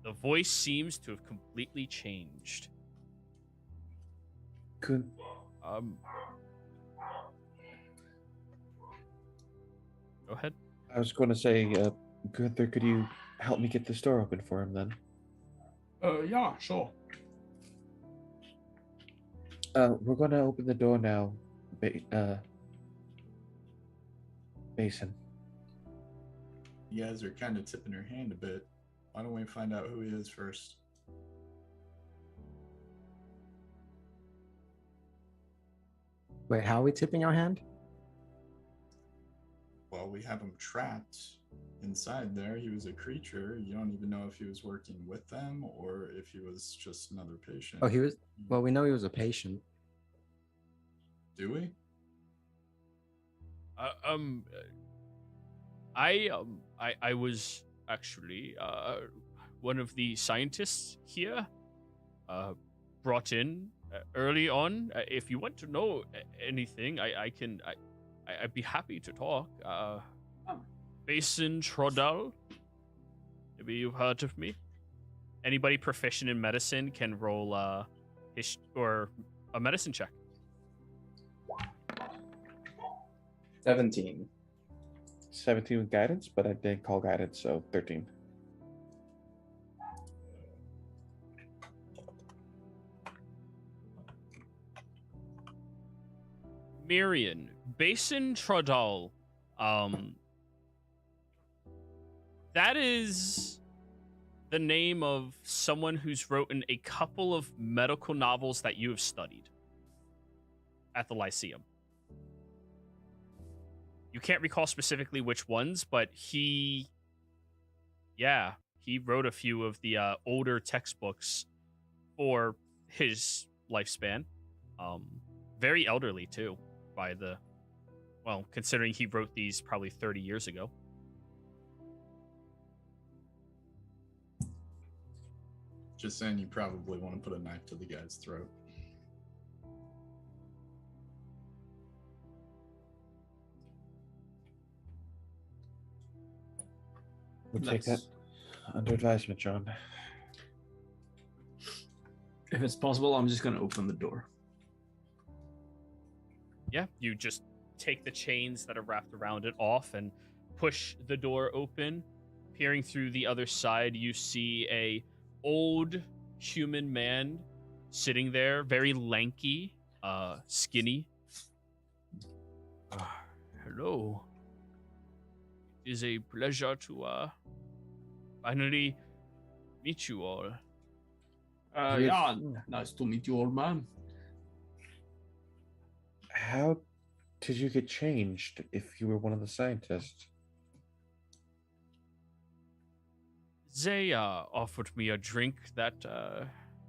The voice seems to have completely changed. Good. Go ahead. I was going to say, Gunther, could you help me get this door open for him then? Yeah, sure. We're going to open the door now, Mason. You guys are kind of tipping your hand a bit. Why don't we find out who he is first? Wait, how are we tipping our hand? Well, we have him trapped inside there. He was a creature. You don't even know if he was working with them or if he was just another patient. Oh, he was. Well, we know he was a patient. Do we? I was actually one of the scientists here, brought in early on. If you want to know anything, I'd be happy to talk. Basin Trodal. Maybe you've heard of me. Anybody proficient in medicine can roll or a medicine check. 17. 17 with guidance, but I didn't call guidance, so 13. Mirian, Basin Trodal. That is the name of someone who's written a couple of medical novels that you have studied at the Lyceum. You can't recall specifically which ones, but he wrote a few of the older textbooks for his lifespan. Very elderly too, considering he wrote these probably 30 years ago. Just saying, you probably want to put a knife to the guy's throat. We'll take that under advisement, John. If it's possible, I'm just going to open the door. Yeah, you just take the chains that are wrapped around it off and push the door open. Peering through the other side, you see a old human man sitting there, very lanky, skinny. Hello. It is a pleasure to finally meet you all. Yeah, nice to meet you, old man. How did you get changed if you were one of the scientists? They offered me a drink that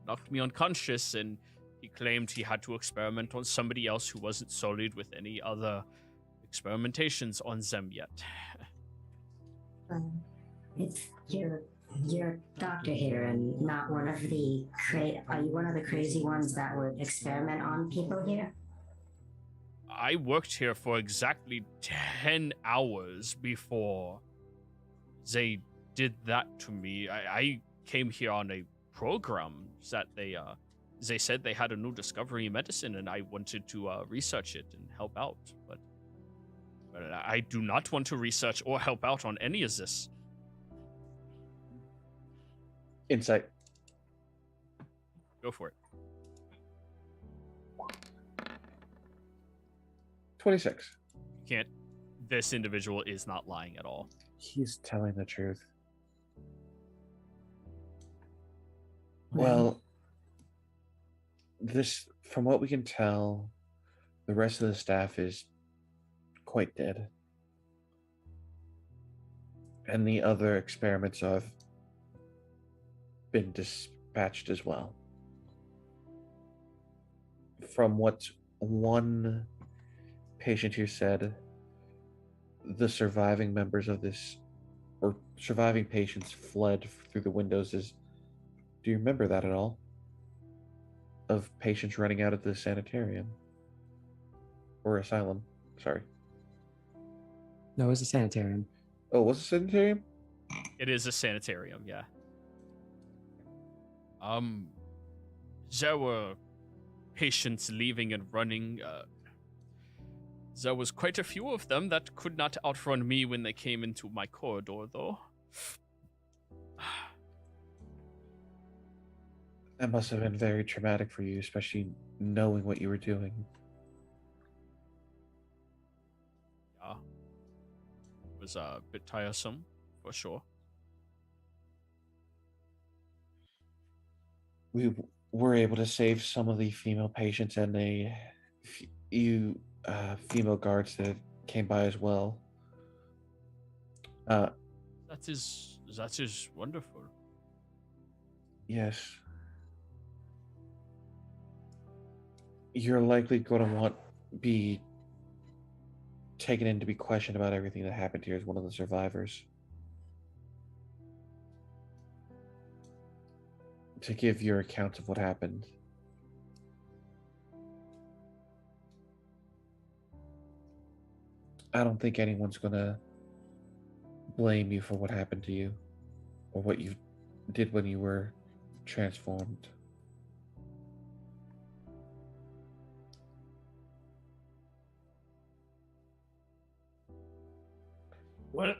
knocked me unconscious, and he claimed he had to experiment on somebody else who wasn't sullied with any other experimentations on them yet. It's you're a doctor here, and not one of the are you one of the crazy ones that would experiment on people here? I worked here for exactly 10 hours before they did that to me. I came here on a program that they said they had a new discovery in medicine, and I wanted to research it and help out. But I do not want to research or help out on any of this. Insight. Go for it. 26. Can't. This individual is not lying at all. He's telling the truth. Well, from what we can tell, the rest of the staff is quite dead. And the other experiments have been dispatched as well. From what one patient here said, the surviving members of surviving patients fled through the windows. Do you remember that at all? Of patients running out of the sanitarium? Or asylum, sorry. No, it was a sanitarium. Oh, was it a sanitarium? It is a sanitarium, yeah. There were patients leaving and running. There was quite a few of them that could not outrun me when they came into my corridor, though. That must have been very traumatic for you, especially knowing what you were doing. Yeah. It was a bit tiresome, for sure. We were able to save some of the female patients and female guards that came by as well. That is wonderful. Yes. You're likely going to be taken in to be questioned about everything that happened here as one of the survivors. To give your account of what happened. I don't think anyone's going to blame you for what happened to you or what you did when you were transformed. Well,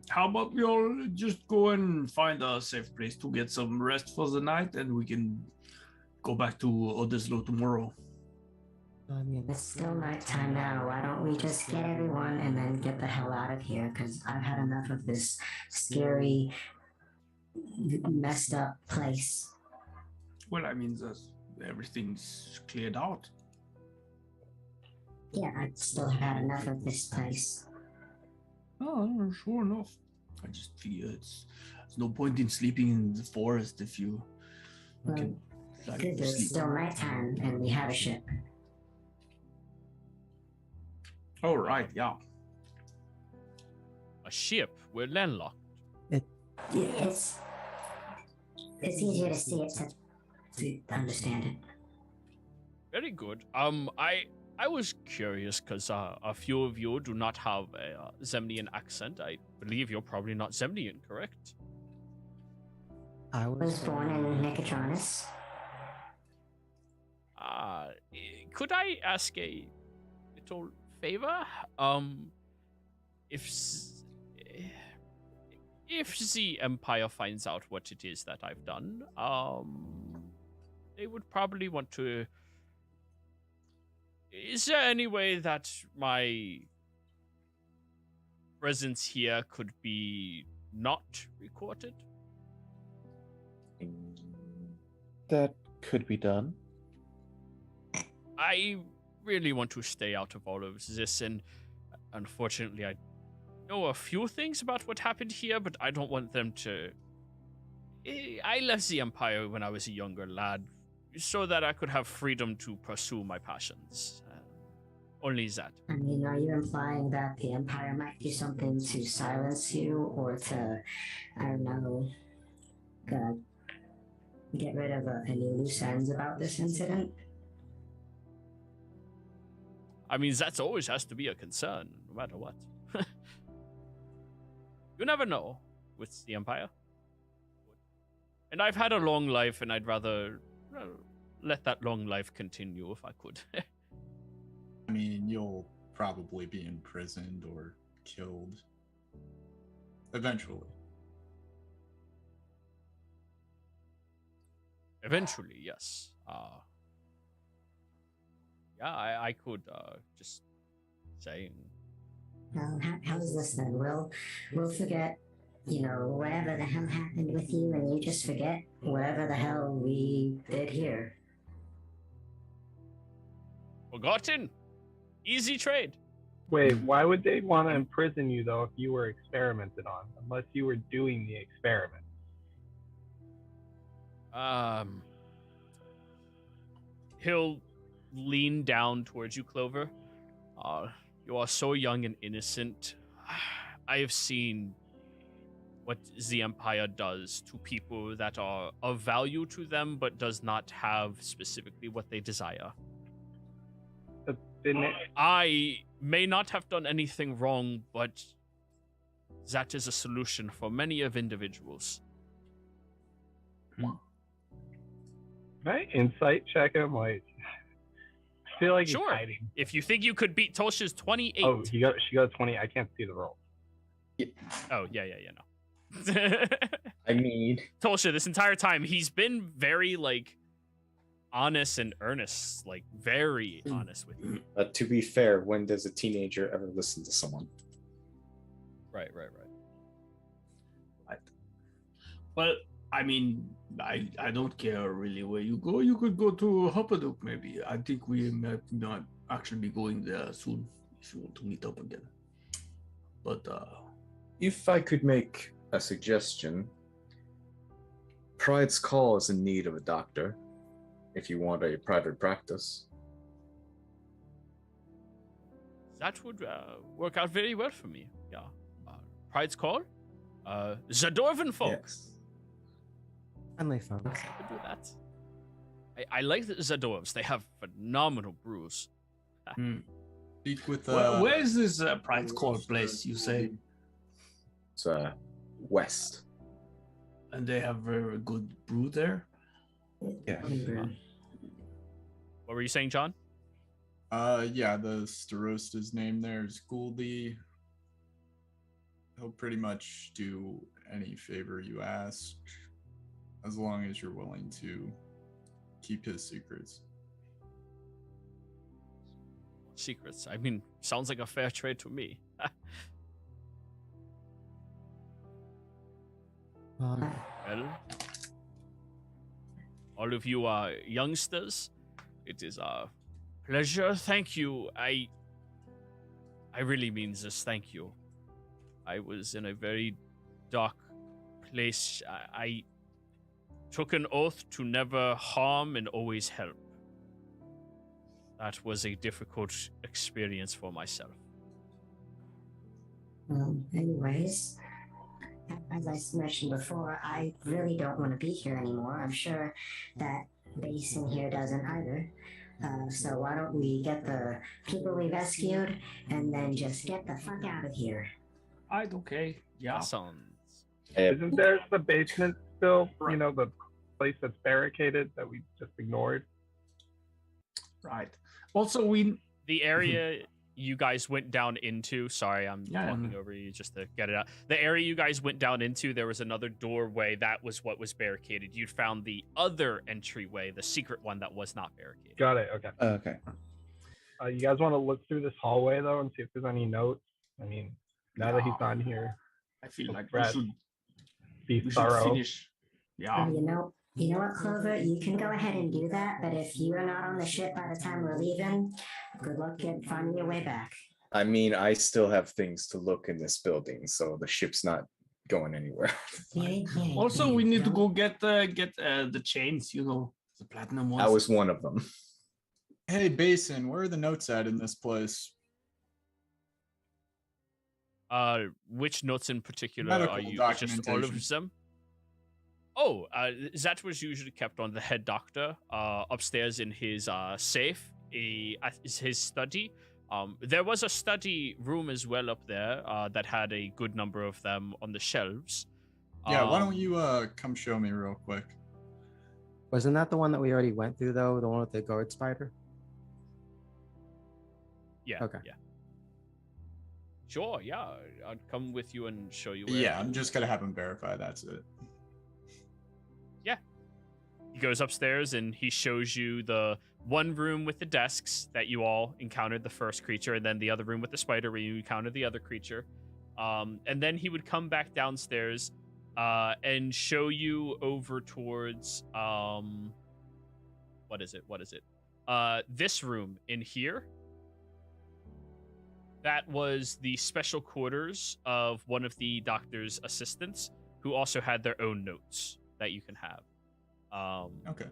how about we all just go and find a safe place to get some rest for the night, and we can go back to Odeslo tomorrow. I mean, it's still nighttime now. Why don't we just get everyone and then get the hell out of here? Because I've had enough of this scary, messed up place. Well, I mean, everything's cleared out. Yeah, I still have had enough of this place. Oh, sure enough. I just figure there's no point in sleeping in the forest if you can Good, it's sleep. still nighttime and we have a ship. Oh, right, yeah. A ship? We're landlocked. It's easier to see it to understand it. Very good. I was curious because a few of you do not have a Zemnian accent. I believe you're probably not Zemnian, correct? I was born in Mechatronis. Could I ask a little favor? If the Empire finds out what it is that I've done, they would probably want to. Is there any way that my presence here could be not recorded? That could be done. I really want to stay out of all of this, and unfortunately, I know a few things about what happened here, but I don't want them to. I left the Empire when I was a younger lad, so that I could have freedom to pursue my passions. Only that. I mean, are you implying that the Empire might do something to silence you or to, I don't know, get rid of any loose ends about this incident? I mean, that always has to be a concern, no matter what. You never know with the Empire. And I've had a long life, and I'd rather let that long life continue if I could. I mean, you'll probably be imprisoned or killed eventually. Eventually, yes. Yeah, I could just saying. Well, how's this then? We'll forget, whatever the hell happened with you, and you just forget whatever the hell we did here. Forgotten? Easy trade. Wait, why would they want to imprison you, though, if you were experimented on? Unless you were doing the experiment. He'll lean down towards you, Clover. You are so young and innocent. I have seen what the Empire does to people that are of value to them, but does not have specifically what they desire. I may not have done anything wrong, but that is a solution for many of individuals. Can I insight check him? Like, I feel like Sure. he's hiding. If you think you could beat Tolsha's 28. Oh, she got 20. I can't see the roll. Oh, yeah, no. I mean, Tolsha, this entire time, he's been very, like, honest and earnest. Like, very honest with you. to be fair, when does a teenager ever listen to someone? Right. Well, I mean, I don't care really where you go. You could go to Huppadook, maybe. I think we might not actually be going there soon if you want to meet up again. But If I could make a suggestion, Pride's Call is in need of a doctor. If you want a private practice, That would work out very well for me. Yeah. Pride's Call? The Dwarven folks. Friendly folks. I could do that. I like the Dwarves. They have phenomenal brews. Speak with where is this Pride's Call place, you say? it's west. And they have very good brew there? Yeah. What were you saying, John? Yeah, the Starosta's name there is Gouldy. He'll pretty much do any favor you ask, as long as you're willing to keep his secrets. Secrets. I mean, sounds like a fair trade to me. Well, all of you youngsters, it is a pleasure. Thank you. I really mean this. Thank you. I was in a very dark place. I took an oath to never harm and always help. That was a difficult experience for myself. Anyways, as I mentioned before, I really don't want to be here anymore. I'm sure that Basin here doesn't either. So why don't we get the people we rescued and then just get the fuck out of here? Okay. Yeah. That sounds... Isn't there the basement still? You know, the place that's barricaded that we just ignored? Right. Also, the area you guys went down into, sorry, I'm talking over you just to get it out. The area you guys went down into, there was another doorway. That was what was barricaded. You found the other entryway, the secret one that was not barricaded. Got it. Okay. Okay. You guys want to look through this hallway, though, and see if there's any notes? I mean, now that he's on here, I feel like we should thorough. finish. Yeah. You know what, Clover? You can go ahead and do that, but if you are not on the ship by the time we're leaving, good luck finding your way back. I mean, I still have things to look in this building, so the ship's not going anywhere. Also, we need to go get the chains, you know, the platinum ones. That was one of them. Hey, Basin, where are the notes at in this place? Which notes in particular Medical are you? Just all documentation. of them? Oh, that was usually kept on the head doctor upstairs in his safe, his study. There was a study room as well up there that had a good number of them on the shelves. Yeah, why don't you come show me real quick? Wasn't that the one that we already went through, though? The one with the guard spider? Yeah. Okay. Yeah. Sure. Yeah, I'd come with you and show you. Yeah, I'm just gonna have him verify. That's it. Yeah. He goes upstairs and he shows you the one room with the desks that you all encountered the first creature, and then the other room with the spider where you encountered the other creature. And then he would come back downstairs and show you over towards what is it? This room in here. That was the special quarters of one of the doctor's assistants, who also had their own notes that you can have. Okay.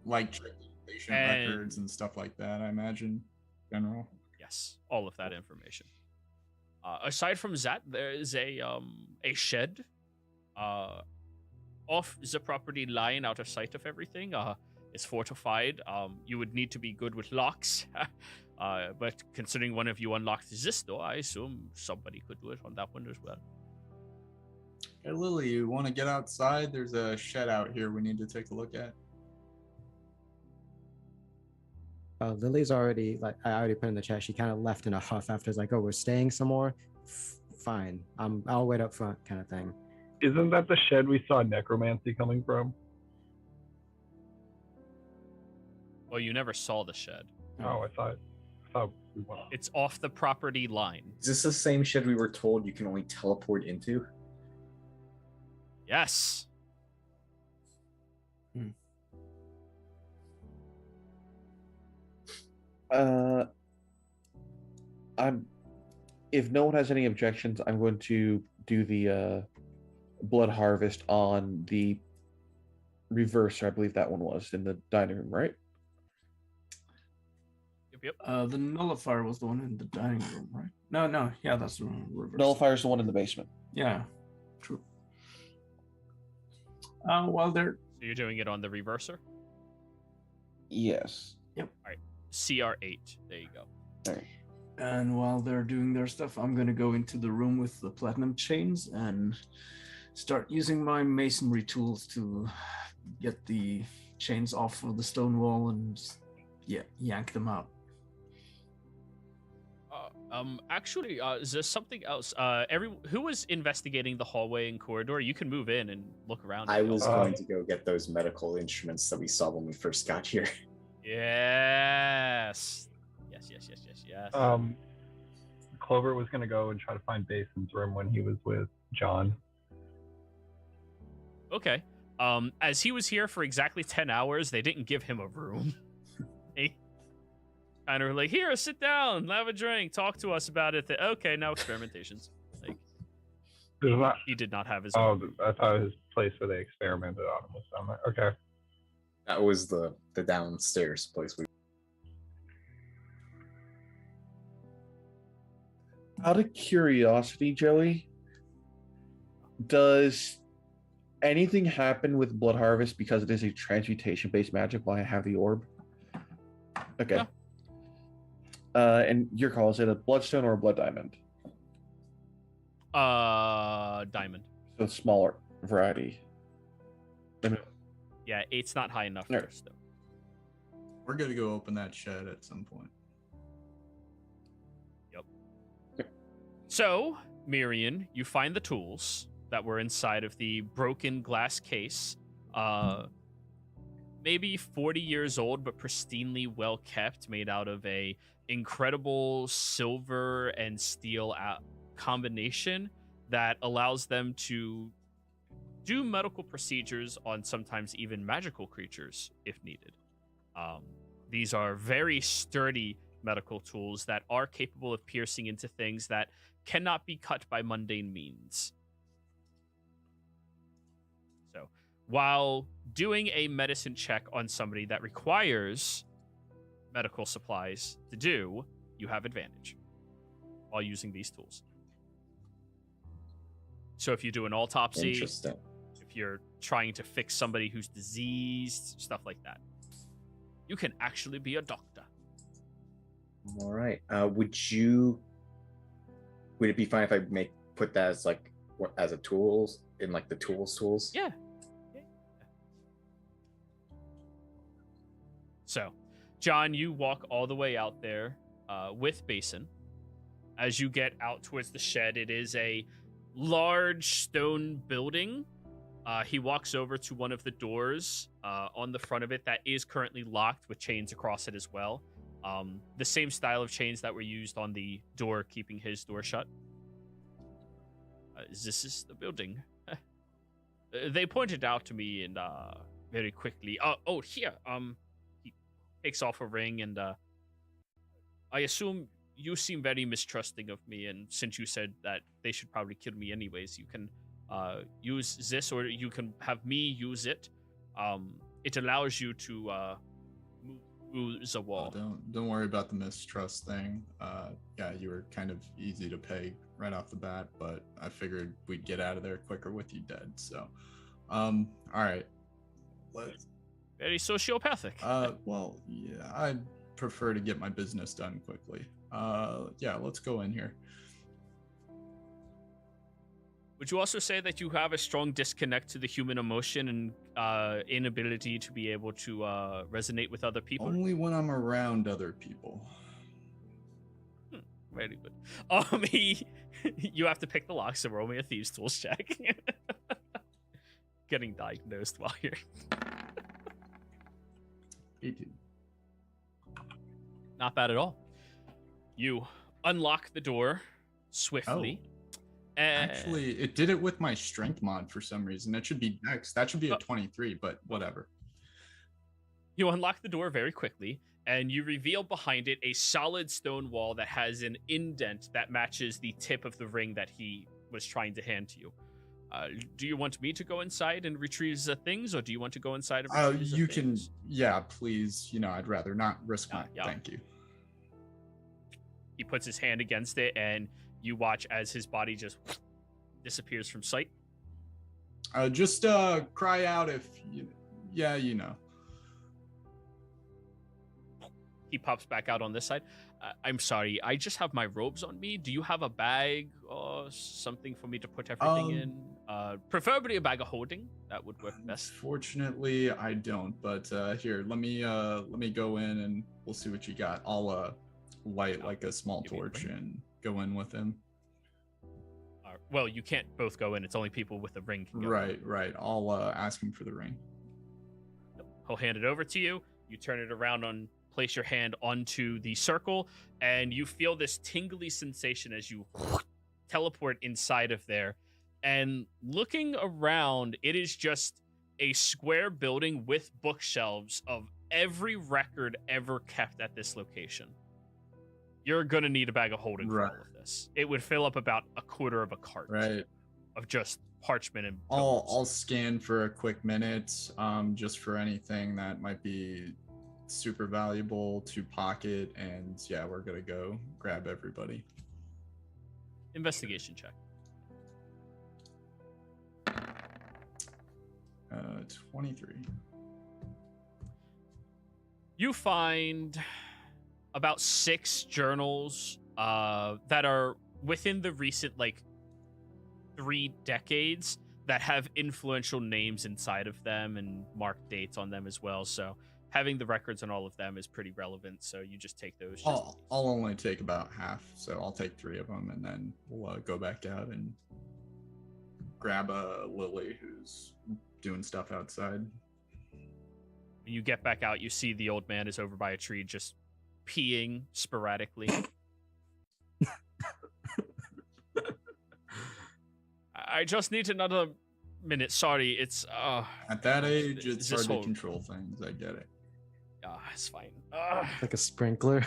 Like patient records and stuff like that, I imagine. General. Yes, all of that information. Aside from that, there is a shed off the property line, out of sight of everything. It's fortified. You would need to be good with locks. But considering one of you unlocked this door, I assume somebody could do it on that one as well. Hey, Lily, you want to get outside? There's a shed out here we need to take a look at. Lily's already I already put in the chat. She kind of left in a huff after it's like, oh, we're staying some more. Fine, I'll wait up front, kind of thing. Isn't that the shed we saw necromancy coming from? Well, you never saw the shed. Oh, I thought we went. It's off the property line. Is this the same shed we were told you can only teleport into? Yes. If no one has any objections, I'm going to do the blood harvest on the reverser. I believe that one was in the dining room, right? Yep. The nullifier was the one in the dining room, right? No, yeah, that's the reverse. Nullifier's the one in the basement. Yeah, true. While they're So you're doing it on the reverser? Yes. Yep. All right. CR8. There you go. All right. And while they're doing their stuff, I'm gonna go into the room with the platinum chains and start using my masonry tools to get the chains off of the stone wall and yank them out. Actually, is there something else? Who was investigating the hallway and corridor? You can move in and look around. I was going to go get those medical instruments that we saw when we first got here. Yes. Clover was going to go and try to find Basin's room when he was with John. Okay. As he was here for exactly 10 hours, they didn't give him a room. They kind of were like, here, sit down, have a drink, talk to us about it. Okay, now experimentations. Like, he did not have his own. I thought his place where they experimented on him was down there. Okay. That was the downstairs place we. Out of curiosity, Joey, does anything happen with Blood Harvest because it is a transmutation-based magic while I have the orb? Okay. Yeah. And your call, is it a bloodstone or a blood diamond? Diamond. So smaller variety. Yeah, 8's not high enough No. for us, though. We're gonna go open that shed at some point. So, Mirian, you find the tools that were inside of the broken glass case. Maybe 40 years old, but pristinely well kept, made out of a incredible silver and steel combination that allows them to do medical procedures on sometimes even magical creatures if needed. These are very sturdy medical tools that are capable of piercing into things that cannot be cut by mundane means. So, while doing a medicine check on somebody that requires medical supplies to do, you have advantage while using these tools. So if you do an autopsy, Interesting. if you're trying to fix somebody who's diseased, stuff like that, you can actually be a doctor. All right. Would it be fine if I put that as as a tools in the tools? Yeah. So, John, you walk all the way out there with Basin. As you get out towards the shed, it is a large stone building. He walks over to one of the doors on the front of it that is currently locked with chains across it as well. The same style of chains that were used on the door, keeping his door shut. This is the building. They pointed out to me and very quickly. Here. He takes off a ring and I assume you seem very mistrusting of me, and since you said that they should probably kill me anyways, you can use this, or you can have me use it. It allows you to move through the wall. Don't worry about the mistrust thing. Yeah, you were kind of easy to peg right off the bat, but I figured we'd get out of there quicker with you dead. So, all right. Very sociopathic. Well, yeah, I'd prefer to get my business done quickly. Yeah, let's go in here. Would you also say that you have a strong disconnect to the human emotion and inability to be able to resonate with other people? Only when I'm around other people. Very good. You have to pick the lock, so roll me a thieves tools check. Getting diagnosed while you're 18. Not bad at all. You unlock the door swiftly. Actually, it did it with my strength mod for some reason. That should be next. That should be a 23, but whatever. You unlock the door very quickly, and you reveal behind it a solid stone wall that has an indent that matches the tip of the ring that he was trying to hand to you. Do you want me to go inside and retrieve the things, or do you want to go inside and retrieve the You things? can, yeah, please. You know, I'd rather not risk my. Yeah. Thank you. He puts his hand against it, and you watch as his body just disappears from sight. Just cry out if you. Yeah, you know. He pops back out on this side. I'm sorry, I just have my robes on me. Do you have a bag or something for me to put everything in? Preferably a bag of holding. That would work best. Fortunately, I don't. But here, let me go in and we'll see what you got. I'll light like a small torch and go in with him. Well, you can't both go in. It's only people with a ring can go in. Right. I'll ask him for the ring. He'll hand it over to you. You turn it around and place your hand onto the circle, and you feel this tingly sensation as you teleport inside of there. And looking around, it is just a square building with bookshelves of every record ever kept at this location. You're gonna need a bag of holding for all of this. It would fill up about a quarter of a cart of just parchment and I'll scan for a quick minute, just for anything that might be super valuable to pocket, and yeah, we're gonna go grab everybody. Investigation check. 23. You find about 6 journals that are within the recent 3 decades that have influential names inside of them and marked dates on them as well. So having the records on all of them is pretty relevant. So you just take those. I'll only take about half, so I'll take 3 of them, and then we'll go back out and grab Lily, who's doing stuff outside. When you get back out, you see the old man is over by a tree just peeing sporadically. I just need another minute. Sorry, it's at that age it's hard to control things. I get it. It's fine. Like a sprinkler.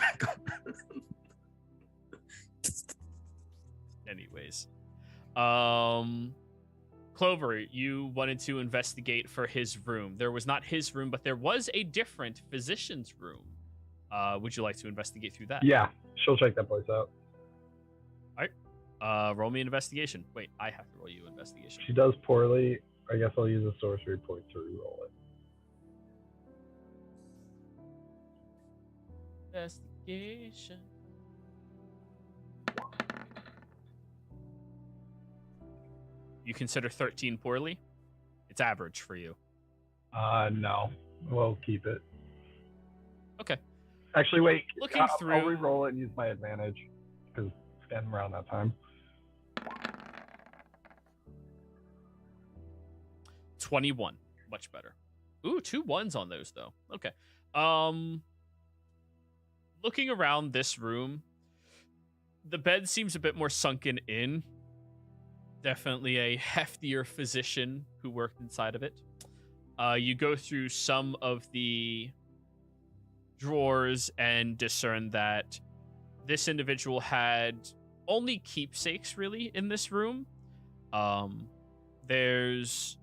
Anyways, Clover, you wanted to investigate for his room. There was not his room, but there was a different physician's room. Would you like to investigate through that? Yeah, she'll check that place out. All right. Roll me an investigation. Wait, I have to roll you investigation. She does poorly. I guess I'll use a sorcery point to reroll it. Investigation. You consider 13 poorly? It's average for you. No. We'll keep it. Okay. Actually, wait. Looking I'll through... re-roll it and use my advantage because it's getting around that time. 21. Much better. Ooh, 2 1s on those, though. Okay. Looking around this room, the bed seems a bit more sunken in. Definitely a heftier physician who worked inside of it. You go through some of the drawers and discern that this individual had only keepsakes really in this room. There's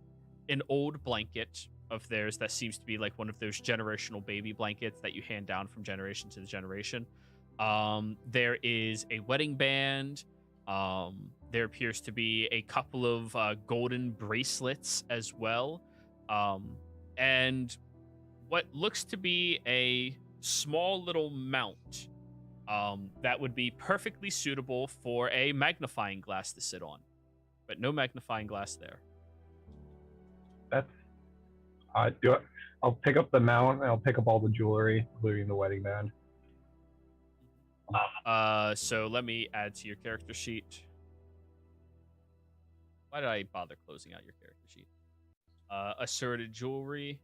an old blanket of theirs that seems to be like one of those generational baby blankets that you hand down from generation to generation. There is a wedding band. There appears to be a couple of golden bracelets as well. And what looks to be a small little mount that would be perfectly suitable for a magnifying glass to sit on. but no magnifying glass there. That's. I'll pick up the mount and I'll pick up all the jewelry, including the wedding band. So let me add to your character sheet. Why did I bother closing out your character sheet? Assorted jewelry.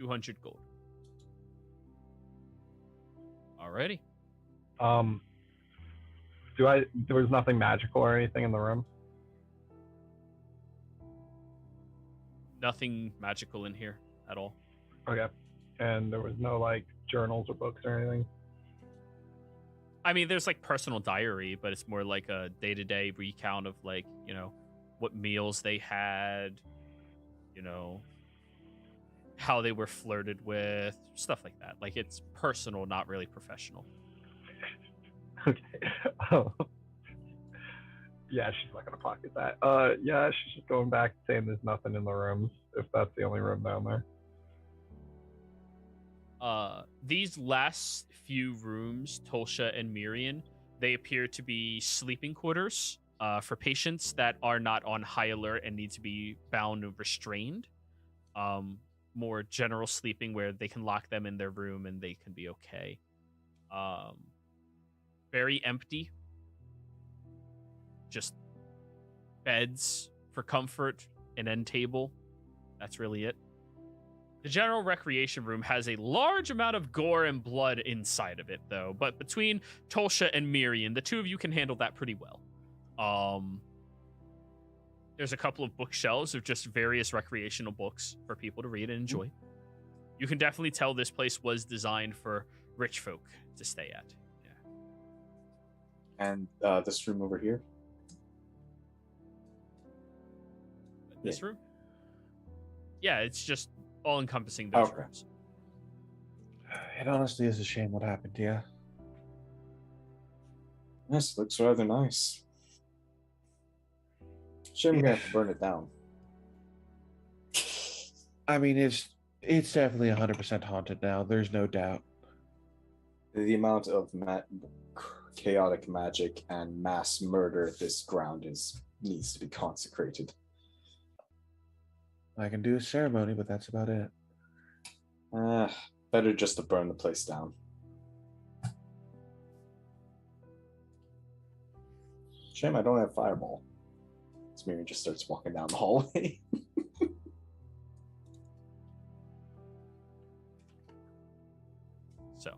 $200 gold. Alrighty. There was nothing magical or anything in the room? Nothing magical in here at all. Okay. And there was no like journals or books or anything? I mean, there's like personal diary, but it's more like a day-to-day recount of like, you know, what meals they had, you know, how they were flirted with, stuff like that. Like it's personal, not really professional. Okay. Yeah, she's not gonna pocket that. Yeah, she's just going back saying there's nothing in the rooms, if that's the only room down there. These last few rooms, Tolsha and Mirian, they appear to be sleeping quarters for patients that are not on high alert and need to be bound and restrained. More general sleeping where they can lock them in their room and they can be okay. Very empty. Just beds for comfort, an end table. That's really it. The general recreation room has a large amount of gore and blood inside of it, though. But between Tolsha and Mirian, the two of you can handle that pretty well. There's a couple of bookshelves of just various recreational books for people to read and enjoy. You can definitely tell this place was designed for rich folk to stay at. Yeah. And this room over here? This room? Yeah, it's just all encompassing those rooms. It honestly is a shame what happened to you. Yes, looks rather nice. Shame we're gonna have to burn it down. I mean, it's definitely 100% haunted now. There's no doubt. The amount of chaotic magic and mass murder this ground needs to be consecrated. I can do a ceremony, but that's about it. Better just to burn the place down. Shame I don't have fireball. Miriam just starts walking down the hallway. So,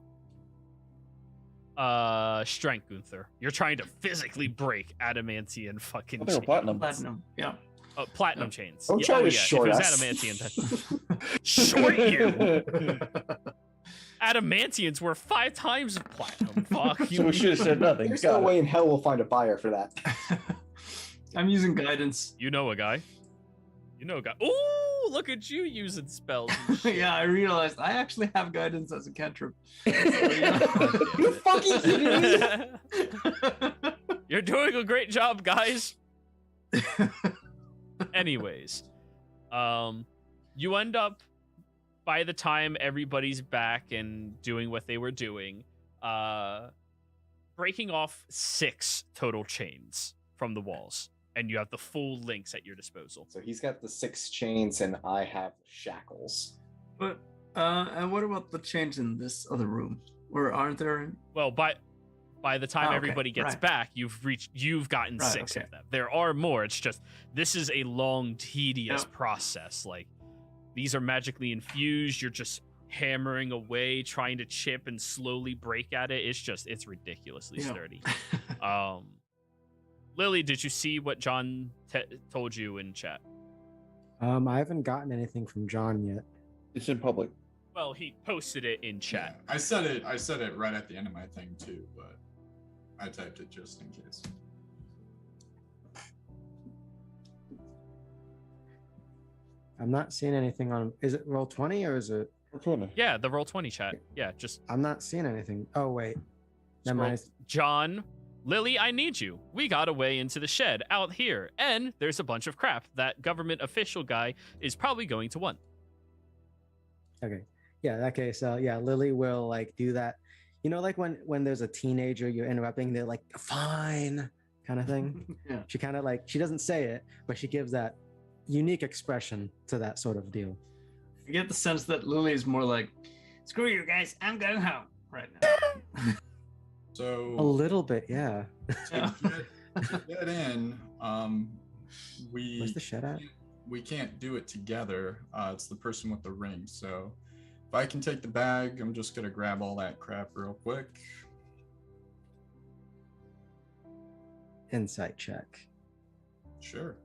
strength, Gunther. You're trying to physically break adamantium fucking chains. Platinum, yeah. Oh, platinum chains. Don't try to short if it was us. adamantium, then short you. Adamantians were 5 times platinum. Fuck So we should have said nothing. There's no way in hell we'll find a buyer for that. I'm using guidance. You know a guy. Ooh, look at you using spells. And shit. Yeah, I realized I actually have guidance as a cantrip. You fucking kidding me? You're doing a great job, guys. Anyways, you end up, by the time everybody's back and doing what they were doing, breaking off 6 total chains from the walls, and you have the full links at your disposal. So he's got the 6 chains and I have shackles. But and what about the chains in this other room? Or aren't there? Well, by the time everybody gets right. back, you've gotten 6 of them. There are more. It's just this is a long, tedious process. Like, these are magically infused. You're just hammering away, trying to chip and slowly break at it. It's ridiculously sturdy. Lily, did you see what John told you in chat? I haven't gotten anything from John yet. It's in public. Well, he posted it in chat. Yeah, I said it right at the end of my thing too, but I typed it just in case. I'm not seeing anything on. Is it Roll20 or is it? Yeah, the Roll20 chat. Yeah, just. I'm not seeing anything. Oh wait. Never Scroll. mind. John, Lily, I need you. We got away into the shed out here, and there's a bunch of crap that government official guy is probably going to want. Okay. Yeah, in that case, yeah, Lily will like do that. You know, like when there's a teenager you're interrupting, they're like, fine, kind of thing. Yeah. She kind of like, she doesn't say it, but she gives that unique expression to that sort of deal. I get the sense that Lily is more like, screw you guys, I'm going home right now. So A little bit, yeah. to get in, Where's the shed at? we can't do it together. It's the person with the ring. So if I can take the bag, I'm just gonna grab all that crap real quick. Insight check. Sure.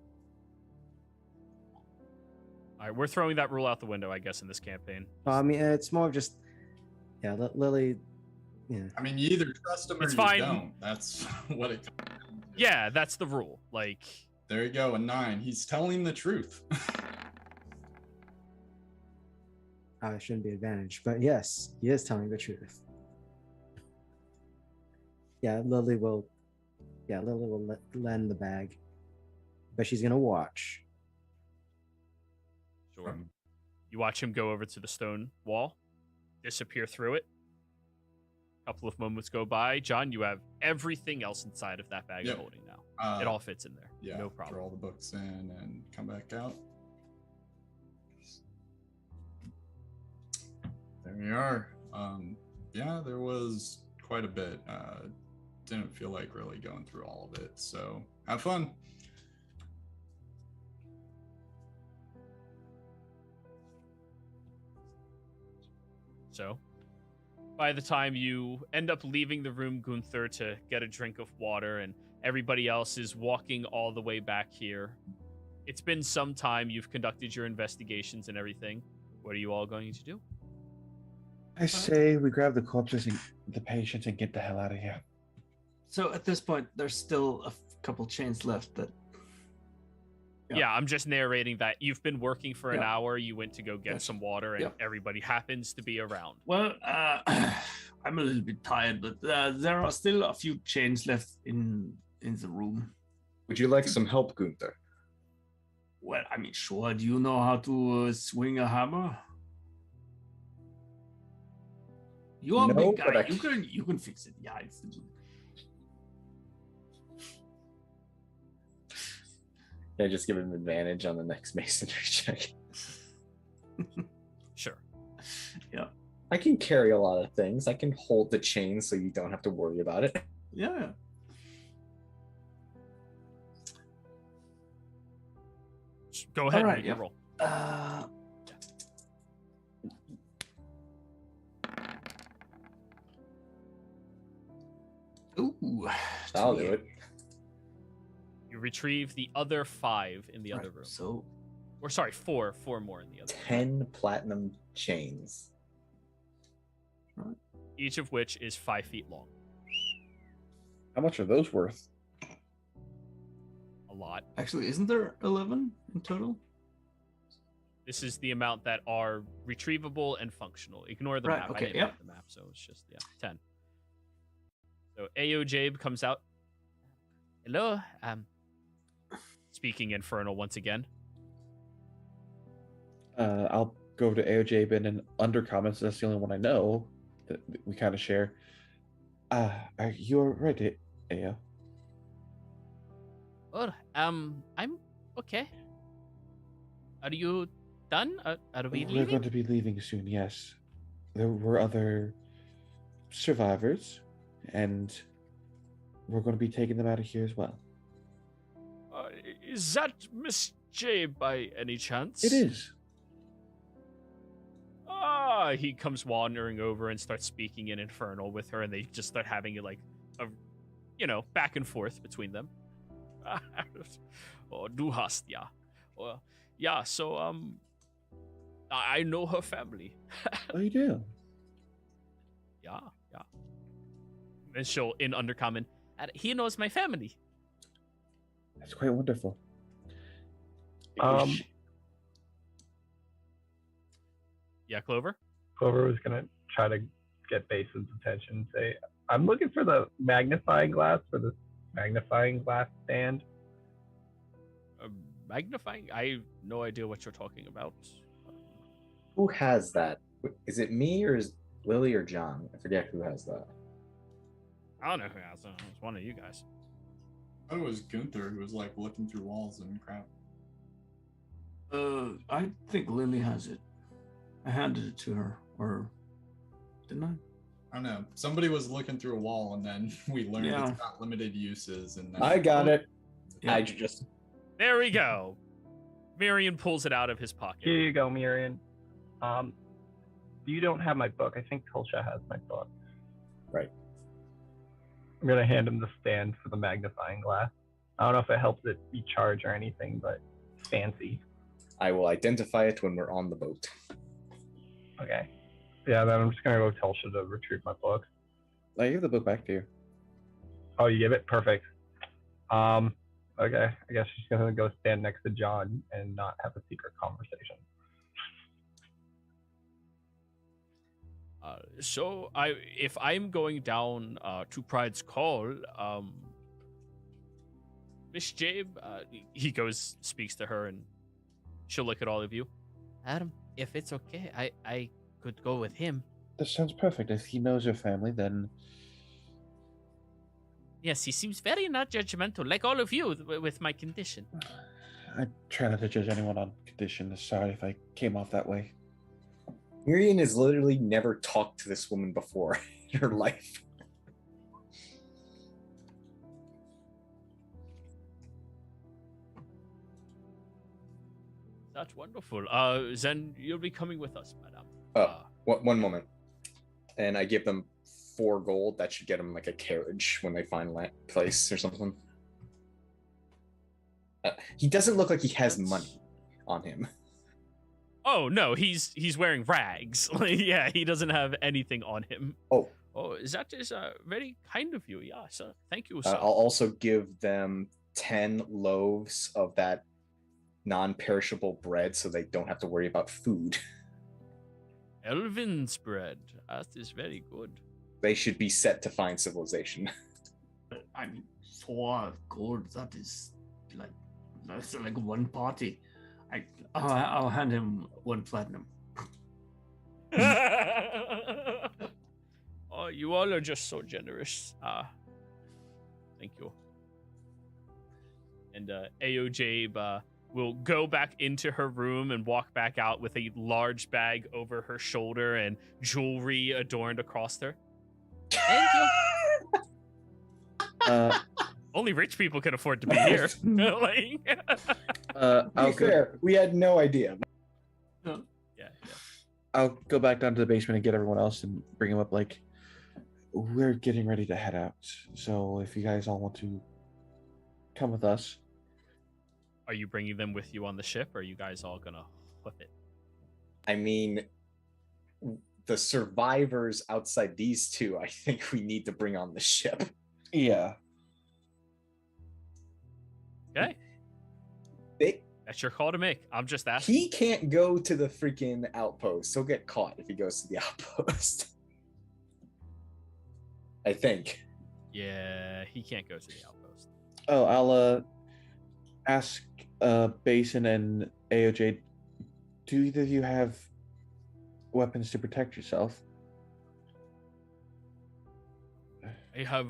All right, we're throwing that rule out the window, I guess, in this campaign. I mean, it's more of just, yeah, Lily. Yeah. I mean, you either trust him or It's you fine. don't. That's what it comes down to. Yeah, that's the rule. Like, There you go, a 9. He's telling the truth. It shouldn't be advantage, but yes, he is telling the truth. Yeah, Lily will lend the bag, but she's gonna watch. sure. You watch him go over to the stone wall, disappear through it. A couple of moments go by. John, you have everything else inside of that bag Yep. you're holding now. It all fits in there. Yeah, No problem. throw all the books in and come back out. There we are. Yeah, there was quite a bit. Didn't feel like really going through all of it. So have fun. So, by the time you end up leaving the room, Gunther, to get a drink of water, and everybody else is walking all the way back here, it's been some time. You've conducted your investigations and everything. What are you all going to do? I say we grab the corpses and the patients and get the hell out of here. So at this point, there's still a couple chains left that. Yeah, I'm just narrating that you've been working for an Yeah. hour. You went to go get some water, and everybody happens to be around. Well, I'm a little bit tired, but there are still a few chains left in the room. Would you like some help, Gunther? Well, I mean, sure. Do you know how to swing a hammer? You're a No, big but guy. I You can fix it. Yeah, it's. Yeah, just give him advantage on the next masonry check. Sure. Yeah. I can carry a lot of things. I can hold the chain so you don't have to worry about it. Yeah. Go ahead. All right, Make your yeah. roll. Ooh. I'll do it. You retrieve the other 5 in the other room. So, or sorry, 4 more in the other. 10 platinum chains. Each of which is 5 feet long. How much are those worth? A lot. Actually, isn't there 11 in total? This is the amount that are retrievable and functional. Ignore the Right, map. okay, I didn't yep. make the map, so it's just 10. So Aojabe comes out. Hello. Speaking Infernal once again. I'll go to AOJ bin and undercommons. That's the only one I know that we kind of share. Are you all right, AO? Oh, I'm okay. Are you done? Are we We're leaving? going to be leaving soon, yes. There were other survivors, and we're going to be taking them out of here as well. Is that Miss J by any chance? It is. He comes wandering over and starts speaking in Infernal with her, and they just start having like a, back and forth between them. Oh, du hast, ja. Yeah, so, I know her family. Oh, you do? Yeah. And she'll, in Undercommon, he knows my family. That's quite wonderful. Yeah, Clover? Clover was gonna try to get Base's attention. Say, I'm looking for the magnifying glass for this magnifying glass stand. Magnifying? I have no idea what you're talking about. Who has that? Is it me or is Lily or John? I forget who has that. I don't know who has it. It's one of you guys. I thought it was Gunther who was like looking through walls and crap. I think Lily has it. I handed it to her, or didn't I? I don't know. Somebody was looking through a wall, and then we learned Yeah. it's got limited uses. And then I got it. Yeah. I just There we go. Miriam pulls it out of his pocket. Here you go, Miriam. You don't have my book. I think Tulsha has my book. Right. I'm gonna hand him the stand for the magnifying glass. I don't know if it helps it be charged or anything, but it's fancy. I will identify it when we're on the boat. Okay. Yeah, then I'm just gonna go tell Tulsha to retrieve my book. I give the book back to you. Oh, you give it? Perfect. Okay. I guess she's gonna go stand next to John and not have a secret conversation. So if I'm going down to Pride's Call, Miss Jabe, he goes, speaks to her, and she'll look at all of you. Adam, if it's okay, I could go with him. That sounds perfect. If he knows your family, then Yes, he seems very not judgmental, like all of you, with my condition. I try not to judge anyone on condition. Sorry if I came off that way. Miriam has literally never talked to this woman before in her life. That's wonderful. Then you'll be coming with us, madam. One moment. And I give them 4 gold. That should get them like a carriage when they find place or something. He doesn't look like he has money on him. Oh no, he's wearing rags. Yeah, he doesn't have anything on him. Oh, that is very kind of you. Yeah, sir. Thank you, sir. I'll also give them 10 loaves of that non-perishable bread so they don't have to worry about food. Elvin's bread. That is very good. They should be set to find civilization. I mean, 4 gold. That's like one party. I'll hand him 1 platinum. Oh, you all are just so generous. Thank you. And Aojabe will go back into her room and walk back out with a large bag over her shoulder and jewelry adorned across her. Thank you. Only rich people can afford to be here. I'll be fair, we had no idea. Yeah. I'll go back down to the basement and get everyone else and bring them up. Like, we're getting ready to head out. So if you guys all want to come with us. Are you bringing them with you on the ship, or are you guys all gonna flip it? I mean, the survivors outside these 2, I think we need to bring on the ship. Yeah. Okay. That's your call to make. I'm just asking. He can't go to the freaking outpost. He'll get caught if he goes to the outpost. I think. Yeah, he can't go to the outpost. Oh, I'll ask Basin and AOJ, do either of you have weapons to protect yourself? I have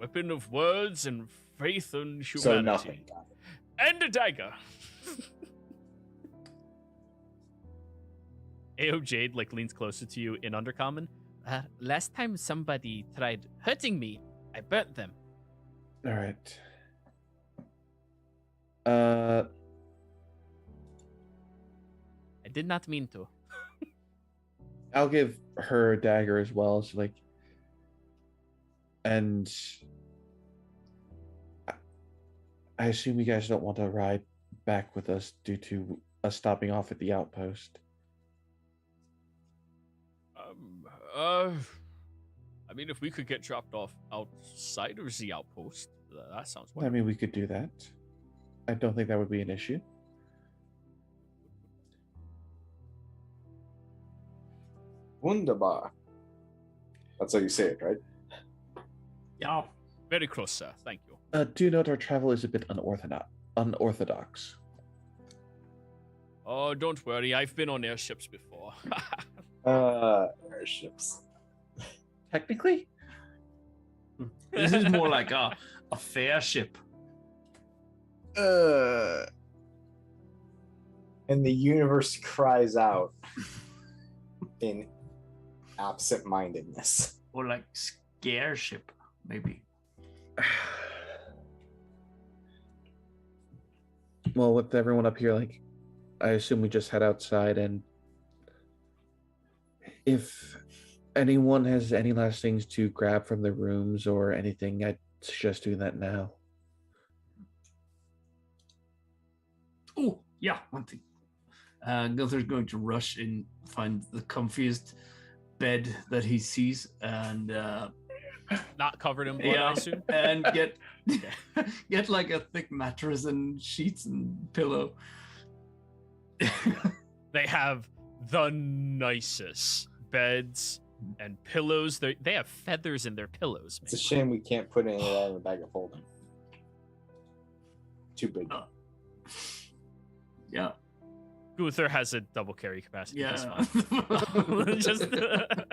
weapon of words and faith and humanity. So nothing. And a dagger. Aojabe leans closer to you in Undercommon. Last time somebody tried hurting me, I burnt them. All right. I did not mean to. I'll give her a dagger as well. So and I assume you guys don't want to ride back with us due to us stopping off at the outpost. I mean, if we could get dropped off outside of the outpost, that sounds wonderful. I mean, we could do that. I don't think that would be an issue. Wunderbar. That's how you say it, right? Yeah. Very close, sir. Thank you. Do note our travel is a bit unorthodox. Oh, don't worry. I've been on airships before. Airships. Technically? This is more like a fair ship. And the universe cries out in absent-mindedness. Or like scare ship, maybe. Well, with everyone up here, like, I assume we just head outside, and if anyone has any last things to grab from the rooms or anything, I'd suggest doing that now. Oh, yeah, one thing. Gunther's going to rush and find the comfiest bed that he sees and Not covered in blood, I assume? and get like a thick mattress and sheets and pillow. They have the nicest beds and pillows. They have feathers in their pillows. It's a shame we can't put any of that in a bag of holding. Too big. Yeah. Gunther has a double carry capacity. Yeah. That's fine.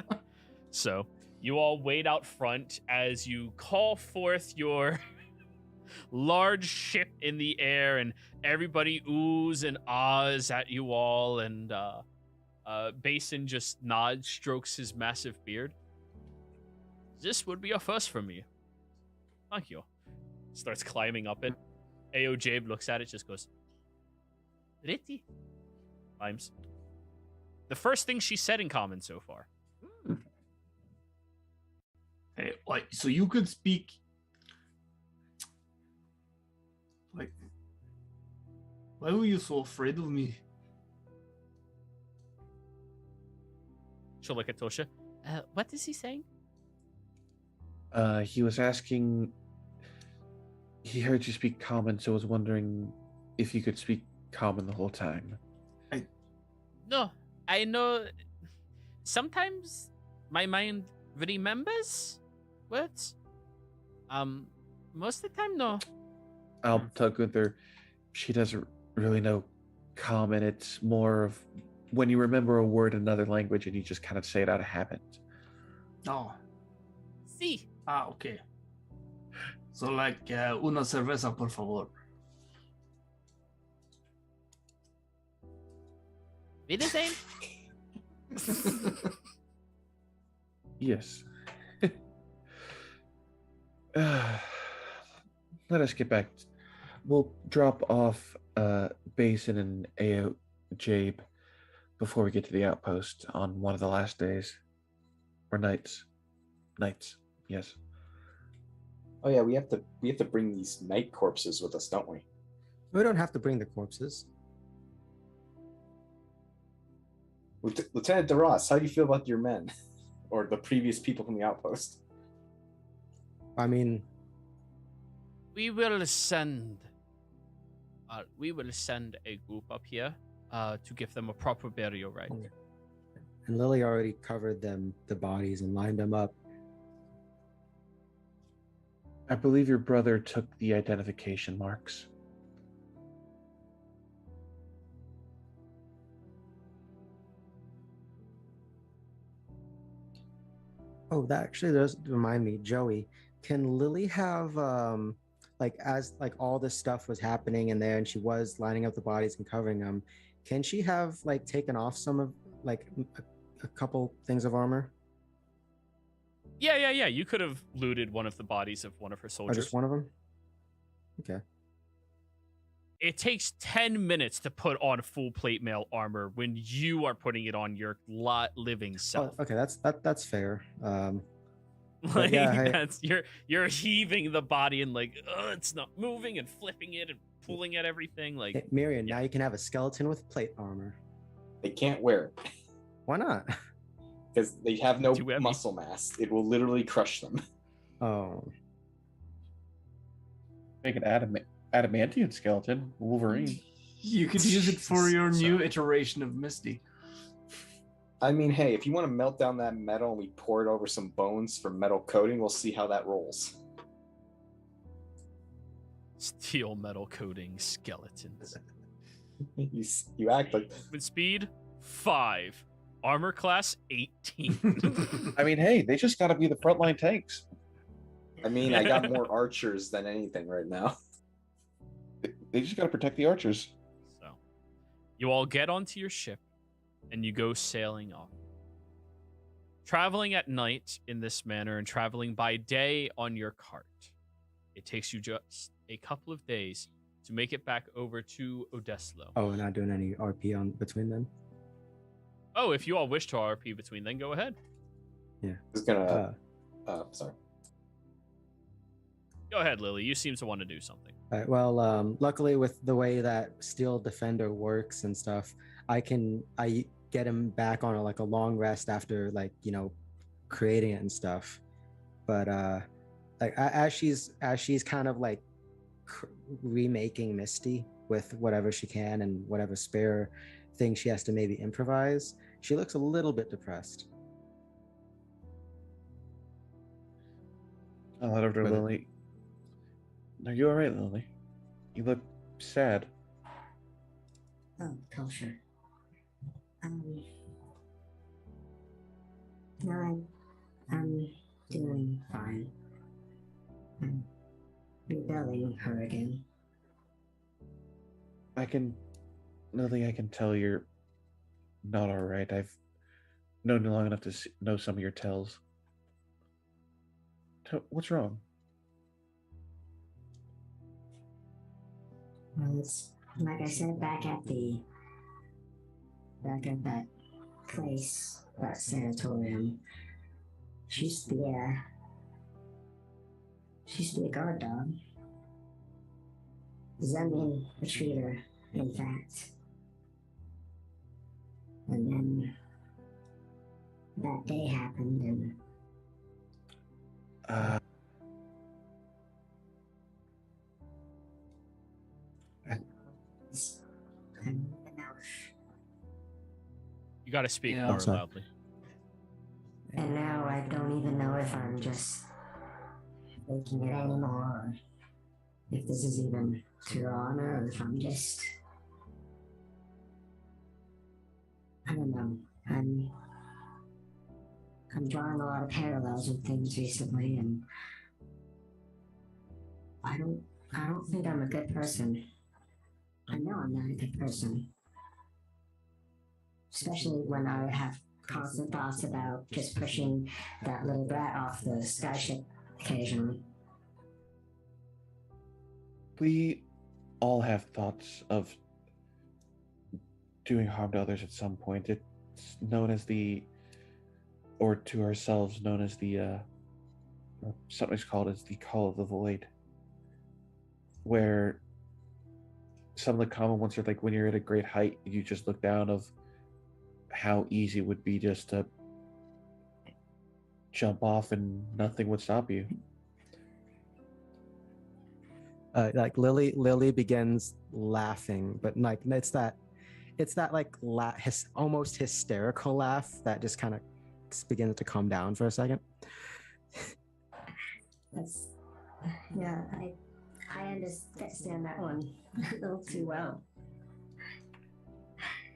So you all wait out front as you call forth your large ship in the air, and everybody oohs and ahs at you all, and Basin just nods, strokes his massive beard. This would be a first for me. Thank you. Starts climbing up it. A.O. Jabe looks at it, just goes, Ritty. Climbs. The first thing she said in common so far. Hey, like, so you could speak. Like, why were you so afraid of me? She'll look at Tosha. What is he saying? He was asking. He heard you speak common, so was wondering if you could speak common the whole time. No, I know. Sometimes my mind remembers words. Most of the time, no. I'll tell Gunther she doesn't really know common. It's more of when you remember a word in another language and you just kind of say it out of habit. Oh. Sí. Ah, okay. So like, una cerveza, por favor. Be the same. Yes. Let us get back. We'll drop off Basin and A.O. Jabe before we get to the outpost on one of the last days. Or nights. Nights, yes. Oh yeah, we have to bring these night corpses with us, don't we? We don't have to bring the corpses. Lieutenant DeRoss, how do you feel about your men? Or the previous people from the outpost? I mean, We will send a group up here to give them a proper burial rite. and Lily already covered the bodies and lined them up. I believe your brother took the identification marks. Oh, that actually does remind me, Joey. Can Lily have like as like all this stuff was happening in there and she was lining up the bodies and covering them, can she have like taken off some of like a couple things of armor? Yeah. You could have looted one of the bodies of one of her Or soldiers. just one of them? Okay. It takes 10 minutes to put on full plate mail armor when you are putting it on your living self. Oh, okay, that's fair. Like, yeah, that's you're heaving the body and like, it's not moving and flipping it and pulling at everything. Like, Hey, Miriam, now you can have a skeleton with plate armor. They can't wear it Why not? because they have no Too heavy. muscle mass. It will literally crush them. Oh, Make an adamantium skeleton, Wolverine. You could use it for your new iteration of Misty. I mean, hey, if you want to melt down that metal and we pour it over some bones for metal coating, we'll see how that rolls. steel metal coating skeletons. You act like Movement speed 5. Armor class 18. I mean, hey, they just got to be the frontline tanks. I mean, I got more archers than anything right now. They just got to protect the archers. So, you all get onto your ship and you go sailing off. Traveling at night in this manner and traveling by day on your cart. It takes you just a couple of days to make it back over to Odeslo. Oh, we're not doing any RP on between them? Oh, if you all wish to RP between, then go ahead. Yeah. It's gonna. Sorry. Go ahead, Lily. You seem to want to do something. All right, well, luckily with the way that Steel Defender works and stuff, I get him back on a long rest after creating it and stuff. But as she's kind of remaking Misty with whatever she can and whatever spare thing she has to maybe improvise, she looks a little bit depressed. I'll head over to Lily. Are you alright, Lily? You look sad. Oh, culture. No, I'm doing fine. I'm rebelling her again. Lily, I can tell you're not alright. I've known you long enough to know some of your tells. What's wrong? Well, it's like I said back at that place, that sanatorium. She used to be a guard dog. Zemlin retriever, in fact. And then that day happened, and You got to speak Yeah. more loudly. and now I don't even know if I'm just faking it anymore, or if this is even to your honor, or if I'm just, I don't know. I'm drawing a lot of parallels with things recently, and I don't think I'm a good person. I know I'm not a good person. Especially when I have constant thoughts about just pushing that little brat off the skyship occasionally. We all have thoughts of doing harm to others at some point. It's known as or to ourselves, known as or sometimes called as the call of the void, where some of the common ones are like when you're at a great height, you just look down of how easy it would be just to jump off and nothing would stop you. Lily begins laughing, but it's that almost hysterical laugh that just kind of begins to calm down for a second. Yeah, I understand that one a little too well.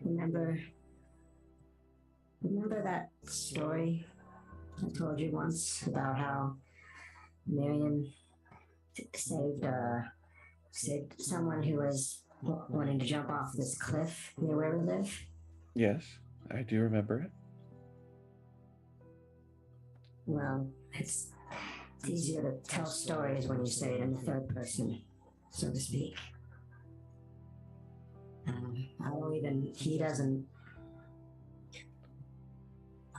Remember that story I told you once about how Miriam saved someone who was wanting to jump off this cliff near where we live? Yes, I do remember it. Well, it's easier to tell stories when you say it in the third person, so to speak.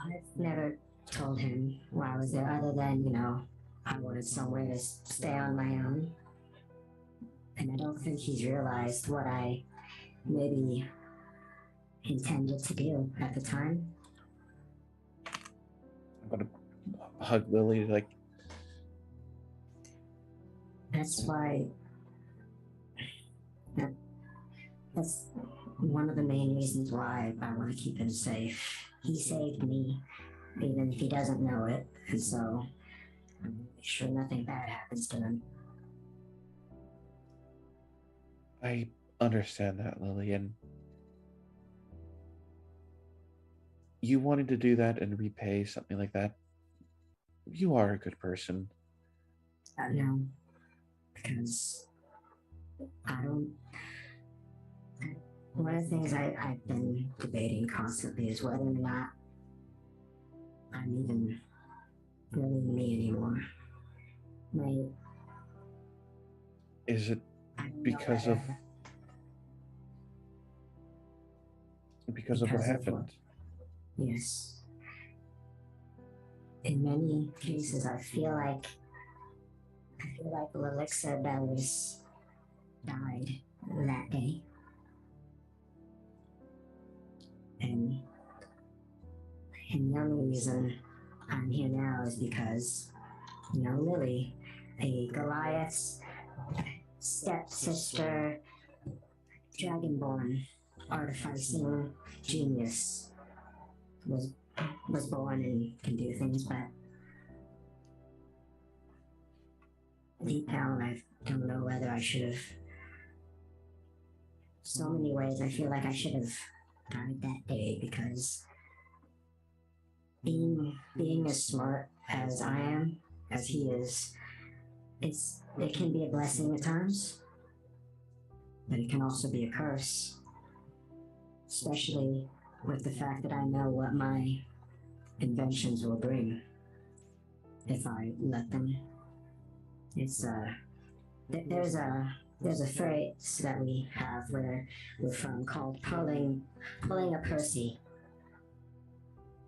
I've never told him why I was there, other than, I wanted somewhere to stay on my own. And I don't think he's realized what I maybe intended to do at the time. I'm gonna hug Lily, That's why. That's one of the main reasons why I want to keep him safe. He saved me, even if he doesn't know it, and so I'm make sure nothing bad happens to him. I understand that, Lily, and you wanting to do that and repay something like that, you are a good person. No, because I don't. One of the things I've been debating constantly is whether or not I'm even really me anymore. Is it I don't know because of because of what happened? Yes. In many cases, I feel like Lelixa Bellis died that day. And the only reason I'm here now is because, Lily, a Goliath's stepsister, dragonborn, artificing genius, was born and can do things, but deep down I don't know whether I should have. So many ways I feel like I should have died that day, because being as smart as I am, as he is, it can be a blessing at times, but it can also be a curse. Especially with the fact that I know what my inventions will bring if I let them. It's there's a phrase that we have where we're from called pulling a Percy,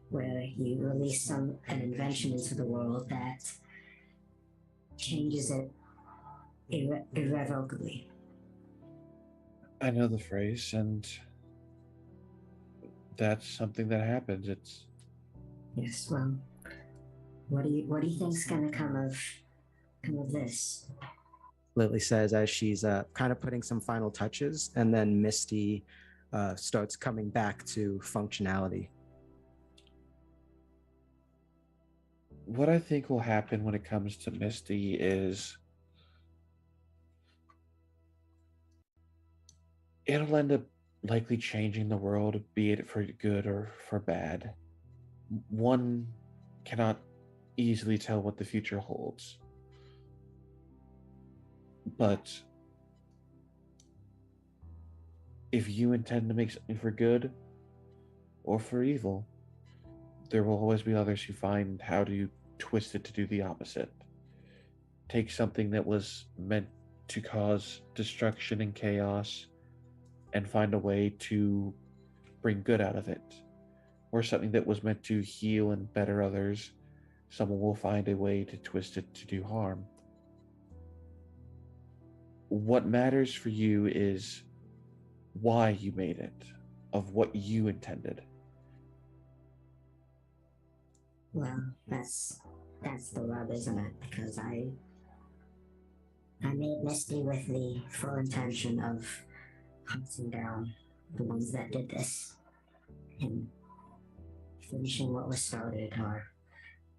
where you release an invention into the world that changes it irrevocably. I know the phrase, and that's something that happens. It's Yes. Well, what do you think's gonna come of this? Lily says as she's kind of putting some final touches, and then Misty starts coming back to functionality. what I think will happen when it comes to Misty is it'll end up likely changing the world, be it for good or for bad. One cannot easily tell what the future holds. But if you intend to make something for good or for evil, there will always be others who find how to twist it to do the opposite. Take something that was meant to cause destruction and chaos and find a way to bring good out of it. Or something that was meant to heal and better others, someone will find a way to twist it to do harm. What matters for you is why you made it, of what you intended. Well, that's the rub, isn't it? Because I made Misty with the full intention of hunting down the ones that did this and finishing what was started. Or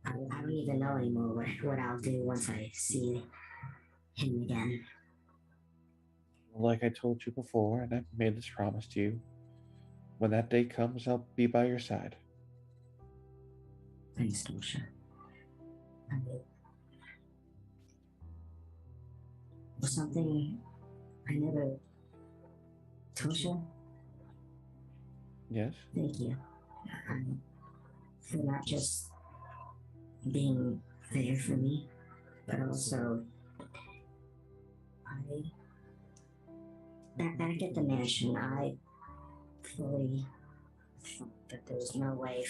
I don't even know anymore what I'll do once I see him again. Like I told you before, and I've made this promise to you, when that day comes, I'll be by your side. Thanks, Tosha. Something I never. Tosha? Yes? Thank you. For not just being there for me, but also back at the mansion, I fully thought that there was no way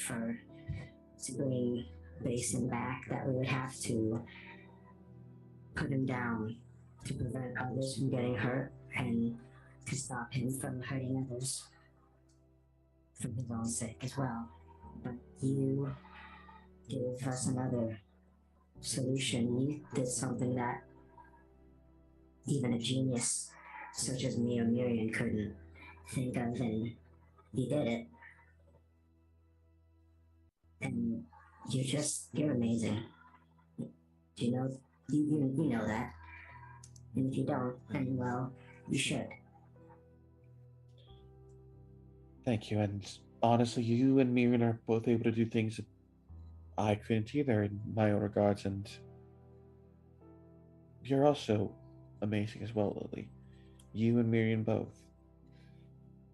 to bring Basin back, that we would have to put him down to prevent others from getting hurt and to stop him from hurting others for his own sake as well. But you gave us another solution. You did something that even a genius such as me or Miriam couldn't think of, and you did it. And you're amazing. You know, you know that. And if you don't, then well, you should. Thank you. And honestly, you and Miriam are both able to do things that I couldn't either in my own regards, and you're also amazing as well, Lily. You and Miriam both.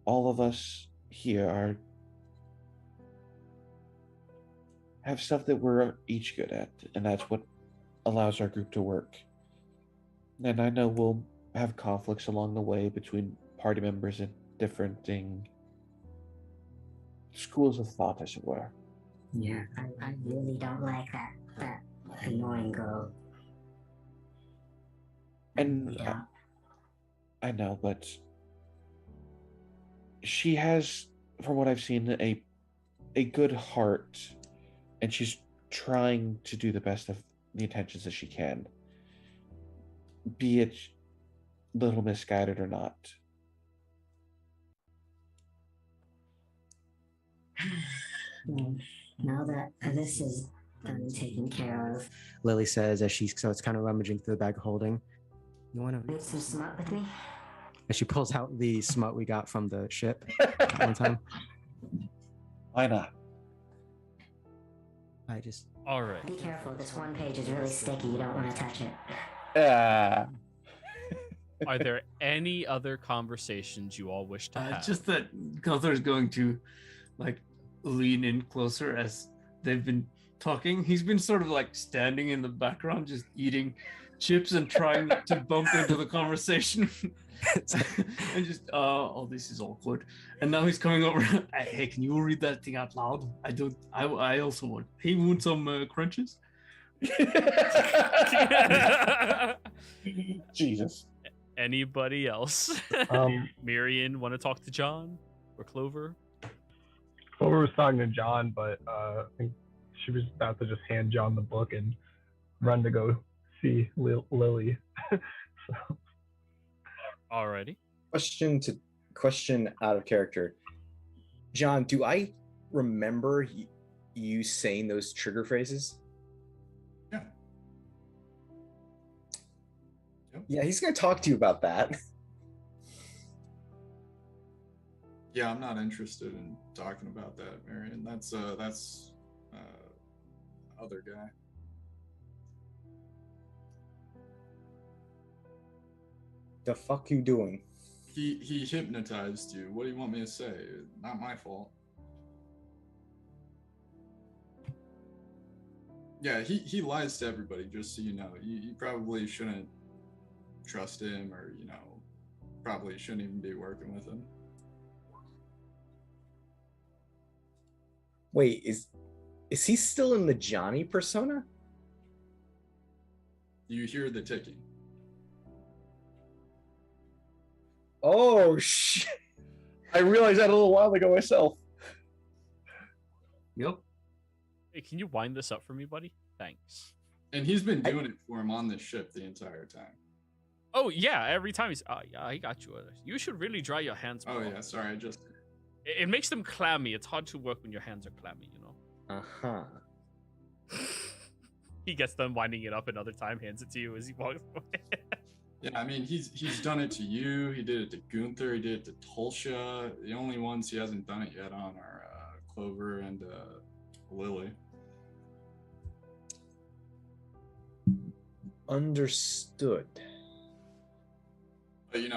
All of us here have stuff that we're each good at, and that's what allows our group to work. And I know we'll have conflicts along the way between party members and differing schools of thought, as it were. Yeah, I really don't like that annoying girl. And Yeah. I know, but she has, from what I've seen, a good heart, and she's trying to do the best of the intentions that she can, be it little misguided or not. Now that this is done taken care of, Lily says as she starts kind of rummaging through the bag of holding. You want to need some smut with me? And she pulls out the smut we got from the ship one time. Why not? I just. All right. Be careful. This one page is really sticky. You don't want to touch it. Are there any other conversations you all wish to have? Just that Gunther's going to like lean in closer as they've been talking. He's been sort of like standing in the background, just eating chips and trying not to bump into the conversation. And just, oh, this is awkward. And now he's coming over. Hey, can you read that thing out loud? I also want. Hey, want some crunches? Jesus. Anybody else? Miriam, want to talk to John or Clover? Clover was talking to John, but I think she was about to just hand John the book and run to go see Lily. So. Alrighty. Question out of character. John, do I remember you saying those trigger phrases? Yeah. Yep. Yeah, he's going to talk to you about that. Yeah, I'm not interested in talking about that, Marion. That's other guy. The fuck you doing? He hypnotized you. What do you want me to say? Not my fault. Yeah, he lies to everybody, just so you know. You probably shouldn't trust him, or probably shouldn't even be working with him. Wait, is he still in the Johnny persona? You hear the ticking. Oh shit! I realized that a little while ago myself. Yep. Hey, can you wind this up for me, buddy? Thanks. And he's been doing it for him on this ship the entire time. Oh yeah, every time he's. Oh yeah, I got you. You should really dry your hands more. Oh yeah, sorry, I just. It makes them clammy. It's hard to work when your hands are clammy, you know. He gets them winding it up another time, hands it to you as he walks away. Yeah, I mean, he's done it to you. He did it to Gunther. He did it to Tulsha. The only ones he hasn't done it yet on are Clover and Lily. Understood. But it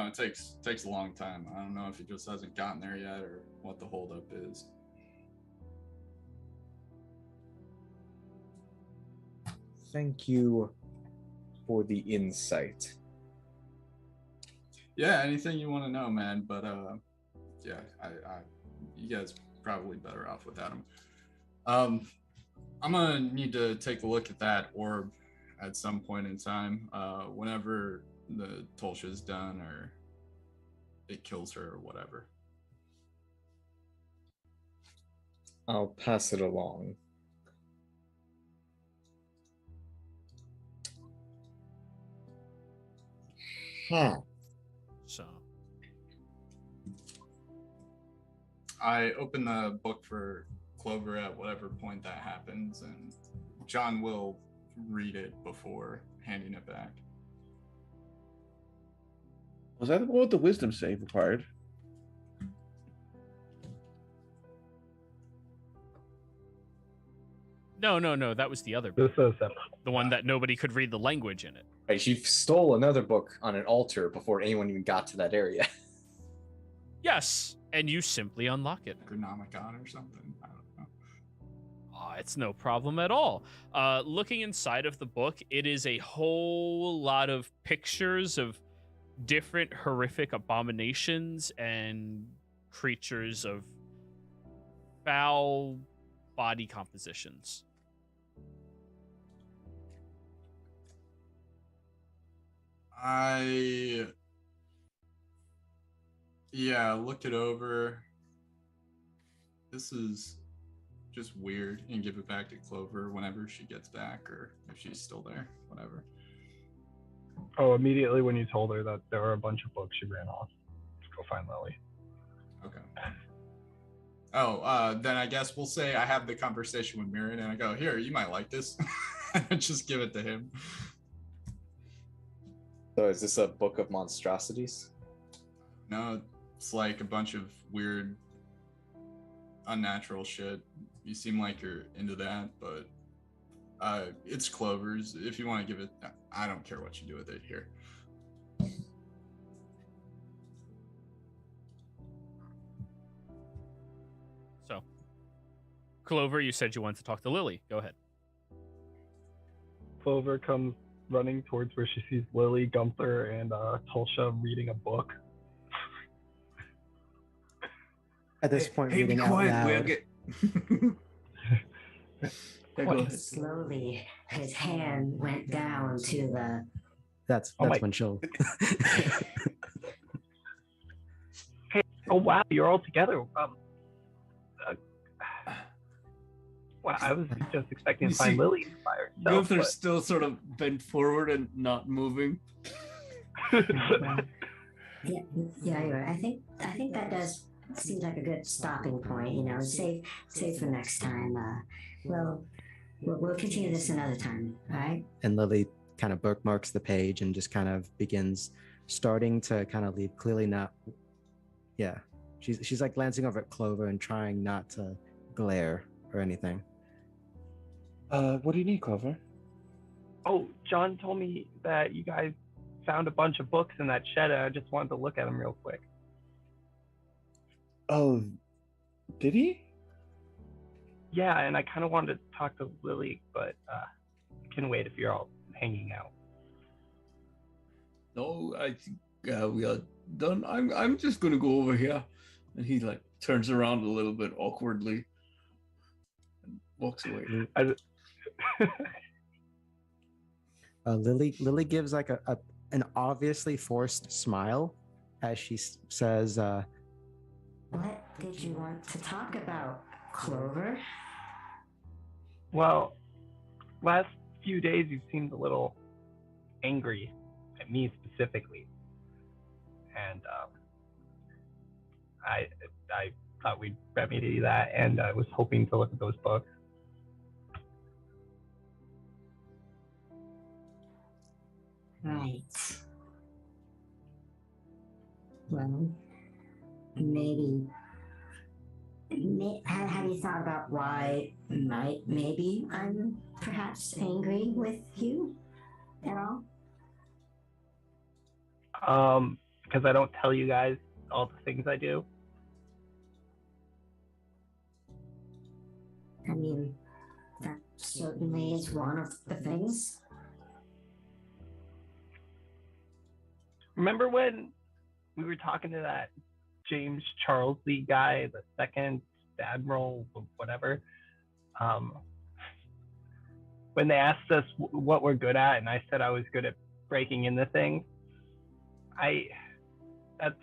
takes a long time. I don't know if he just hasn't gotten there yet or what the holdup is. Thank you for the insight. Yeah, anything you want to know, man. But yeah, I you guys probably better off without him. I'm gonna need to take a look at that orb at some point in time. Whenever the Tulsha's done or it kills her or whatever. I'll pass it along. So I open the book for Clover at whatever point that happens, and John will read it before handing it back. Was that the one with the wisdom save required? No. That was the other book. This is separate. The one that nobody could read the language in it. Right, she stole another book on an altar before anyone even got to that area. Yes, and you simply unlock it. Necronomicon or something. I don't know. Oh, it's no problem at all. Looking inside of the book, it is a whole lot of pictures of different horrific abominations and creatures of foul body compositions. I look it over. This is just weird, and give it back to Clover whenever she gets back, or if she's still there, whatever. Oh, immediately when you told her that there were a bunch of books, she ran off to go find Lily. Okay. Oh, then I guess we'll say I have the conversation with Mirren, and I go, here, you might like this. Just give it to him. So is this a book of monstrosities? No, it's like a bunch of weird, unnatural shit. You seem like you're into that, but it's Clover's. If you want to give it, I don't care what you do with it here. So, Clover, you said you wanted to talk to Lily. Go ahead. Clover comes running towards where she sees Lily, Gunther, and Tulsha reading a book. At this point, Hey, be reading out quiet. loud. Slowly, his hand went down to the. That's when she'll. Hey, oh wow, you're all together. Well, I was just expecting to You find see, Lily by herself. Gunther's still sort of bent forward and not moving. Well, yeah, you're right. I think that does seem like a good stopping point. You know, save for next time. We'll continue this another time. All right. And Lily kind of bookmarks the page and just kind of begins starting to kind of leave. Clearly not. Yeah, she's like glancing over at Clover and trying not to glare or anything. What do you need, Clover? Oh, John told me that you guys found a bunch of books in that shed, and I just wanted to look at them real quick. Oh, did he? Yeah, and I kind of wanted to talk to Lily, but I can wait if you're all hanging out. No, I think we are done. I'm just gonna go over here, and he like turns around a little bit awkwardly and walks away. Lily gives like an obviously forced smile as she says, What did you want to talk about, Clover? Well, last few days you seemed a little angry at me specifically, and I thought we'd remedy that, and I was hoping to look at those books. Right. Well, maybe. Have you thought about why maybe I'm perhaps angry with you at all? Because I don't tell you guys all the things I do. I mean, that certainly is one of the things. Remember when we were talking to that James Charles Lee guy, the second admiral, whatever? When they asked us what we're good at, and I said I was good at breaking into things, that's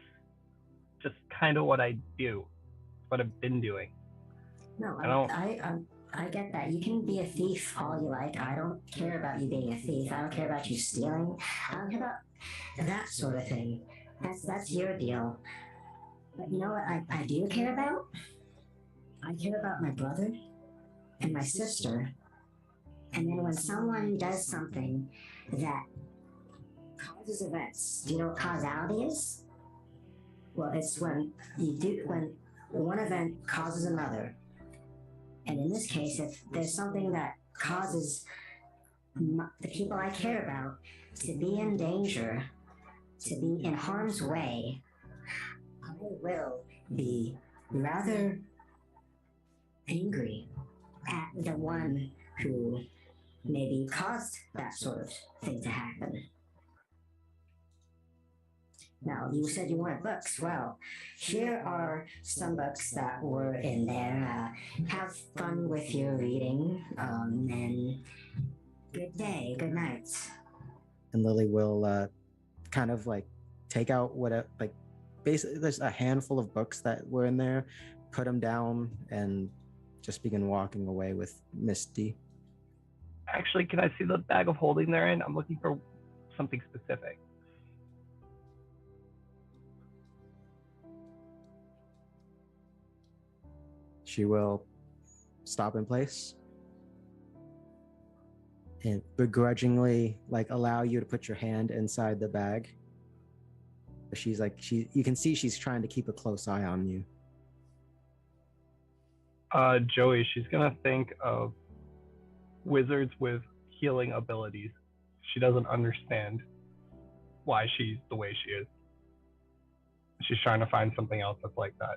just kind of what I do, what I've been doing. No, I get that. You can be a thief all you like. I don't care about you being a thief. I don't care about you stealing. I don't care about that sort of thing. That's your deal. But you know what I do care about? I care about my brother and my sister. And then when someone does something that causes events, do you know what causality is? Well, it's when one event causes another. And in this case, if there's something that causes the people I care about to be in danger, to be in harm's way, I will be rather angry at the one who maybe caused that sort of thing to happen. Now, you said you wanted books. Well, here are some books that were in there. Have fun with your reading, and good day, good night. And Lily will kind of like take out basically there's a handful of books that were in there, put them down, and just begin walking away with Misty. Actually, can I see the bag of holding they're in? I'm looking for something specific. She will stop in place and begrudgingly allow you to put your hand inside the bag. She's you can see she's trying to keep a close eye on you. Joey, she's gonna think of wizards with healing abilities. She doesn't understand why she's the way she is. She's trying to find something else that's like that.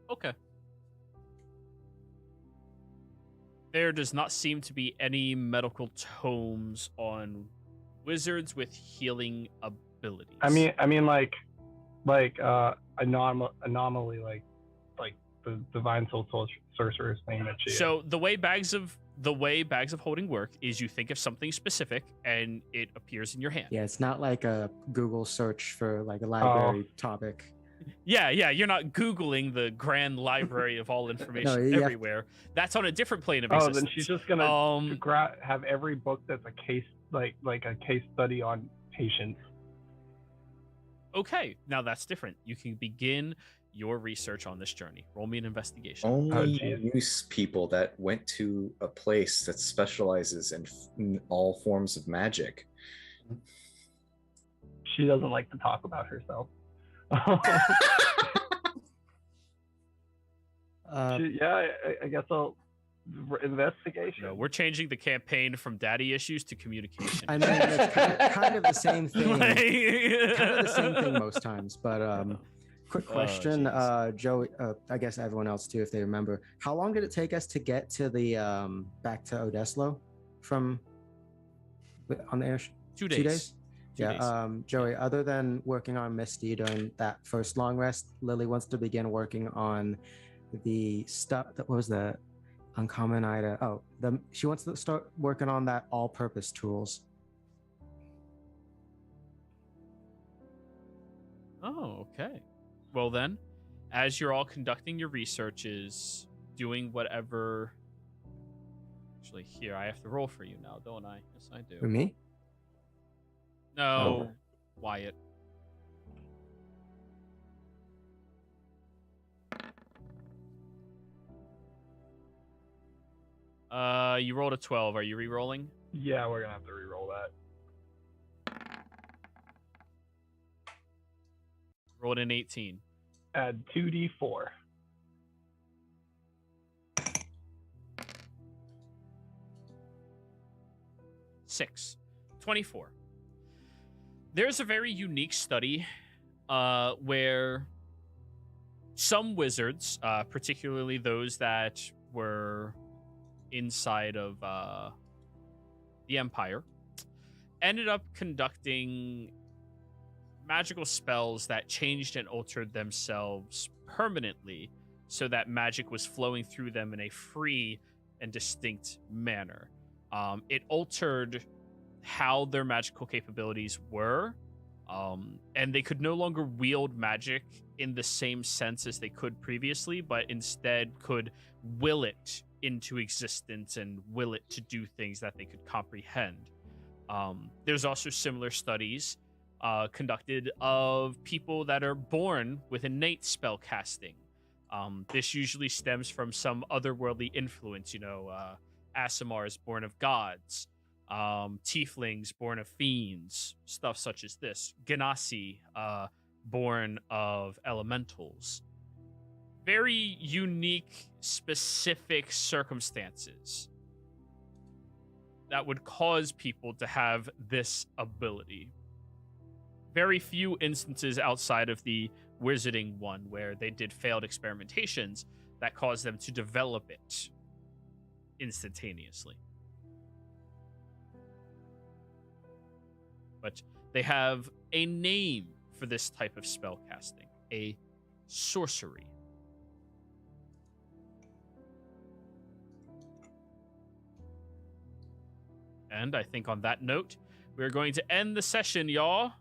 Okay. There does not seem to be any medical tomes on wizards with healing abilities. I mean, anomaly, like the divine soul sorcerer's thing that she. So the way bags of holding work is you think of something specific and it appears in your hand. Yeah, it's not like a Google search for a library topic. Yeah, you're not Googling the grand library of all information everywhere. That's on a different plane of existence. Then she's just gonna have every book that's a case, like a case study on patients. Okay, now that's different. You can begin your research on this journey. Roll me an investigation. Only use people that went to a place that specializes in all forms of magic. She doesn't like to talk about herself. I guess I'll investigation. No, we're changing the campaign from daddy issues to communication. I mean, it's kind of the same thing. Kind of the same thing most times. But quick question, Joey. I guess everyone else too, if they remember. How long did it take us to get to the back to Odeslo from on the air? 2 days. 2 days. 2 days. Joey, other than working on Misty during that first long rest, Lily wants to begin working on the stuff. What was the uncommon item? She wants to start working on that all-purpose tools. Oh, okay. Well then, as you're all conducting your researches, doing whatever. Actually, here I have to roll for you now, don't I? Yes, I do. For me? No, Wyatt. You rolled a 12. Are you re-rolling? Yeah, we're gonna have to re-roll that. Rolled an 18. Add 2d4. Six. 24. There's a very unique study where some wizards, particularly those that were inside of the Empire, ended up conducting magical spells that changed and altered themselves permanently so that magic was flowing through them in a free and distinct manner. It altered how their magical capabilities were, and they could no longer wield magic in the same sense as they could previously, but instead could will it into existence and will it to do things that they could comprehend. There's also similar studies conducted of people that are born with innate spell casting, This usually stems from some otherworldly influence, Aasimars born of gods, tieflings born of fiends, stuff such as this. Ganassi, born of elementals. Very unique, specific circumstances that would cause people to have this ability. Very few instances outside of the wizarding one where they did failed experimentations that caused them to develop it instantaneously. But they have a name for this type of spell casting, a sorcery. And I think on that note, we're going to end the session, y'all.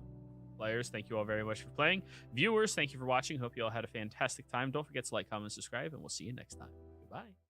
Players, thank you all very much for playing. Viewers, thank you for watching. Hope you all had a fantastic time. Don't forget to like, comment, subscribe, and we'll see you next time. Goodbye.